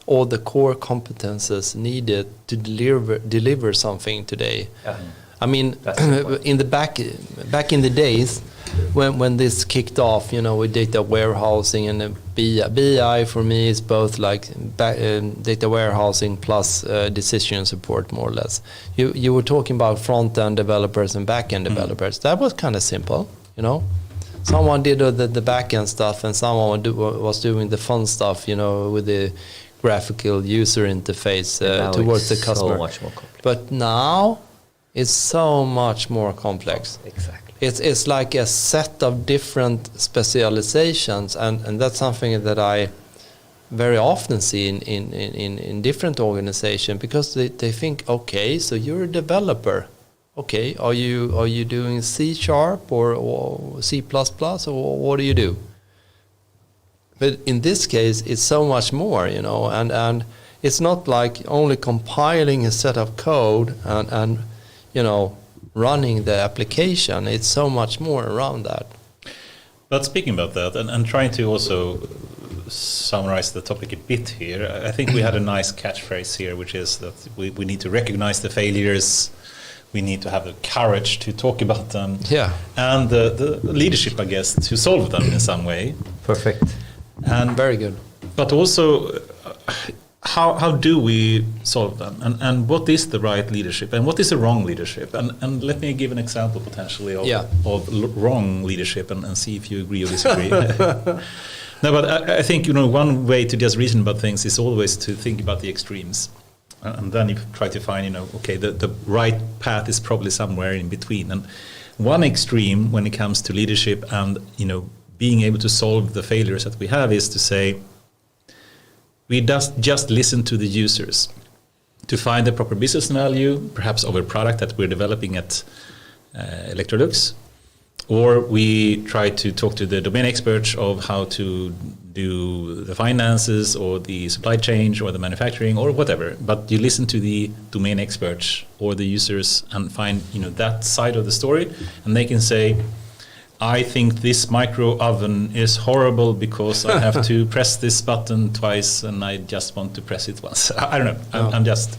[SPEAKER 3] all the core competences needed to deliver something today. Yeah. I mean, in the back in the days when this kicked off, with data warehousing and BI for me is both like data warehousing plus decision support, more or less. You were talking about front end developers and back end developers. That was kind of simple, Someone did the back end stuff, and someone was doing the fun stuff, with the graphical user interface towards the customer.
[SPEAKER 1] So much more complex.
[SPEAKER 3] But now it's so much more complex.
[SPEAKER 1] Exactly.
[SPEAKER 3] It's like a set of different specializations, and that's something that I very often see in different organizations, because they think, okay, so you're a developer. Okay, are you doing C# or C++, or what do you do? But in this case, it's so much more, and it's not like only compiling a set of code and running the application. It's so much more around that.
[SPEAKER 2] But speaking about that, and trying to also summarize the topic a bit here, I think we had a nice catchphrase here, which is that we need to recognize the failures. We need to have the courage to talk about them.
[SPEAKER 3] Yeah.
[SPEAKER 2] And the leadership, I guess, to solve them in some way.
[SPEAKER 1] Perfect.
[SPEAKER 2] And
[SPEAKER 3] very good.
[SPEAKER 2] But also, how do we solve them? And what is the right leadership? And what is the wrong leadership? And let me give an example potentially of wrong leadership and see if you agree or disagree. No, but I think one way to just reason about things is always to think about the extremes. And then you try to find, the right path is probably somewhere in between. And one extreme when it comes to leadership and, being able to solve the failures that we have is to say, we just listen to the users. to find the proper business value, perhaps of a product that we're developing at Electrolux, or we try to talk to the domain experts of how to do the finances or the supply chain or the manufacturing or whatever. But you listen to the domain experts or the users and find that side of the story, and they can say, I think this micro oven is horrible because I have to press this button twice and I just want to press it once. I don't know. I'm just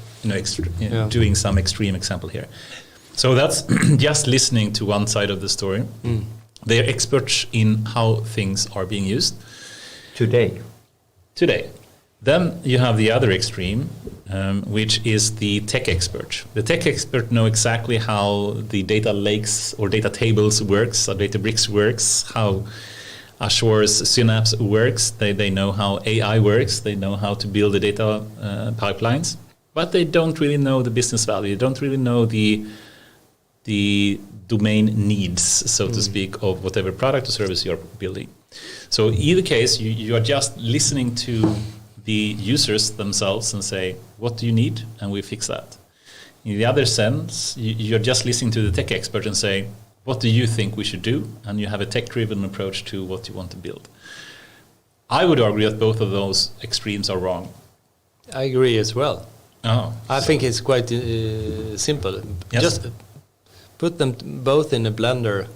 [SPEAKER 2] doing some extreme example here. So that's just listening to one side of the story. They're experts in how things are being used. Today. Then you have the other extreme, which is the tech expert. The tech expert know exactly how the data lakes or data tables works, how Databricks works, how Azure's Synapse works. They know how AI works. They know how to build the data pipelines, but they don't really know the business value. They don't really know the domain needs, so to speak, of whatever product or service you're building. So either case, you are just listening to the users themselves and say, what do you need? And we fix that. In the other sense, you're just listening to the tech expert and say, what do you think we should do? And you have a tech-driven approach to what you want to build. I would argue that both of those extremes are wrong.
[SPEAKER 3] I agree as well. I think it's quite simple.
[SPEAKER 2] Yes.
[SPEAKER 3] Just put them both in a blender.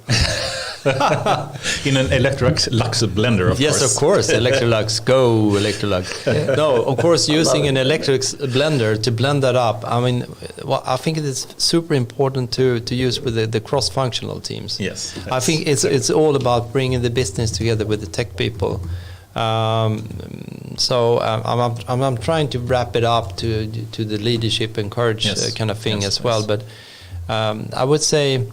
[SPEAKER 2] In an Electrolux blender, of course.
[SPEAKER 3] Yes, of course. Electrolux, go Electrolux. No, of course, using an Electrolux blender to blend that up. I mean, I think it is super important to use with the cross-functional teams.
[SPEAKER 2] Yes.
[SPEAKER 3] I think it's all about bringing the business together with the tech people. So I'm trying to wrap it up to the leadership encourage kind of thing as well. But I would say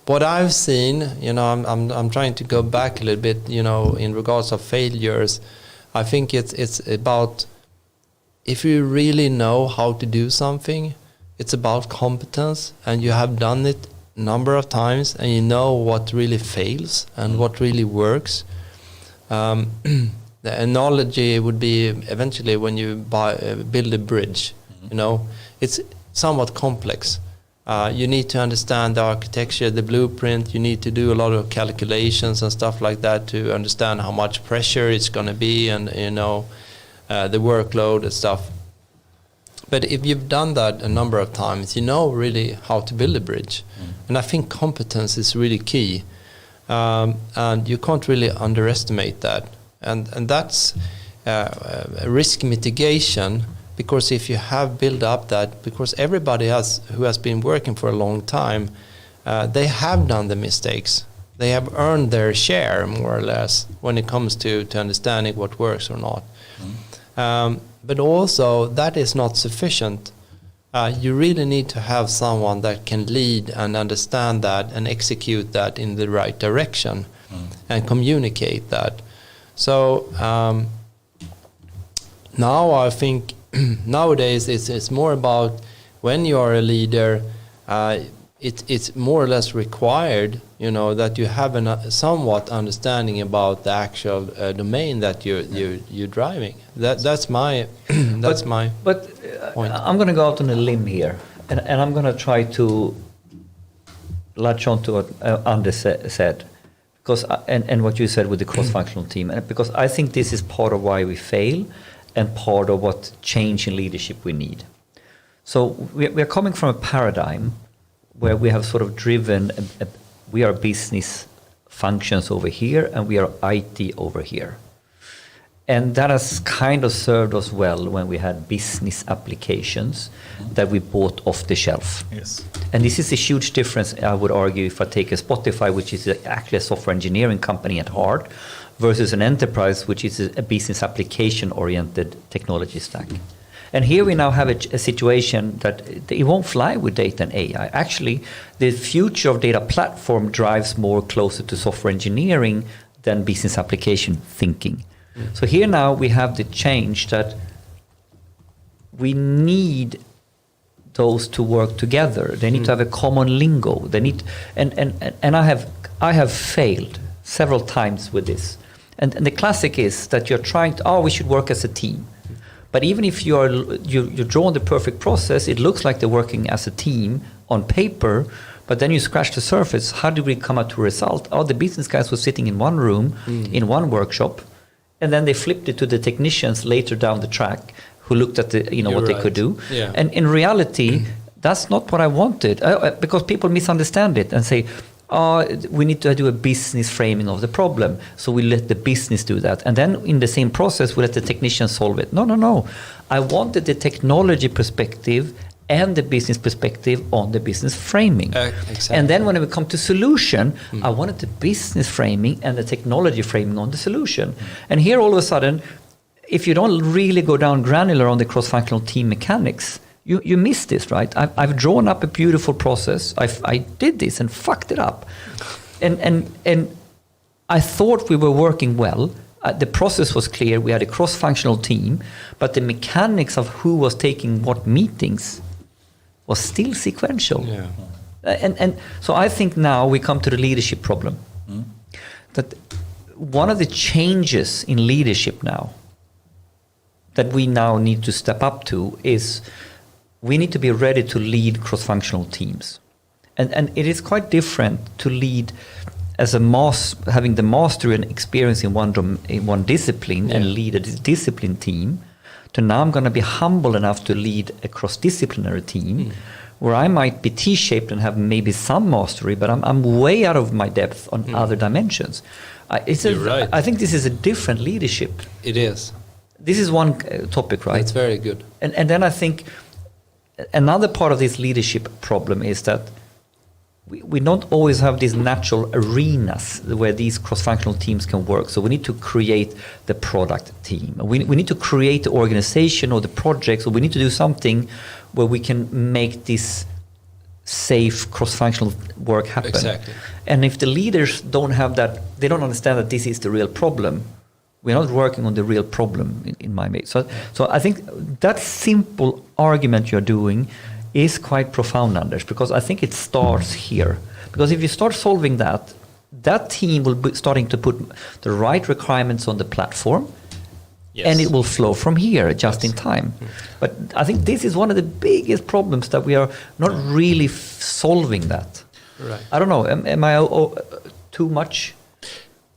[SPEAKER 3] what I've seen, I'm trying to go back a little bit, in regards of failures. I think it's about, if you really know how to do something, it's about competence, and you have done it a number of times, and you know what really fails and what really works. The analogy would be eventually when you build a bridge, it's somewhat complex. You need to understand the architecture, the blueprint. You need to do a lot of calculations and stuff like that to understand how much pressure it's going to be, and the workload and stuff. But if you've done that a number of times, you know really how to build a bridge. And I think competence is really key, and you can't really underestimate that. And that's risk mitigation. Because if you have built up that, because everybody who has been working for a long time, they have done the mistakes. They have earned their share, more or less, when it comes to understanding what works or not. But also, that is not sufficient. You really need to have someone that can lead and understand that and execute that in the right direction and communicate that. So now I think nowadays it's more about, when you are a leader, it's more or less required, that you have a somewhat understanding about the actual domain that you're driving. That's my point.
[SPEAKER 1] I'm going to go out on a limb here, and I'm going to try to latch on to what Anders said, because and what you said with the cross-functional team, and because I think this is part of why we fail, and part of what change in leadership we need. So we are coming from a paradigm where we have sort of driven, we are business functions over here and we are IT over here. And that has kind of served us well when we had business applications that we bought off the shelf.
[SPEAKER 2] Yes.
[SPEAKER 1] And this is a huge difference, I would argue, if I take a Spotify, which is actually a software engineering company at heart, versus an enterprise, which is a business application-oriented technology stack. And here we now have a situation that it won't fly with data and AI. Actually, the future of data platform drives more closer to software engineering than business application thinking. So here now we have the change that we need those to work together. They need to have a common lingo. They need, and I have failed several times with this. And the classic is that you're trying to, we should work as a team. But even if you draw the perfect process, it looks like they're working as a team on paper. But then you scratch the surface. How did we come up to a result? Oh, the business guys were sitting in one room, in one workshop, and then they flipped it to the technicians later down the track who looked at what they could do.
[SPEAKER 3] Yeah.
[SPEAKER 1] And in reality, that's not what I wanted, because people misunderstand it and say, we need to do a business framing of the problem. So we let the business do that. And then in the same process, we let the technicians solve it. No. I wanted the technology perspective and the business perspective on the business framing.
[SPEAKER 3] Exactly.
[SPEAKER 1] And then when we come to solution, I wanted the business framing and the technology framing on the solution. And here all of a sudden, if you don't really go down granular on the cross-functional team mechanics, you miss this, right? I've drawn up a beautiful process. I did this and fucked it up. And I thought we were working well. The process was clear. We had a cross-functional team, but the mechanics of who was taking what meetings was still sequential.
[SPEAKER 3] Yeah.
[SPEAKER 1] And so I think now we come to the leadership problem. That one of the changes in leadership now that we now need to step up to is we need to be ready to lead cross-functional teams. And it is quite different to lead as having the mastery and experience in one discipline and lead a discipline team, to now I'm going to be humble enough to lead a cross-disciplinary team where I might be T-shaped and have maybe some mastery, but I'm way out of my depth on other dimensions.
[SPEAKER 3] You're right.
[SPEAKER 1] I think this is a different leadership.
[SPEAKER 3] It is.
[SPEAKER 1] This is one topic, right?
[SPEAKER 3] It's very good.
[SPEAKER 1] And then I think another part of this leadership problem is that we don't always have these natural arenas where these cross-functional teams can work. So we need to create the product team. We need to create the organization or the projects, or we need to do something where we can make this safe cross-functional work happen.
[SPEAKER 3] Exactly.
[SPEAKER 1] And if the leaders don't have that, they don't understand that this is the real problem. We're not working on the real problem in my way. So I think that simple argument you're doing is quite profound, Anders, because I think it starts here. Because if you start solving that team will be starting to put the right requirements on the platform, and it will flow from here just in time. But I think this is one of the biggest problems, that we are not really solving that.
[SPEAKER 3] Right.
[SPEAKER 1] I don't know, am I too much?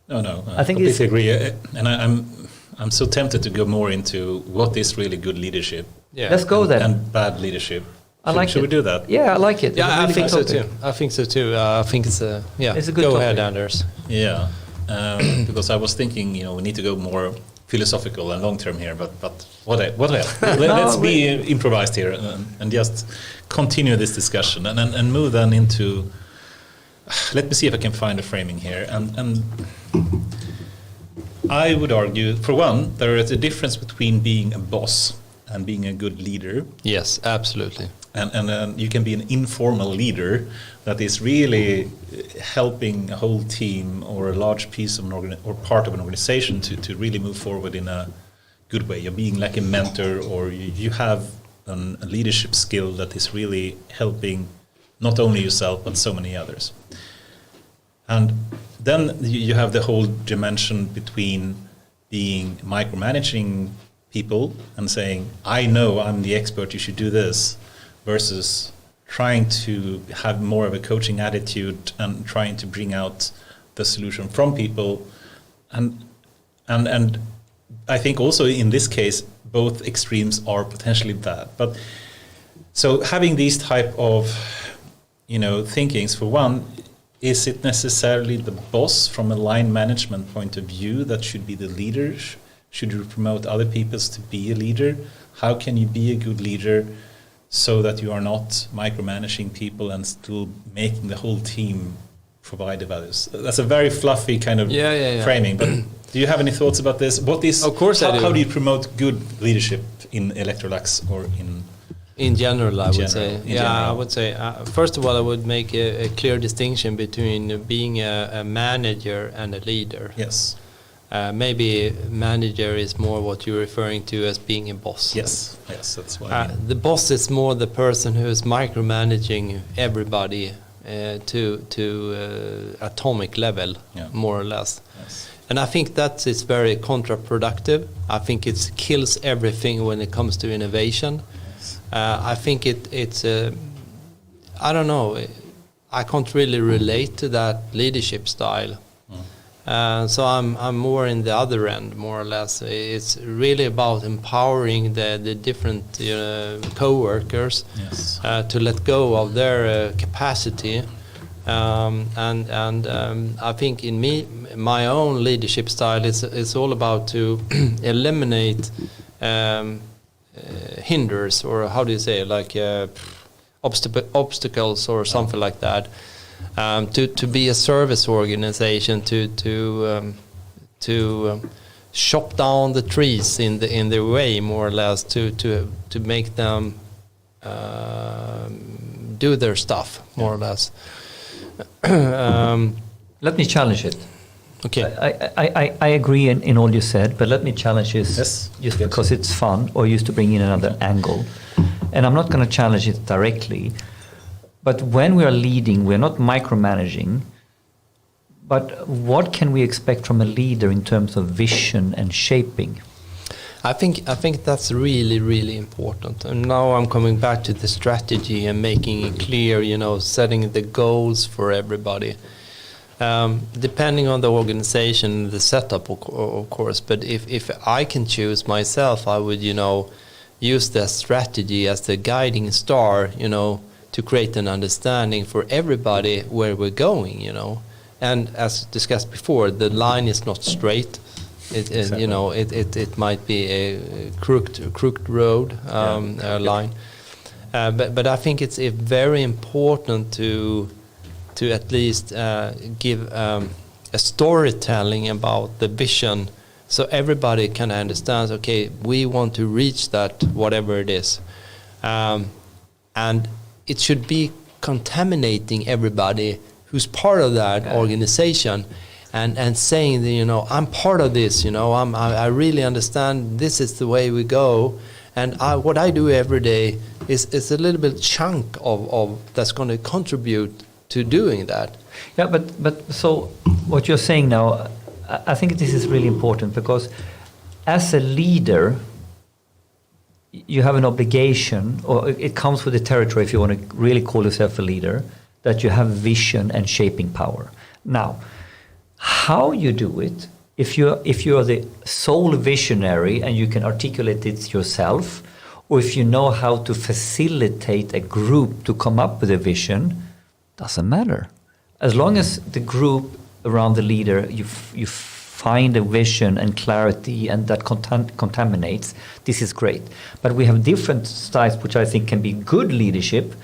[SPEAKER 2] No,
[SPEAKER 1] I think
[SPEAKER 2] completely agree. And I'm so tempted to go more into what is really good leadership.
[SPEAKER 3] Yeah.
[SPEAKER 1] Let's go then.
[SPEAKER 2] And bad leadership.
[SPEAKER 1] Should
[SPEAKER 2] we do that?
[SPEAKER 1] Yeah, I like it.
[SPEAKER 3] Yeah,
[SPEAKER 1] It's a
[SPEAKER 3] I think so
[SPEAKER 1] topic.
[SPEAKER 3] too. I think so too. I think it's a
[SPEAKER 1] It's a good
[SPEAKER 3] go
[SPEAKER 1] topic.
[SPEAKER 3] ahead, Anders.
[SPEAKER 2] Yeah, because I was thinking, we need to go more philosophical and long term here, but what else? Let's be improvised here and just continue this discussion and move then into. Let me see if I can find a framing here, and I would argue, for one, there is a difference between being a boss and being a good leader.
[SPEAKER 3] Yes, absolutely.
[SPEAKER 2] And you can be an informal leader that is really helping a whole team or a large piece of or part of an organization to really move forward in a good way. You're being like a mentor, or you have a leadership skill that is really helping not only yourself but so many others. And then you have the whole dimension between being micromanaging people and saying, I know I'm the expert, you should do this, versus trying to have more of a coaching attitude and trying to bring out the solution from people. And I think also in this case, both extremes are potentially bad. But so having these type of, thinkings, for one, is it necessarily the boss from a line management point of view that should be the leader? Should you promote other people to be a leader? How can you be a good leader so that you are not micromanaging people and still making the whole team provide the values? That's a very fluffy kind of framing, but do you have any thoughts about this?
[SPEAKER 3] Of course I do.
[SPEAKER 2] How do you promote good leadership in Electrolux or
[SPEAKER 3] in general, I would say.
[SPEAKER 2] I
[SPEAKER 3] would say, first of all, I would make a clear distinction between being a manager and a leader.
[SPEAKER 2] Yes.
[SPEAKER 3] Maybe manager is more what you're referring to as being a boss.
[SPEAKER 2] Yes, that's what I mean.
[SPEAKER 3] The boss is more the person who is micromanaging everybody to atomic level, more or less.
[SPEAKER 2] Yes.
[SPEAKER 3] And I think that is very counterproductive. I think it kills everything when it comes to innovation. I think it's I don't know. I can't really relate to that leadership style. So I'm more in the other end, more or less. It's really about empowering the different co-workers to let go of their capacity. And I think in my own leadership style, it's all about to eliminate hinders, or how do you say, like obstacles or something like that. To be a service organization, to chop down the trees in their way, more or less, to make them do their stuff, more or less.
[SPEAKER 1] Let me challenge it.
[SPEAKER 3] Okay.
[SPEAKER 1] I agree in all you said, but let me challenge this just because it's fun, or just to bring in another angle. And I'm not going to challenge it directly. But when we are leading, we're not micromanaging. But what can we expect from a leader in terms of vision and shaping?
[SPEAKER 3] I think that's really, really important. And now I'm coming back to the strategy and making it clear, setting the goals for everybody. Depending on the organization, the setup, of course. But if I can choose myself, I would, use that strategy as the guiding star, to create an understanding for everybody where we're going, And as discussed before, the line is not straight. It might be a crooked road line. But I think it's very important to at least give a storytelling about the vision, so everybody can understand. Okay, we want to reach that, whatever it is, and it should be contaminating everybody who's part of that organization, and saying that, I'm part of this, I really understand this is the way we go, and what I do every day is a little bit chunk of that's going to contribute to doing that.
[SPEAKER 1] Yeah, but so what you're saying now, I think this is really important, because as a leader, you have an obligation, or it comes with the territory, if you want to really call yourself a leader, that you have vision and shaping power. Now, how you do it, if you are the sole visionary and you can articulate it yourself, or if you know how to facilitate a group to come up with a vision, doesn't matter. As long as the group around the leader, you find a vision and clarity, and that contaminates, this is great. But we have different styles, which I think can be good leadership.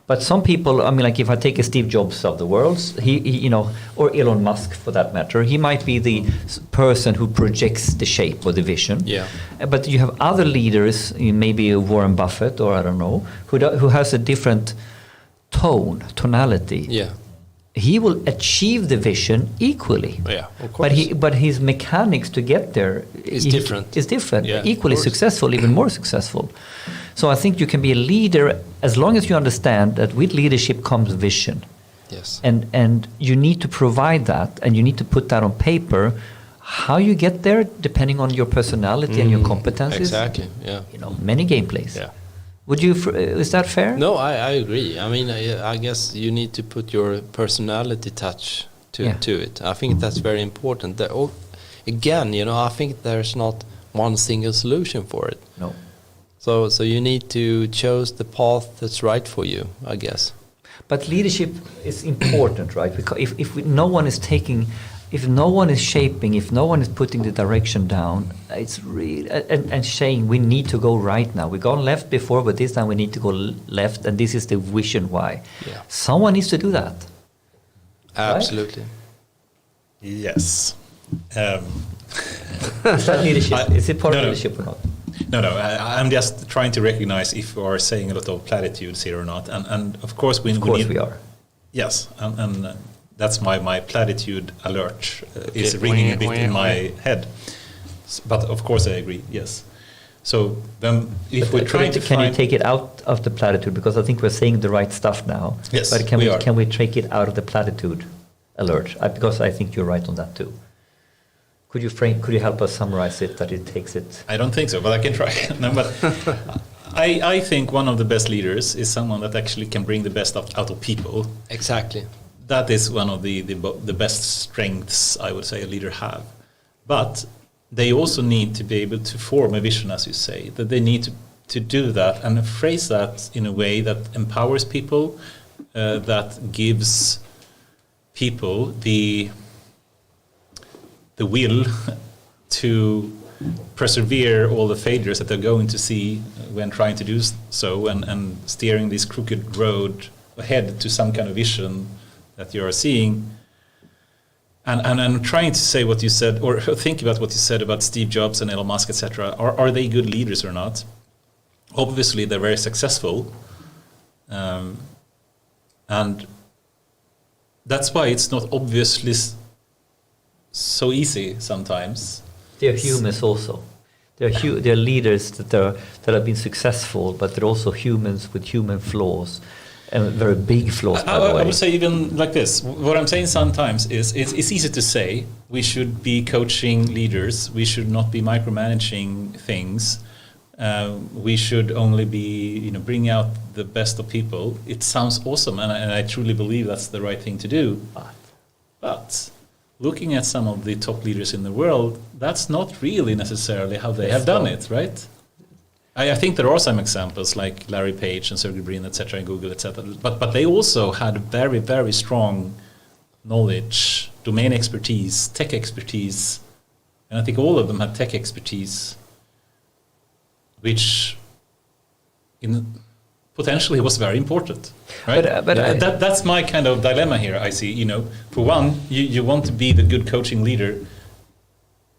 [SPEAKER 1] But some people, like if I take a Steve Jobs of the world, he or Elon Musk for that matter, he might be the person who projects the shape or the vision.
[SPEAKER 3] Yeah.
[SPEAKER 1] But you have other leaders, maybe Warren Buffett, or I don't know, who has a different tonality.
[SPEAKER 3] Yeah.
[SPEAKER 1] He will achieve the vision equally.
[SPEAKER 3] Yeah, of course.
[SPEAKER 1] But his mechanics to get there
[SPEAKER 3] is different.
[SPEAKER 1] Yeah, equally successful, even more successful. So I think you can be a leader as long as you understand that with leadership comes vision.
[SPEAKER 3] Yes.
[SPEAKER 1] And you need to provide that, and you need to put that on paper. How you get there, depending on your personality and your competencies.
[SPEAKER 3] Exactly. Yeah.
[SPEAKER 1] Many gameplays.
[SPEAKER 3] Yeah.
[SPEAKER 1] Would you? Is that fair?
[SPEAKER 3] No, I agree. I guess you need to put your personality touch to it. I think that's very important. Again, I think there's not one single solution for it.
[SPEAKER 1] No.
[SPEAKER 3] So you need to choose the path that's right for you, I guess.
[SPEAKER 1] But leadership is important, right? Because if no one is taking, if no one is shaping, if no one is putting the direction down, it's really and saying we need to go right now. We've gone left before, but this time we need to go left, and this is the vision why.
[SPEAKER 3] Yeah.
[SPEAKER 1] Someone needs to do that.
[SPEAKER 3] Absolutely.
[SPEAKER 2] Right? Yes.
[SPEAKER 1] Is that leadership? Is it part of leadership or not?
[SPEAKER 2] No, I'm just trying to recognize if we are saying a lot of platitudes here or not. And of course, we
[SPEAKER 1] are.
[SPEAKER 2] Yes, and that's my platitude alert is ringing a bit in my head. But of course, I agree, yes. So then if we try to
[SPEAKER 1] Can you take it out of the platitude? Because I think we're saying the right stuff now.
[SPEAKER 2] Yes,
[SPEAKER 1] but can we take it out of the platitude alert? Because I think you're right on that too. Could you help us summarize it, that it takes it?
[SPEAKER 2] I don't think so, but I can try. No, but I think one of the best leaders is someone that actually can bring the best out of people.
[SPEAKER 3] Exactly.
[SPEAKER 2] That is one of the best strengths, I would say, a leader have. But they also need to be able to form a vision, as you say, that they need to do that and phrase that in a way that empowers people, that gives people the will to persevere all the failures that they're going to see when trying to do so, and steering this crooked road ahead to some kind of vision that you are seeing. And I'm trying to say what you said, or think about what you said about Steve Jobs and Elon Musk, etc. Are they good leaders or not? Obviously, they're very successful. And that's why it's not obviously so easy sometimes.
[SPEAKER 1] They're humans also. They're leaders that have been successful, but they're also humans with human flaws, and very big flaws, by the way.
[SPEAKER 2] I would say even like this. What I'm saying sometimes is it's easy to say we should be coaching leaders. We should not be micromanaging things. We should only be, bring out the best of people. It sounds awesome, and I truly believe that's the right thing to do. But looking at some of the top leaders in the world, that's not really necessarily how they have done it, right? I think there are some examples like Larry Page and Sergey Brin, etc., and Google, etc. But they also had very, very strong knowledge, domain expertise, tech expertise, and I think all of them had tech expertise, which potentially was very important, right? That's my kind of dilemma here. I see, for one, you want to be the good coaching leader,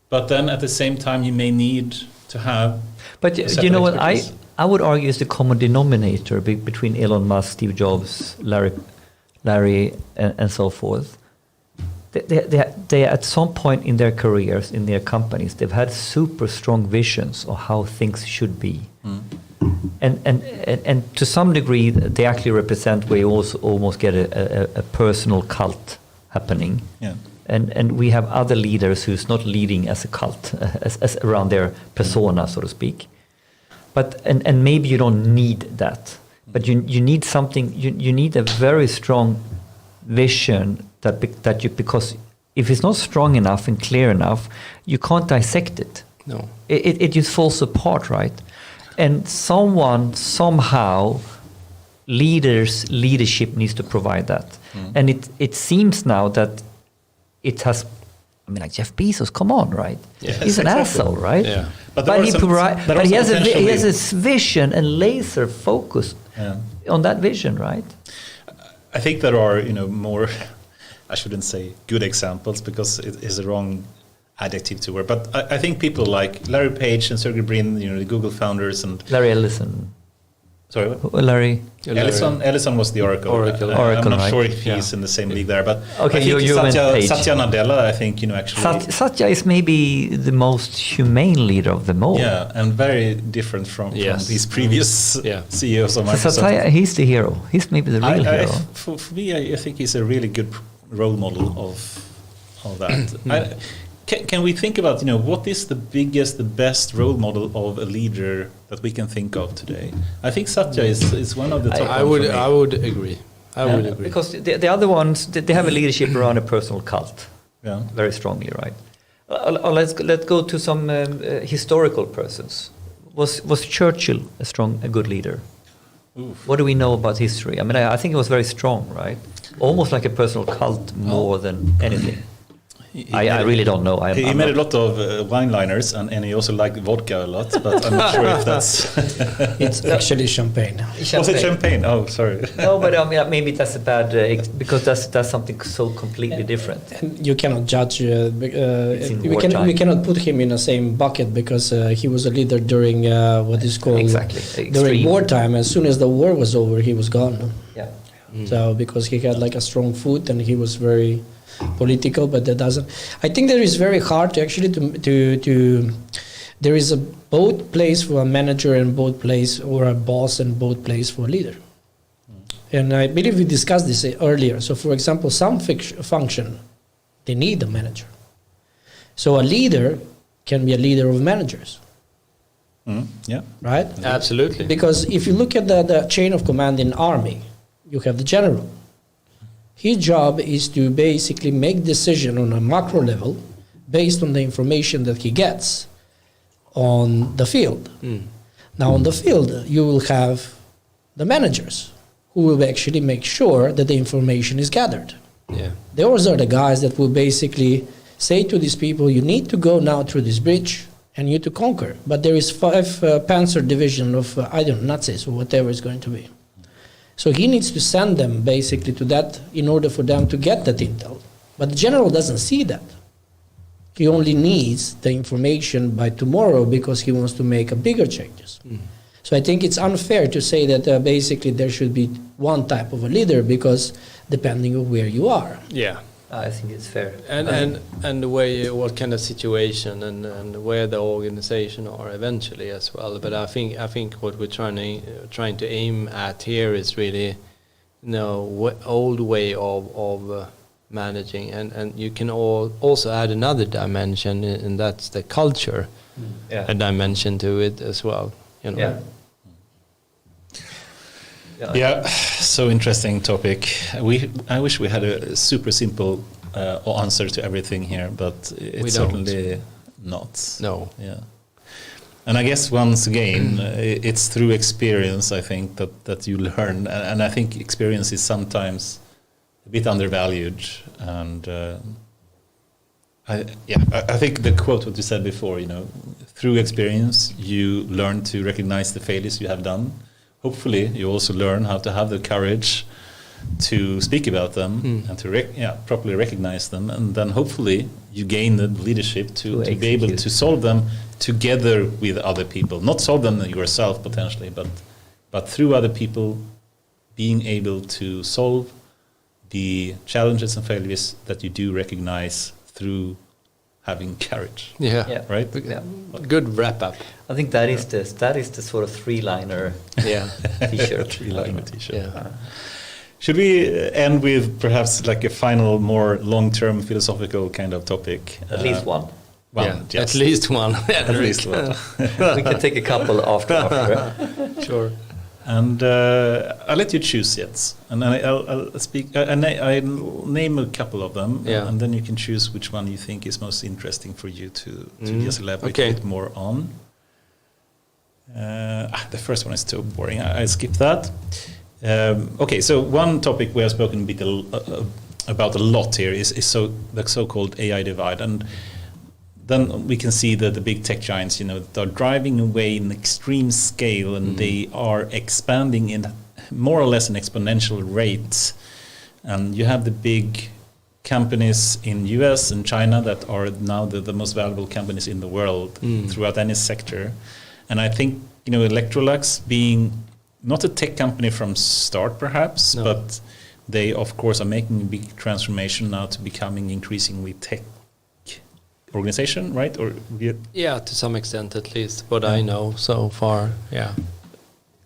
[SPEAKER 2] but then at the same time you may need to have. But
[SPEAKER 1] you know what I would argue is the common denominator between Elon Musk, Steve Jobs, Larry, and so forth. They at some point in their careers, in their companies, they've had super strong visions of how things should be. And to some degree, they actually represent where you also almost get a personal cult happening.
[SPEAKER 2] Yeah.
[SPEAKER 1] And we have other leaders who's not leading as a cult, as around their persona, so to speak. But and maybe you don't need that, but you need something. You need a very strong vision that you, because if it's not strong enough and clear enough, you can't dissect it.
[SPEAKER 3] No,
[SPEAKER 1] it just falls apart, right? And somehow leadership needs to provide that. And it seems now that it has. I mean, like Jeff Bezos, come on, right?
[SPEAKER 2] Yeah,
[SPEAKER 1] he's an asshole, right?
[SPEAKER 2] Yeah.
[SPEAKER 1] But he has a vision and laser focus on that vision, right?
[SPEAKER 2] I think there are, more, I shouldn't say good examples because it is a wrong adjective to wear, but I think people like Larry Page and Sergey Brin, the Google founders, and
[SPEAKER 1] Larry Ellison.
[SPEAKER 2] Sorry, what?
[SPEAKER 1] Larry.
[SPEAKER 2] Ellison was the Oracle. I'm not sure if he's in the same league there, but
[SPEAKER 1] okay,
[SPEAKER 2] I think Satya Nadella, I think, actually...
[SPEAKER 1] Satya is maybe the most humane leader of them all.
[SPEAKER 2] Yeah, and very different from these previous CEOs of Microsoft.
[SPEAKER 1] Satya, he's the hero. He's maybe the real hero.
[SPEAKER 2] For me, I think he's a really good role model of that. Can we think about, what is the best role model of a leader that we can think of today? I think Satya is one of the top.
[SPEAKER 3] I would agree. I would agree.
[SPEAKER 1] Because the other ones, they have a leadership around a personal cult.
[SPEAKER 2] Yeah.
[SPEAKER 1] Very strongly, right? Let's go to some historical persons. Was Churchill a good leader?
[SPEAKER 2] Oof.
[SPEAKER 1] What do we know about history? I mean, I think it was very strong, right? Almost like a personal cult more than anything. I really don't know.
[SPEAKER 2] He made a lot of wine-liners, and he also liked vodka a lot, but I'm not sure if that's...
[SPEAKER 4] It's actually champagne.
[SPEAKER 2] Was it champagne? Oh, sorry.
[SPEAKER 1] No, but maybe that's a bad... because that's something so completely different.
[SPEAKER 4] And you cannot judge... we cannot put him in the same bucket because he was a leader during what is called...
[SPEAKER 1] Exactly.
[SPEAKER 4] During wartime. As soon as the war was over, he was gone.
[SPEAKER 1] Yeah.
[SPEAKER 4] So because he had like a strong foot and he was very... political, but that doesn't. I think that is very hard to actually to there is a both place for a manager and both place, or a boss and both place for a leader. And I believe we discussed this earlier. So, for example, some function they need a manager, So a leader can be a leader of managers,
[SPEAKER 2] Yeah.
[SPEAKER 4] right?
[SPEAKER 3] Absolutely.
[SPEAKER 4] Because if you look at the chain of command in army, you have the general. His job is to basically make decision on a macro level based on the information that he gets on the field. Now on the field, you will have the managers who will actually make sure that the information is gathered.
[SPEAKER 3] Yeah.
[SPEAKER 4] Those are the guys that will basically say to these people, you need to go now through this bridge and you need to conquer. But there is 5 Panzer division of, I don't know, Nazis or whatever it's going to be. So he needs to send them basically to that in order for them to get that intel. But the general doesn't see that. He only needs the information by tomorrow because he wants to make a bigger changes. So I think it's unfair to say that basically there should be one type of a leader because depending on where you are.
[SPEAKER 3] Yeah.
[SPEAKER 1] I think it's fair.
[SPEAKER 3] And the way, what kind of situation and where the organization are eventually as well. But I think what we're trying to aim at here is really, old way of managing, and you can also add another dimension, and that's the culture, a dimension to it as well.
[SPEAKER 2] Yeah, so interesting topic. I wish we had a super simple answer to everything here, but it's certainly not.
[SPEAKER 3] No.
[SPEAKER 2] Yeah. And I guess once again, it's through experience, I think, that you learn. And I think experience is sometimes a bit undervalued. And I think the quote what you said before, through experience, you learn to recognize the failures you have done. Hopefully, you also learn how to have the courage to speak about them and to properly recognize them, and then hopefully you gain the leadership to be able to solve them together with other people. Not solve them yourself potentially, but through other people, being able to solve the challenges and failures that you do recognize through having courage.
[SPEAKER 3] Yeah.
[SPEAKER 2] Right.
[SPEAKER 1] Yeah.
[SPEAKER 3] Good wrap up.
[SPEAKER 1] I think that is the sort of 3-liner t-shirt.
[SPEAKER 2] 3-liner t-shirt.
[SPEAKER 3] Yeah.
[SPEAKER 2] Should we end with perhaps like a final, more long-term philosophical kind of topic?
[SPEAKER 1] At least one.
[SPEAKER 3] At least one.
[SPEAKER 2] At least one.
[SPEAKER 1] We can take a couple after.
[SPEAKER 3] Sure.
[SPEAKER 2] And I'll let you choose, Jens. And then I'll speak. I'll name a couple of them, and then you can choose which one you think is most interesting for you to just elaborate a bit more on. The first one is too boring. I skip that. Okay, so one topic we have spoken a bit about a lot here is the so-called AI divide, and then we can see that the big tech giants, they're driving away in extreme scale, and they are expanding in more or less an exponential rate. And you have the big companies in US and China that are now the most valuable companies in the world throughout any sector. And I think, Electrolux being not a tech company from start perhaps, but they of course are making a big transformation now to becoming increasingly tech organization, right? Or
[SPEAKER 3] to some extent, at least what I know so far. Yeah.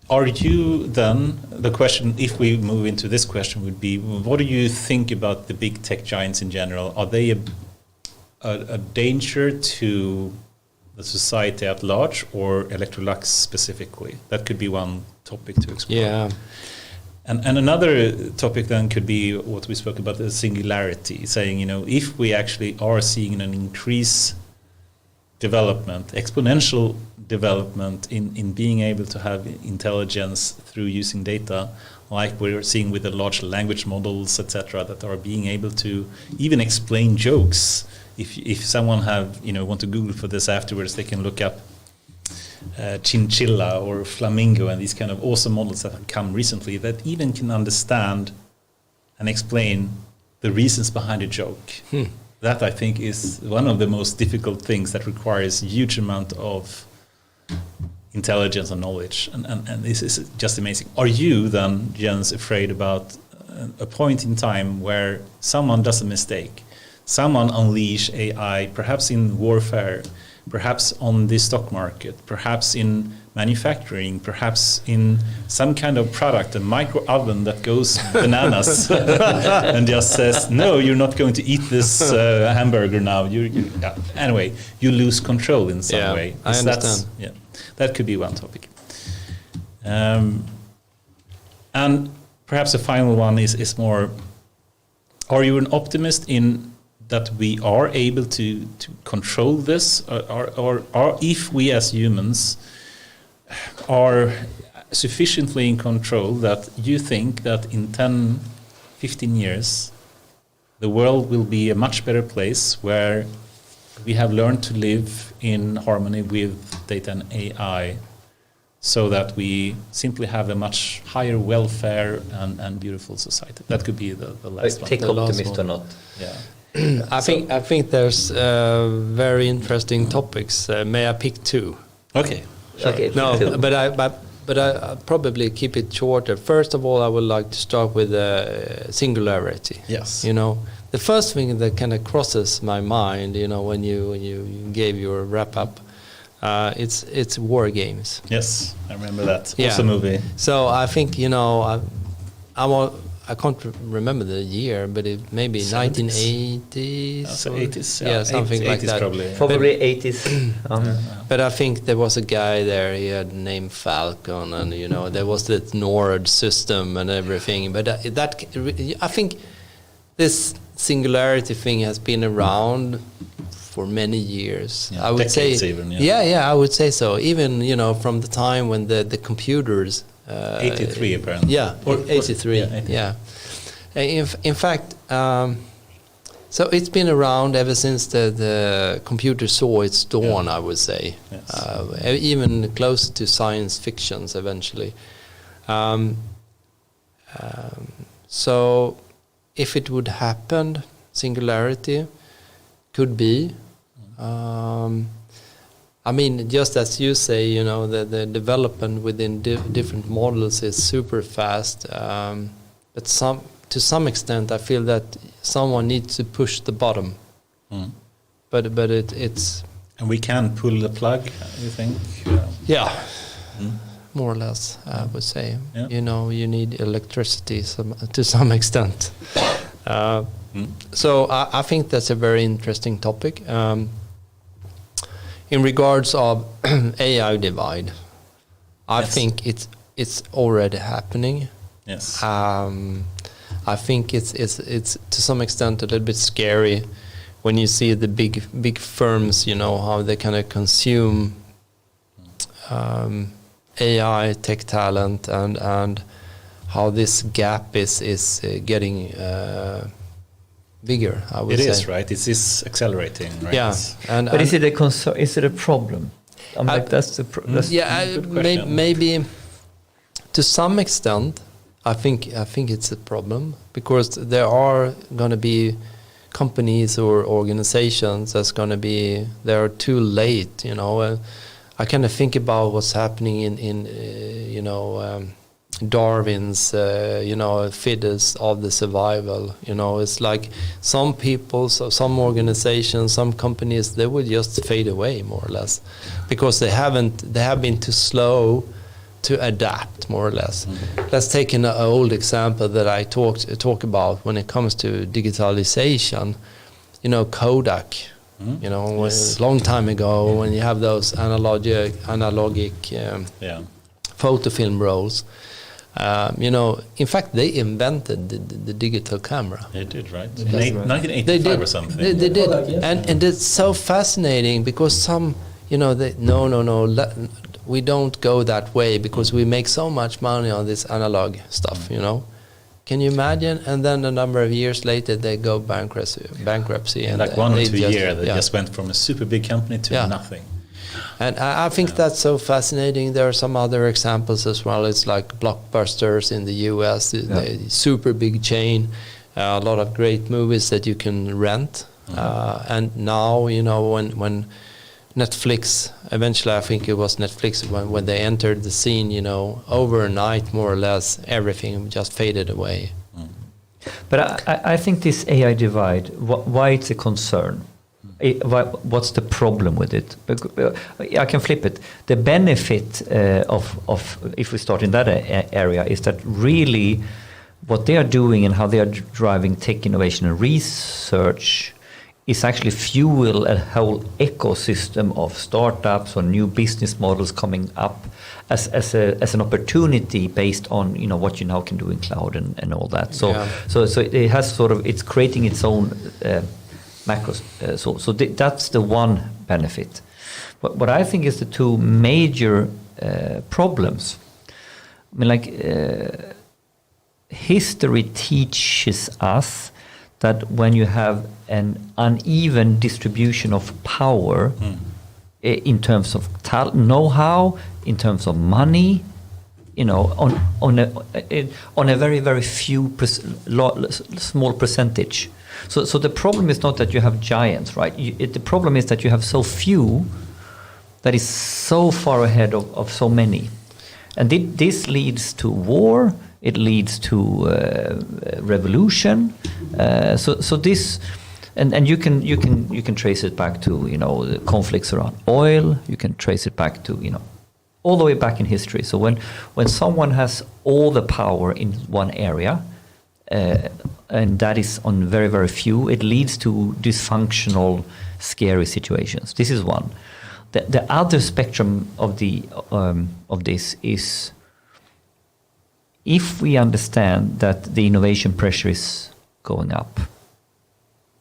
[SPEAKER 2] Are you then, the question, if we move into this question, would be, what do you think about the big tech giants in general? Are they a danger to the society at large, or Electrolux specifically? That could be one topic to explore.
[SPEAKER 3] Yeah.
[SPEAKER 2] And another topic then could be what we spoke about, the singularity, saying, if we actually are seeing an increased development, exponential development in being able to have intelligence through using data, like we're seeing with the large language models, etc., that are being able to even explain jokes. If someone want to Google for this afterwards, they can look up chinchilla or flamingo and these kind of awesome models that have come recently that even can understand and explain the reasons behind a joke. That I think is one of the most difficult things that requires a huge amount of intelligence and knowledge, and this is just amazing. Are you then, Jens, afraid about a point in time where someone does a mistake, someone unleash AI, perhaps in warfare, perhaps on the stock market, perhaps in manufacturing, perhaps in some kind of product, a micro oven that goes bananas and just says, no, you're not going to eat this hamburger now. Anyway, you lose control in some way.
[SPEAKER 3] I understand.
[SPEAKER 2] That could be one topic. And perhaps the final one is more, are you an optimist in that we are able to control this, or if we as humans are sufficiently in control that you think that in 10, 15 years, the world will be a much better place where we have learned to live in harmony with data and AI, so that we simply have a much higher welfare and beautiful society? That could be the last one.
[SPEAKER 1] Take optimist or not.
[SPEAKER 2] Yeah.
[SPEAKER 3] I think there's very interesting topics. May I pick two?
[SPEAKER 2] Okay.
[SPEAKER 1] Sure. Okay.
[SPEAKER 3] No, but I'll probably keep it shorter. First of all, I would like to start with singularity.
[SPEAKER 2] Yes.
[SPEAKER 3] The first thing that kind of crosses my mind, when you gave your wrap up, it's war games.
[SPEAKER 2] Yes, I remember that.
[SPEAKER 3] Yeah.
[SPEAKER 2] Also movie.
[SPEAKER 3] So I think I can't remember the year, but it maybe 1980s.
[SPEAKER 2] So 80s,
[SPEAKER 3] yeah, something
[SPEAKER 2] 80s
[SPEAKER 3] like that.
[SPEAKER 1] Probably 80s.
[SPEAKER 3] But I think there was a guy there. He had named Falcon, and there was the NORD system and everything. But I think this singularity thing has been around for many years.
[SPEAKER 2] Yeah,
[SPEAKER 3] I would say,
[SPEAKER 2] even,
[SPEAKER 3] I would say so. Even from the time when the computers.
[SPEAKER 2] 83 apparently.
[SPEAKER 3] Yeah, or 83. Yeah. In fact, so it's been around ever since the computer saw its dawn. I would say, yes. Even close to science fictions eventually. So, if it would happen, singularity could be. I mean, just as you say, the development within different models is super fast. But to some extent, I feel that someone needs to push the bottom. Mm. But it's.
[SPEAKER 2] And we can pull the plug, you think?
[SPEAKER 3] Yeah, more or less, I would say. Yeah. You need electricity to some extent. So I think that's a very interesting topic. In regards of AI divide, I think it's already happening.
[SPEAKER 2] Yes.
[SPEAKER 3] I think it's to some extent a little bit scary when you see the big firms, how they kind of consume AI tech talent and how this gap is getting bigger, I would say.
[SPEAKER 2] It is, right? It is accelerating, right?
[SPEAKER 3] Yeah.
[SPEAKER 1] But is it a concern? Is it a problem? That's
[SPEAKER 3] maybe to some extent, I think it's a problem, because there are going to be companies or organizations they are too late. I kind of think about what's happening in Darwin's, fittest of the survival. It's like some people, some organizations, some companies, they will just fade away more or less, because they have been too slow to adapt, more or less. Mm-hmm. Let's take an old example that I talk about when it comes to digitalization. Kodak. Mm-hmm. Yes. A long time ago, when you have those analogic photo film rolls. In fact, they invented the digital camera.
[SPEAKER 2] They did, right? In 1985 or something.
[SPEAKER 3] They did. And it's so fascinating, because some, we don't go that way, because we make so much money on this analog stuff, Can you imagine? And then a number of years later, they go bankruptcy.
[SPEAKER 2] And like 1 or 2 years, they just went from a super big company to nothing.
[SPEAKER 3] And I think that's so fascinating. There are some other examples as well. It's like Blockbusters in the US, the super big chain, a lot of great movies that you can rent. Mm-hmm. And now, when Netflix, eventually I think it was Netflix, when they entered the scene, overnight, more or less, everything just faded away.
[SPEAKER 1] Mm. But I think this AI divide, why it's a concern, What's the problem with it? I can flip it. The benefit of if we start in that area is that really what they are doing and how they are driving tech innovation and research is actually fuel a whole ecosystem of startups or new business models coming up as an opportunity based on what you now can do in cloud and all that. So it has it's creating its own macros. That's the one benefit. But what I think is the two major problems. I mean, history teaches us that when you have an uneven distribution of power in terms of know-how, in terms of money, on a very, very few small percentage. So the problem is not that you have giants, right? The problem is that you have so few that is so far ahead of so many. And this leads to war. It leads to revolution. So this, and you can trace it back to the conflicts around oil. You can trace it back to all the way back in history. So when someone has all the power in one area, and that is on very, very few, it leads to dysfunctional, scary situations. This is one. The other spectrum of this is, if we understand that the innovation pressure is going up,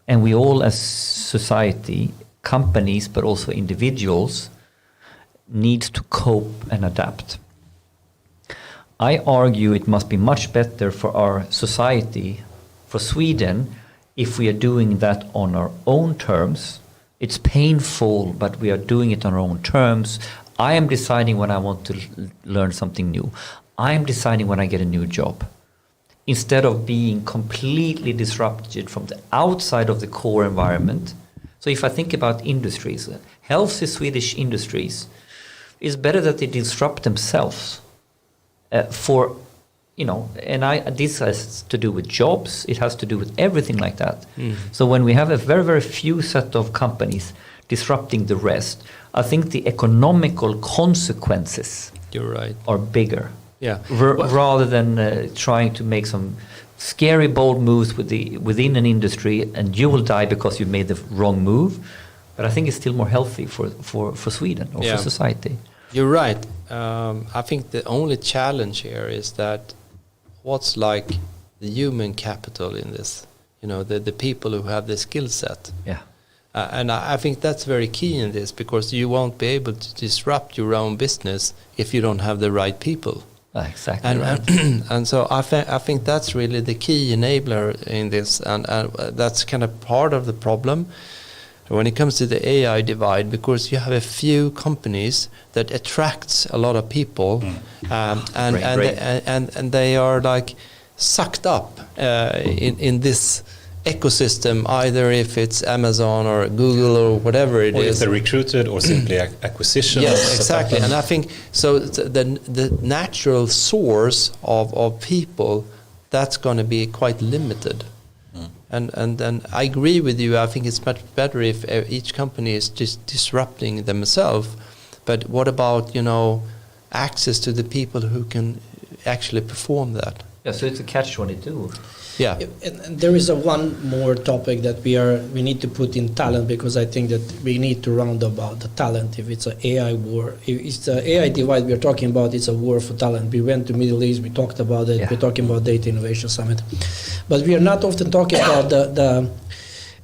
[SPEAKER 1] and we all as society, companies, but also individuals, need to cope and adapt. I argue it must be much better for our society, for Sweden, if we are doing that on our own terms. It's painful, but we are doing it on our own terms. I am deciding when I want to learn something new. I am deciding when I get a new job. Instead of being completely disrupted from the outside of the core environment. So if I think about industries, healthy Swedish industries, it's better that they disrupt themselves this has to do with jobs, it has to do with everything like that. So when we have a very, very few set of companies disrupting the rest, I think the economical consequences are bigger.
[SPEAKER 3] Yeah.
[SPEAKER 1] Rather than trying to make some scary, bold moves within an industry, and you will die because you made the wrong move. But I think it's still more healthy for Sweden or for society.
[SPEAKER 3] You're right. I think the only challenge here is that what's like the human capital in this, the people who have the skill set.
[SPEAKER 1] Yeah.
[SPEAKER 3] And I think that's very key in this, because you won't be able to disrupt your own business if you don't have the right people.
[SPEAKER 1] Exactly.
[SPEAKER 3] And so I think that's really the key enabler in this, and that's kind of part of the problem when it comes to the AI divide, because you have a few companies that attracts a lot of people, and they are like sucked up in this ecosystem, either if it's Amazon or Google or whatever it is.
[SPEAKER 2] Or if they're recruited or simply acquisition.
[SPEAKER 3] Yes, exactly. And I think so the natural source of people, that's going to be quite limited. And I agree with you. I think it's much better if each company is just disrupting themselves. But what about, access to the people who can actually perform that?
[SPEAKER 1] Yeah, so it's a catch-22.
[SPEAKER 3] Yeah.
[SPEAKER 4] And there is one more topic that we need to put in talent, because I think that we need to round about the talent. If it's an AI war, if it's the AI divide we are talking about, it's a war for talent. We went to Middle East, we talked about it, we're talking about Data Innovation Summit. But we are not often talking about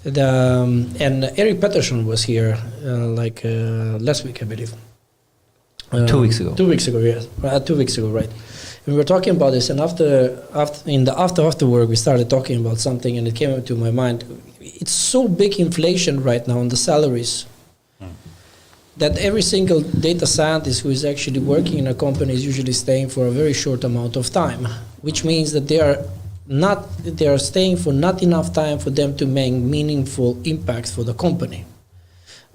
[SPEAKER 4] and Eric Peterson was here last week, I believe.
[SPEAKER 1] 2 weeks ago.
[SPEAKER 4] 2 weeks ago, yes. 2 weeks ago, right. We were talking about this, and after work, we started talking about something, and it came up to my mind. It's so big inflation right now on the salaries that every single data scientist who is actually working in a company is usually staying for a very short amount of time, which means that they are staying for not enough time for them to make meaningful impacts for the company.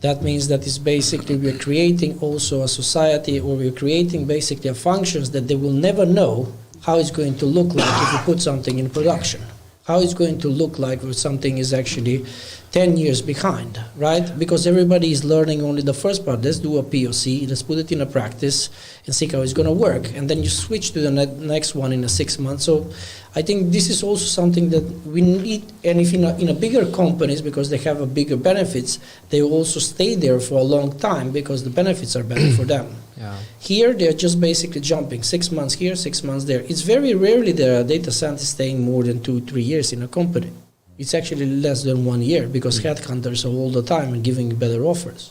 [SPEAKER 4] That means that it's basically we're creating also a society, or we're creating basically a functions that they will never know how it's going to look like if you put something in production. how it's going to look like when something is actually 10 years behind, right? Because everybody is learning only the first part. Let's do a POC, let's put it in a practice and see how it's going to work. And then you switch to the next one in 6 months. So I think this is also something that we need. And if in a bigger companies, because they have a bigger benefits, they will also stay there for a long time because the benefits are better for them.
[SPEAKER 3] Yeah.
[SPEAKER 4] Here, they're just basically jumping 6 months here, 6 months there. It's very rarely there are data scientists staying more than 2-3 years in a company. It's actually less than 1 year because headhunters are all the time and giving better offers.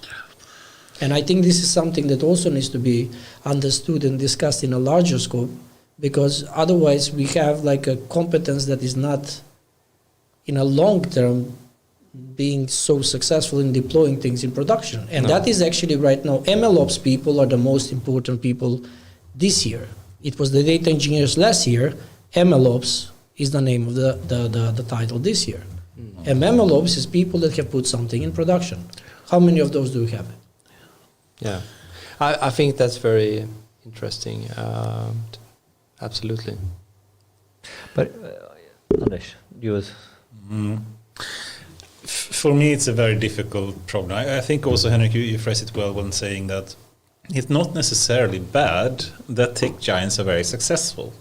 [SPEAKER 4] And I think this is something that also needs to be understood and discussed in a larger scope, because otherwise we have like a competence that is not in a long term being so successful in deploying things in production. And that is actually right now, MLOps people are the most important people this year. It was the data engineers last year. MLOps is the name of the title this year. And MLOps is people that have put something in production. How many of those do we have?
[SPEAKER 3] Yeah, I think that's very interesting. Absolutely.
[SPEAKER 1] But Anders, you was...
[SPEAKER 2] For me, it's a very difficult problem. I think also, Henrik, you phrased it well when saying that it's not necessarily bad that tech giants are very successful.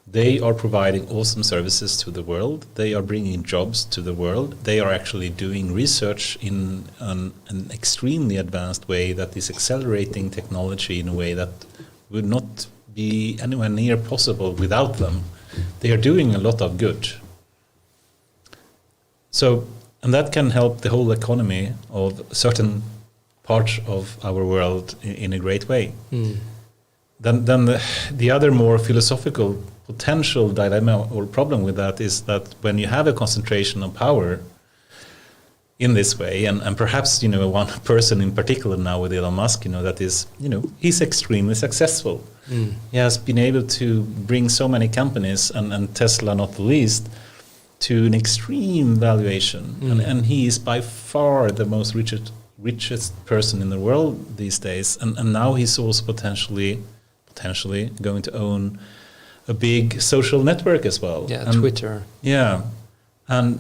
[SPEAKER 2] They are providing awesome services to the world. They are bringing jobs to the world. They are actually doing research in an extremely advanced way that is accelerating technology in a way that would not be anywhere near possible without them. They are doing a lot of good. So, and that can help the whole economy of certain parts of our world in a great way. Then the other more philosophical potential dilemma or problem with that is that when you have a concentration of power in this way, and perhaps, one person in particular now with Elon Musk, that is, he's extremely successful. He has been able to bring so many companies, and Tesla not the least, to an extreme valuation. And he is by far the most richest person in the world these days. And now he's also potentially going to own a big social network as well.
[SPEAKER 3] Yeah,
[SPEAKER 2] and
[SPEAKER 3] Twitter.
[SPEAKER 2] Yeah. And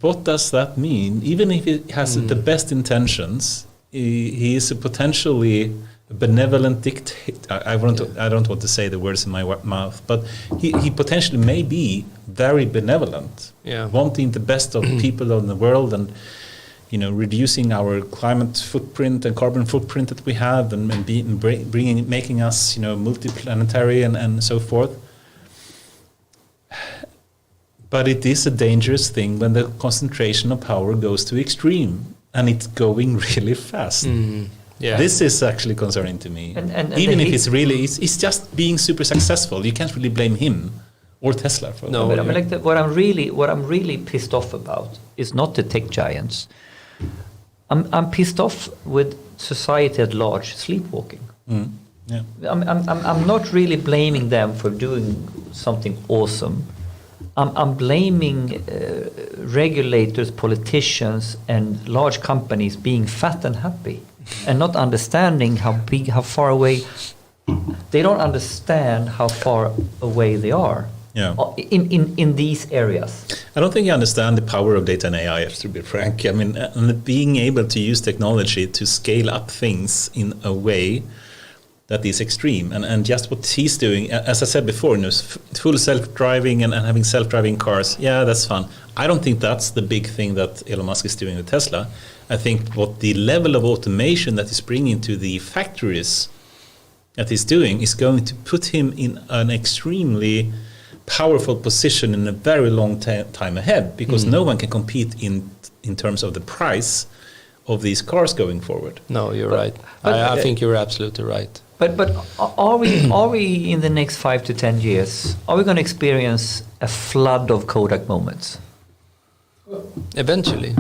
[SPEAKER 2] what does that mean? Even if he has the best intentions, he is a potentially benevolent dictator. I don't want to say the words in my mouth, but he potentially may be very benevolent, wanting the best of people in the world, and reducing our climate footprint and carbon footprint that we have, and making us multiplanetary and so forth. But it is a dangerous thing when the concentration of power goes to extreme, and it's going really fast.
[SPEAKER 3] Yeah.
[SPEAKER 2] This is actually concerning to me.
[SPEAKER 1] And
[SPEAKER 2] even if it's just being super successful, you can't really blame him or Tesla for
[SPEAKER 1] No,
[SPEAKER 2] that.
[SPEAKER 1] but I mean, what I'm really pissed off about is not the tech giants. I'm pissed off with society at large sleepwalking.
[SPEAKER 2] Yeah.
[SPEAKER 1] I'm not really blaming them for doing something awesome. I'm blaming regulators, politicians, and large companies being fat and happy, and not understanding how far away. They don't understand how far away they are.
[SPEAKER 2] Yeah.
[SPEAKER 1] In these areas.
[SPEAKER 2] I don't think you understand the power of data and AI, to be frank. I mean, being able to use technology to scale up things in a way that is extreme, and just what he's doing, as I said before, full self-driving and having self-driving cars, that's fun. I don't think that's the big thing that Elon Musk is doing with Tesla. I think what the level of automation that he's bringing to the factories that he's doing is going to put him in an extremely powerful position in a very long time ahead, because no one can compete in terms of the price of these cars going forward.
[SPEAKER 3] No, you're right. I think you're absolutely right.
[SPEAKER 1] But are we in the next 5 to 10 years, are we going to experience a flood of Kodak moments?
[SPEAKER 3] Eventually.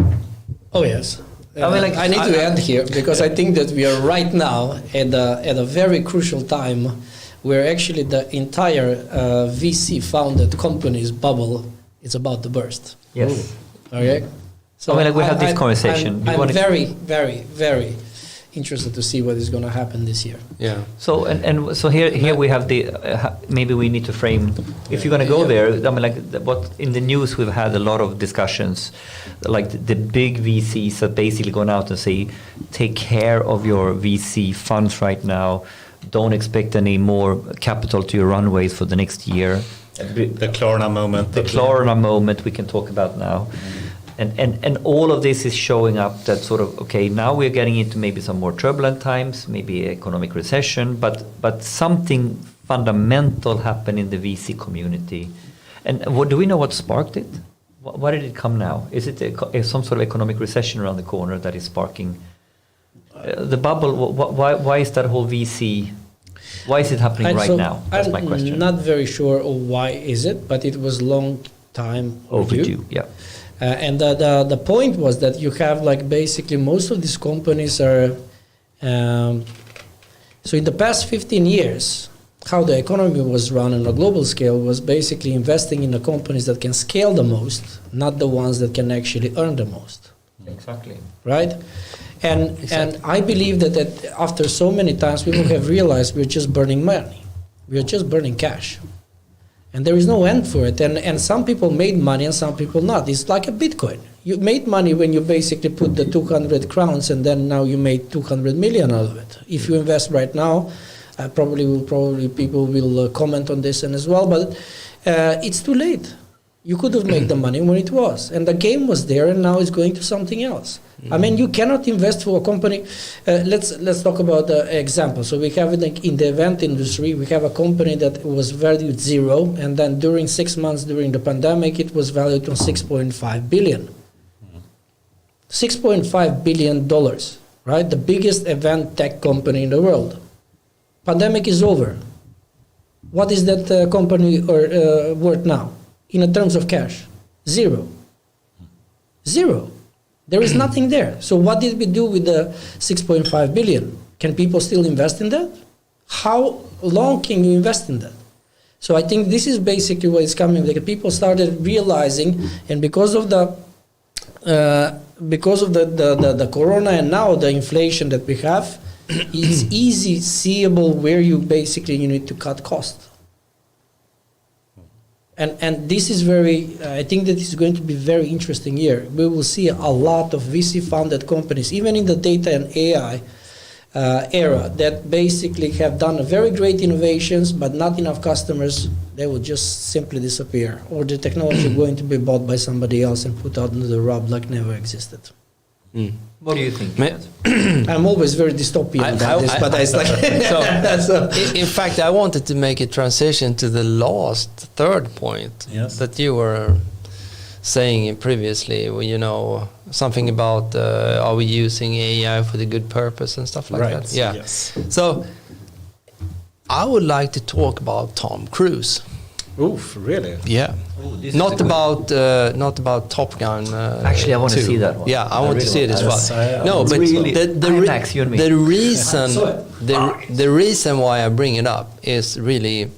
[SPEAKER 4] Oh yes. I need to end here, because I think that we are right now at a very crucial time where actually the entire VC-founded companies bubble is about to burst.
[SPEAKER 1] Yes.
[SPEAKER 4] Okay.
[SPEAKER 1] So we have this conversation.
[SPEAKER 4] I'm very, very, very interested to see what is going to happen this year.
[SPEAKER 3] Yeah.
[SPEAKER 1] So so here we have the maybe we need to frame if you're going to go there. I mean, like what in the news we've had a lot of discussions, like the big VCs have basically gone out and say, take care of your VC funds right now. Don't expect any more capital to your runways for the next year.
[SPEAKER 2] The Klarna moment.
[SPEAKER 1] The Klarna moment we can talk about now. And all of this is showing up that sort of, okay, now we're getting into maybe some more turbulent times, maybe economic recession, but something fundamental happened in the VC community. And what do we know what sparked it? Why did it come now? Is it some sort of economic recession around the corner that is sparking the bubble? Why is that whole VC? Why is it happening right now? That's my question.
[SPEAKER 4] I'm not very sure of why is it, but it was long time
[SPEAKER 1] overdue. Yeah.
[SPEAKER 4] And the point was that you have like basically most of these companies are so in the past 15 years, how the economy was run on a global scale was basically investing in the companies that can scale the most, not the ones that can actually earn the most.
[SPEAKER 1] Exactly.
[SPEAKER 4] Right? And I believe that after so many times people have realized we're just burning money. We're just burning cash. And there is no end for it. And some people made money and some people not. It's like a Bitcoin. You made money when you basically put the 200 crowns and then now you made 200 million out of it. If you invest right now, probably people will comment on this and as well, but it's too late. You could have made the money when it was. And the game was there and now it's going to something else. I mean, you cannot invest for a company. Let's talk about the example. So we have in the event industry, we have a company that was valued 0, and then during 6 months during the pandemic, it was valued on $6.5 billion. $6.5 billion, right? The biggest event tech company in the world. Pandemic is over. What is that company worth now in terms of cash? 0. There is nothing there. So what did we do with the 6.5 billion? Can people still invest in that? How long can you invest in that? So I think this is basically what is coming. Like people started realizing, and because of the corona and now the inflation that we have, it's easy seeable where you need to cut costs. And this is I think that is going to be very interesting year. We will see a lot of VC-funded companies, even in the data and AI era, that basically have done very great innovations, but not enough customers. They will just simply disappear. Or the technology is going to be bought by somebody else and put out under the rug like never existed.
[SPEAKER 1] What do you think?
[SPEAKER 4] I'm always very dystopian about this, but it's like
[SPEAKER 3] in fact, I wanted to make a transition to the third point that you were saying previously. Something about are we using AI for the good purpose and stuff like that? Yeah. Yes. So I would like to talk about Tom Cruise.
[SPEAKER 2] Oof, really?
[SPEAKER 3] Yeah. Not about Top Gun.
[SPEAKER 1] Actually, I want to see that one.
[SPEAKER 3] Yeah, I want to see it as well. No, but
[SPEAKER 1] really,
[SPEAKER 3] the reason why I bring it up is really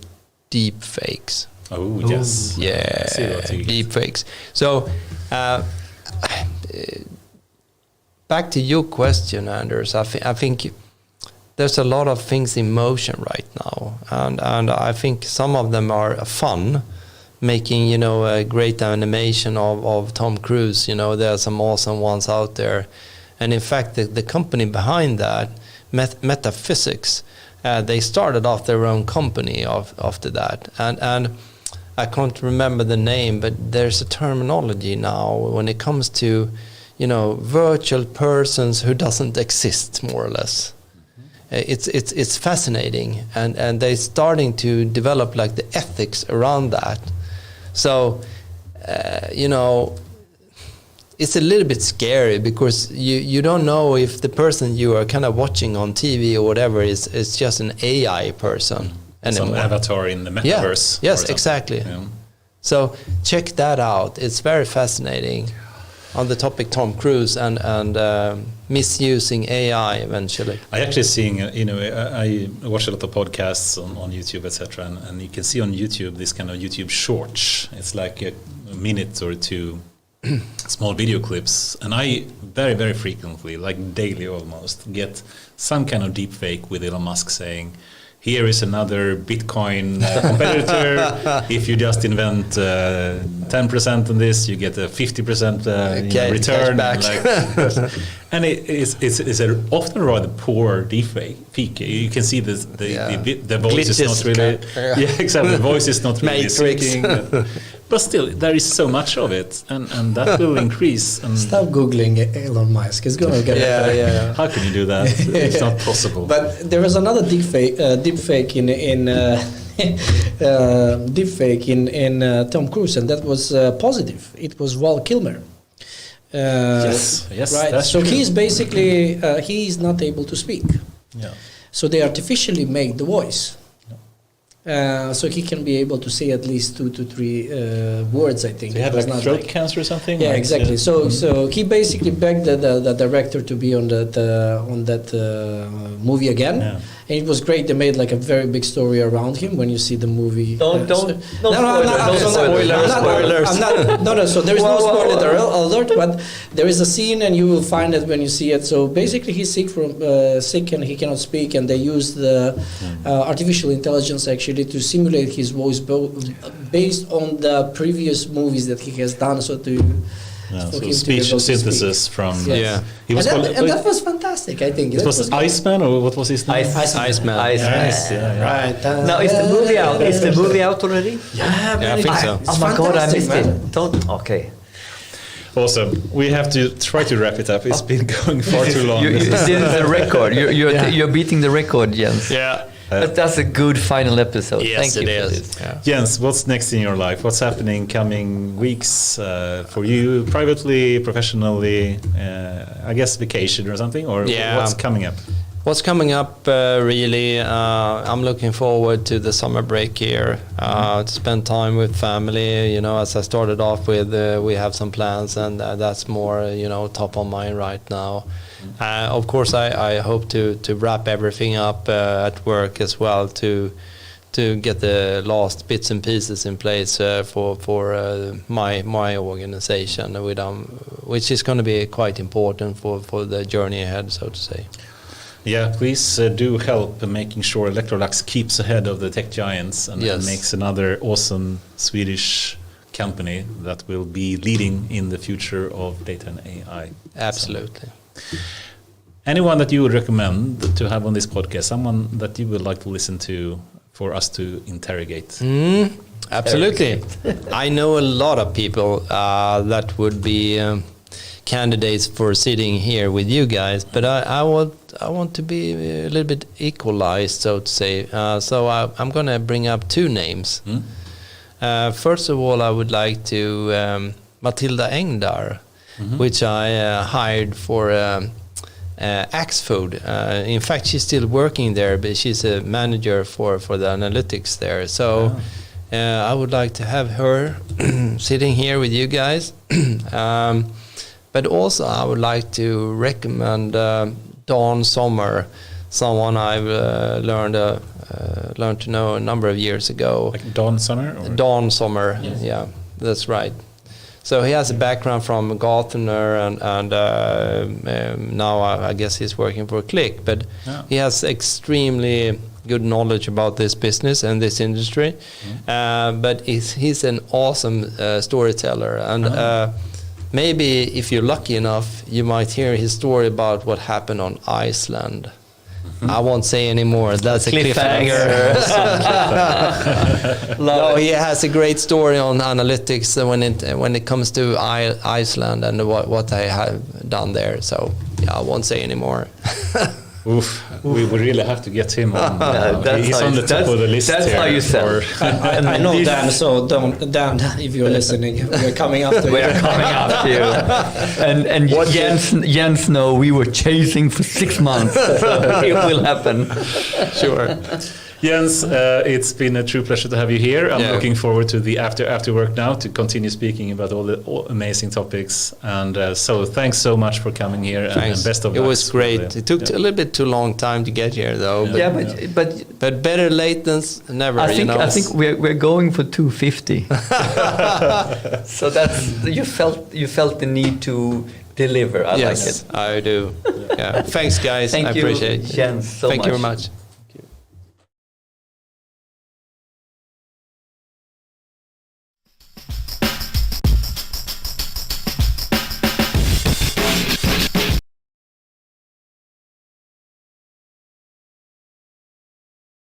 [SPEAKER 3] deep fakes.
[SPEAKER 2] Oh yes.
[SPEAKER 3] Yeah. Deep fakes. So back to your question, Anders. I think there's a lot of things in motion right now, and I think some of them are fun, making a great animation of Tom Cruise. There are some awesome ones out there, and in fact the company behind that, Metaphysics, they started off their own company after that, and I can't remember the name, but there's a terminology now when it comes to virtual persons who doesn't exist, more or less. It's fascinating, and they're starting to develop like the ethics around that. So it's a little bit scary because you don't know if the person you are kind of watching on TV or whatever is just an AI person anymore.
[SPEAKER 2] Some avatar in the metaverse.
[SPEAKER 3] Yeah. Yes, exactly. Yeah. So check that out. It's very fascinating. On the topic Tom Cruise and misusing AI eventually.
[SPEAKER 2] I actually seeing I watch a lot of podcasts on YouTube, etc. And you can see on YouTube this kind of YouTube shorts. It's like a minute or two small video clips, and I very, very frequently, like daily almost, get some kind of deep fake with Elon Musk saying, here is another Bitcoin competitor. If you just invent 10% on this, you get a 50% return. And it's often a rather poor deepfake. You can see the voice is not really... Yeah, exactly. The voice is not really syncing. But still, there is so much of it, and that will increase. And
[SPEAKER 4] stop Googling Elon Musk. It's going to get
[SPEAKER 2] yeah. How can you do that? It's not possible.
[SPEAKER 4] But there was another deepfake in Tom Cruise, and that was positive. It was Val Kilmer.
[SPEAKER 2] Yes,
[SPEAKER 4] right.
[SPEAKER 2] That's
[SPEAKER 4] so
[SPEAKER 2] true.
[SPEAKER 4] he's basically he is not able to speak.
[SPEAKER 2] Yeah.
[SPEAKER 4] So they artificially made the voice. So he can be able to say at least 2 to 3 words, I think.
[SPEAKER 2] So he had like throat cancer or something?
[SPEAKER 4] Yeah, exactly. So he basically begged the director to be on that movie again. Yeah. And it was great. They made like a very big story around him when you see the movie.
[SPEAKER 1] No
[SPEAKER 4] spoilers. So there is no spoiler alert, but there is a scene, and you will find it when you see it. So basically, he's sick and he cannot speak, and they use the artificial intelligence actually to simulate his voice based on the previous movies that he has done. So
[SPEAKER 2] speech synthesis from
[SPEAKER 4] He was and that was fantastic. I think
[SPEAKER 2] it was Iceman, or what was his name?
[SPEAKER 3] Iceman.
[SPEAKER 4] Right.
[SPEAKER 1] Now is the movie out? Is the movie out already?
[SPEAKER 3] Yeah, I think so.
[SPEAKER 1] Oh my God, I missed it. Okay.
[SPEAKER 2] Awesome. We have to try to wrap it up. It's been going far too long.
[SPEAKER 1] This is the record. You're beating the record, Jens.
[SPEAKER 3] Yeah.
[SPEAKER 1] But that's a good final episode.
[SPEAKER 3] Yes,
[SPEAKER 1] Thank you
[SPEAKER 3] it
[SPEAKER 1] for
[SPEAKER 3] is.
[SPEAKER 1] this.
[SPEAKER 3] Yeah.
[SPEAKER 2] Jens, what's next in your life? What's happening coming weeks for you, privately, professionally? I guess vacation or something, or what's coming up?
[SPEAKER 3] What's coming up, really, I'm looking forward to the summer break here, to spend time with family. You know, as I started off with, we have some plans, and that's more, top of mind right now. Of course, I hope to wrap everything up at work as well, to get the last bits and pieces in place for my organization, which is going to be quite important for the journey ahead, so to say.
[SPEAKER 2] Yeah, please do help making sure Electrolux keeps ahead of the tech giants and makes another awesome Swedish company that will be leading in the future of data and AI.
[SPEAKER 3] Absolutely.
[SPEAKER 2] So, anyone that you would recommend to have on this podcast, someone that you would like to listen to for us to interrogate?
[SPEAKER 3] Absolutely. I know a lot of people that would be candidates for sitting here with you guys, but I want to be a little bit equalized, so to say. So I'm going to bring up 2 names. First of all, I would like to Matilda Engdahl, which I hired for Axfood. In fact, she's still working there, but she's a manager for the analytics there. So I would like to have her sitting here with you guys. But also, I would like to recommend Dawn Sommer, someone I've learned to know a number of years ago.
[SPEAKER 2] Like Dawn Sommer? Or?
[SPEAKER 3] Dawn Sommer, yeah, that's right. So he has a background from Gartner, and now I guess he's working for Click. But he has extremely good knowledge about this business and this industry. But he's an awesome storyteller, and maybe if you're lucky enough, you might hear his story about what happened on Iceland. I won't say any more. That's a cliffhanger. No, he has a great story on analytics when it comes to Iceland and what they have done there. So I won't say any more.
[SPEAKER 2] Oof, we would really have to get him on. He's on the top of the list.
[SPEAKER 1] That's how you sell.
[SPEAKER 4] I know Dan, so Dan, if you're listening, we're coming after you.
[SPEAKER 1] We're coming after you. And Jens know we were chasing for 6 months. So it will happen.
[SPEAKER 3] Sure.
[SPEAKER 2] Jens, it's been a true pleasure to have you here. I'm looking forward to the after work now to continue speaking about all the amazing topics. And so thanks so much for coming here. And best of luck.
[SPEAKER 3] It was great. It took a little bit too long time to get here, though.
[SPEAKER 1] But
[SPEAKER 3] better late than never.
[SPEAKER 1] I think we're going for 250. So you felt the need to deliver. I like it.
[SPEAKER 3] I do. Yeah. Thanks, guys. I appreciate it.
[SPEAKER 1] Jens, so
[SPEAKER 3] Thank
[SPEAKER 1] much.
[SPEAKER 3] you very much.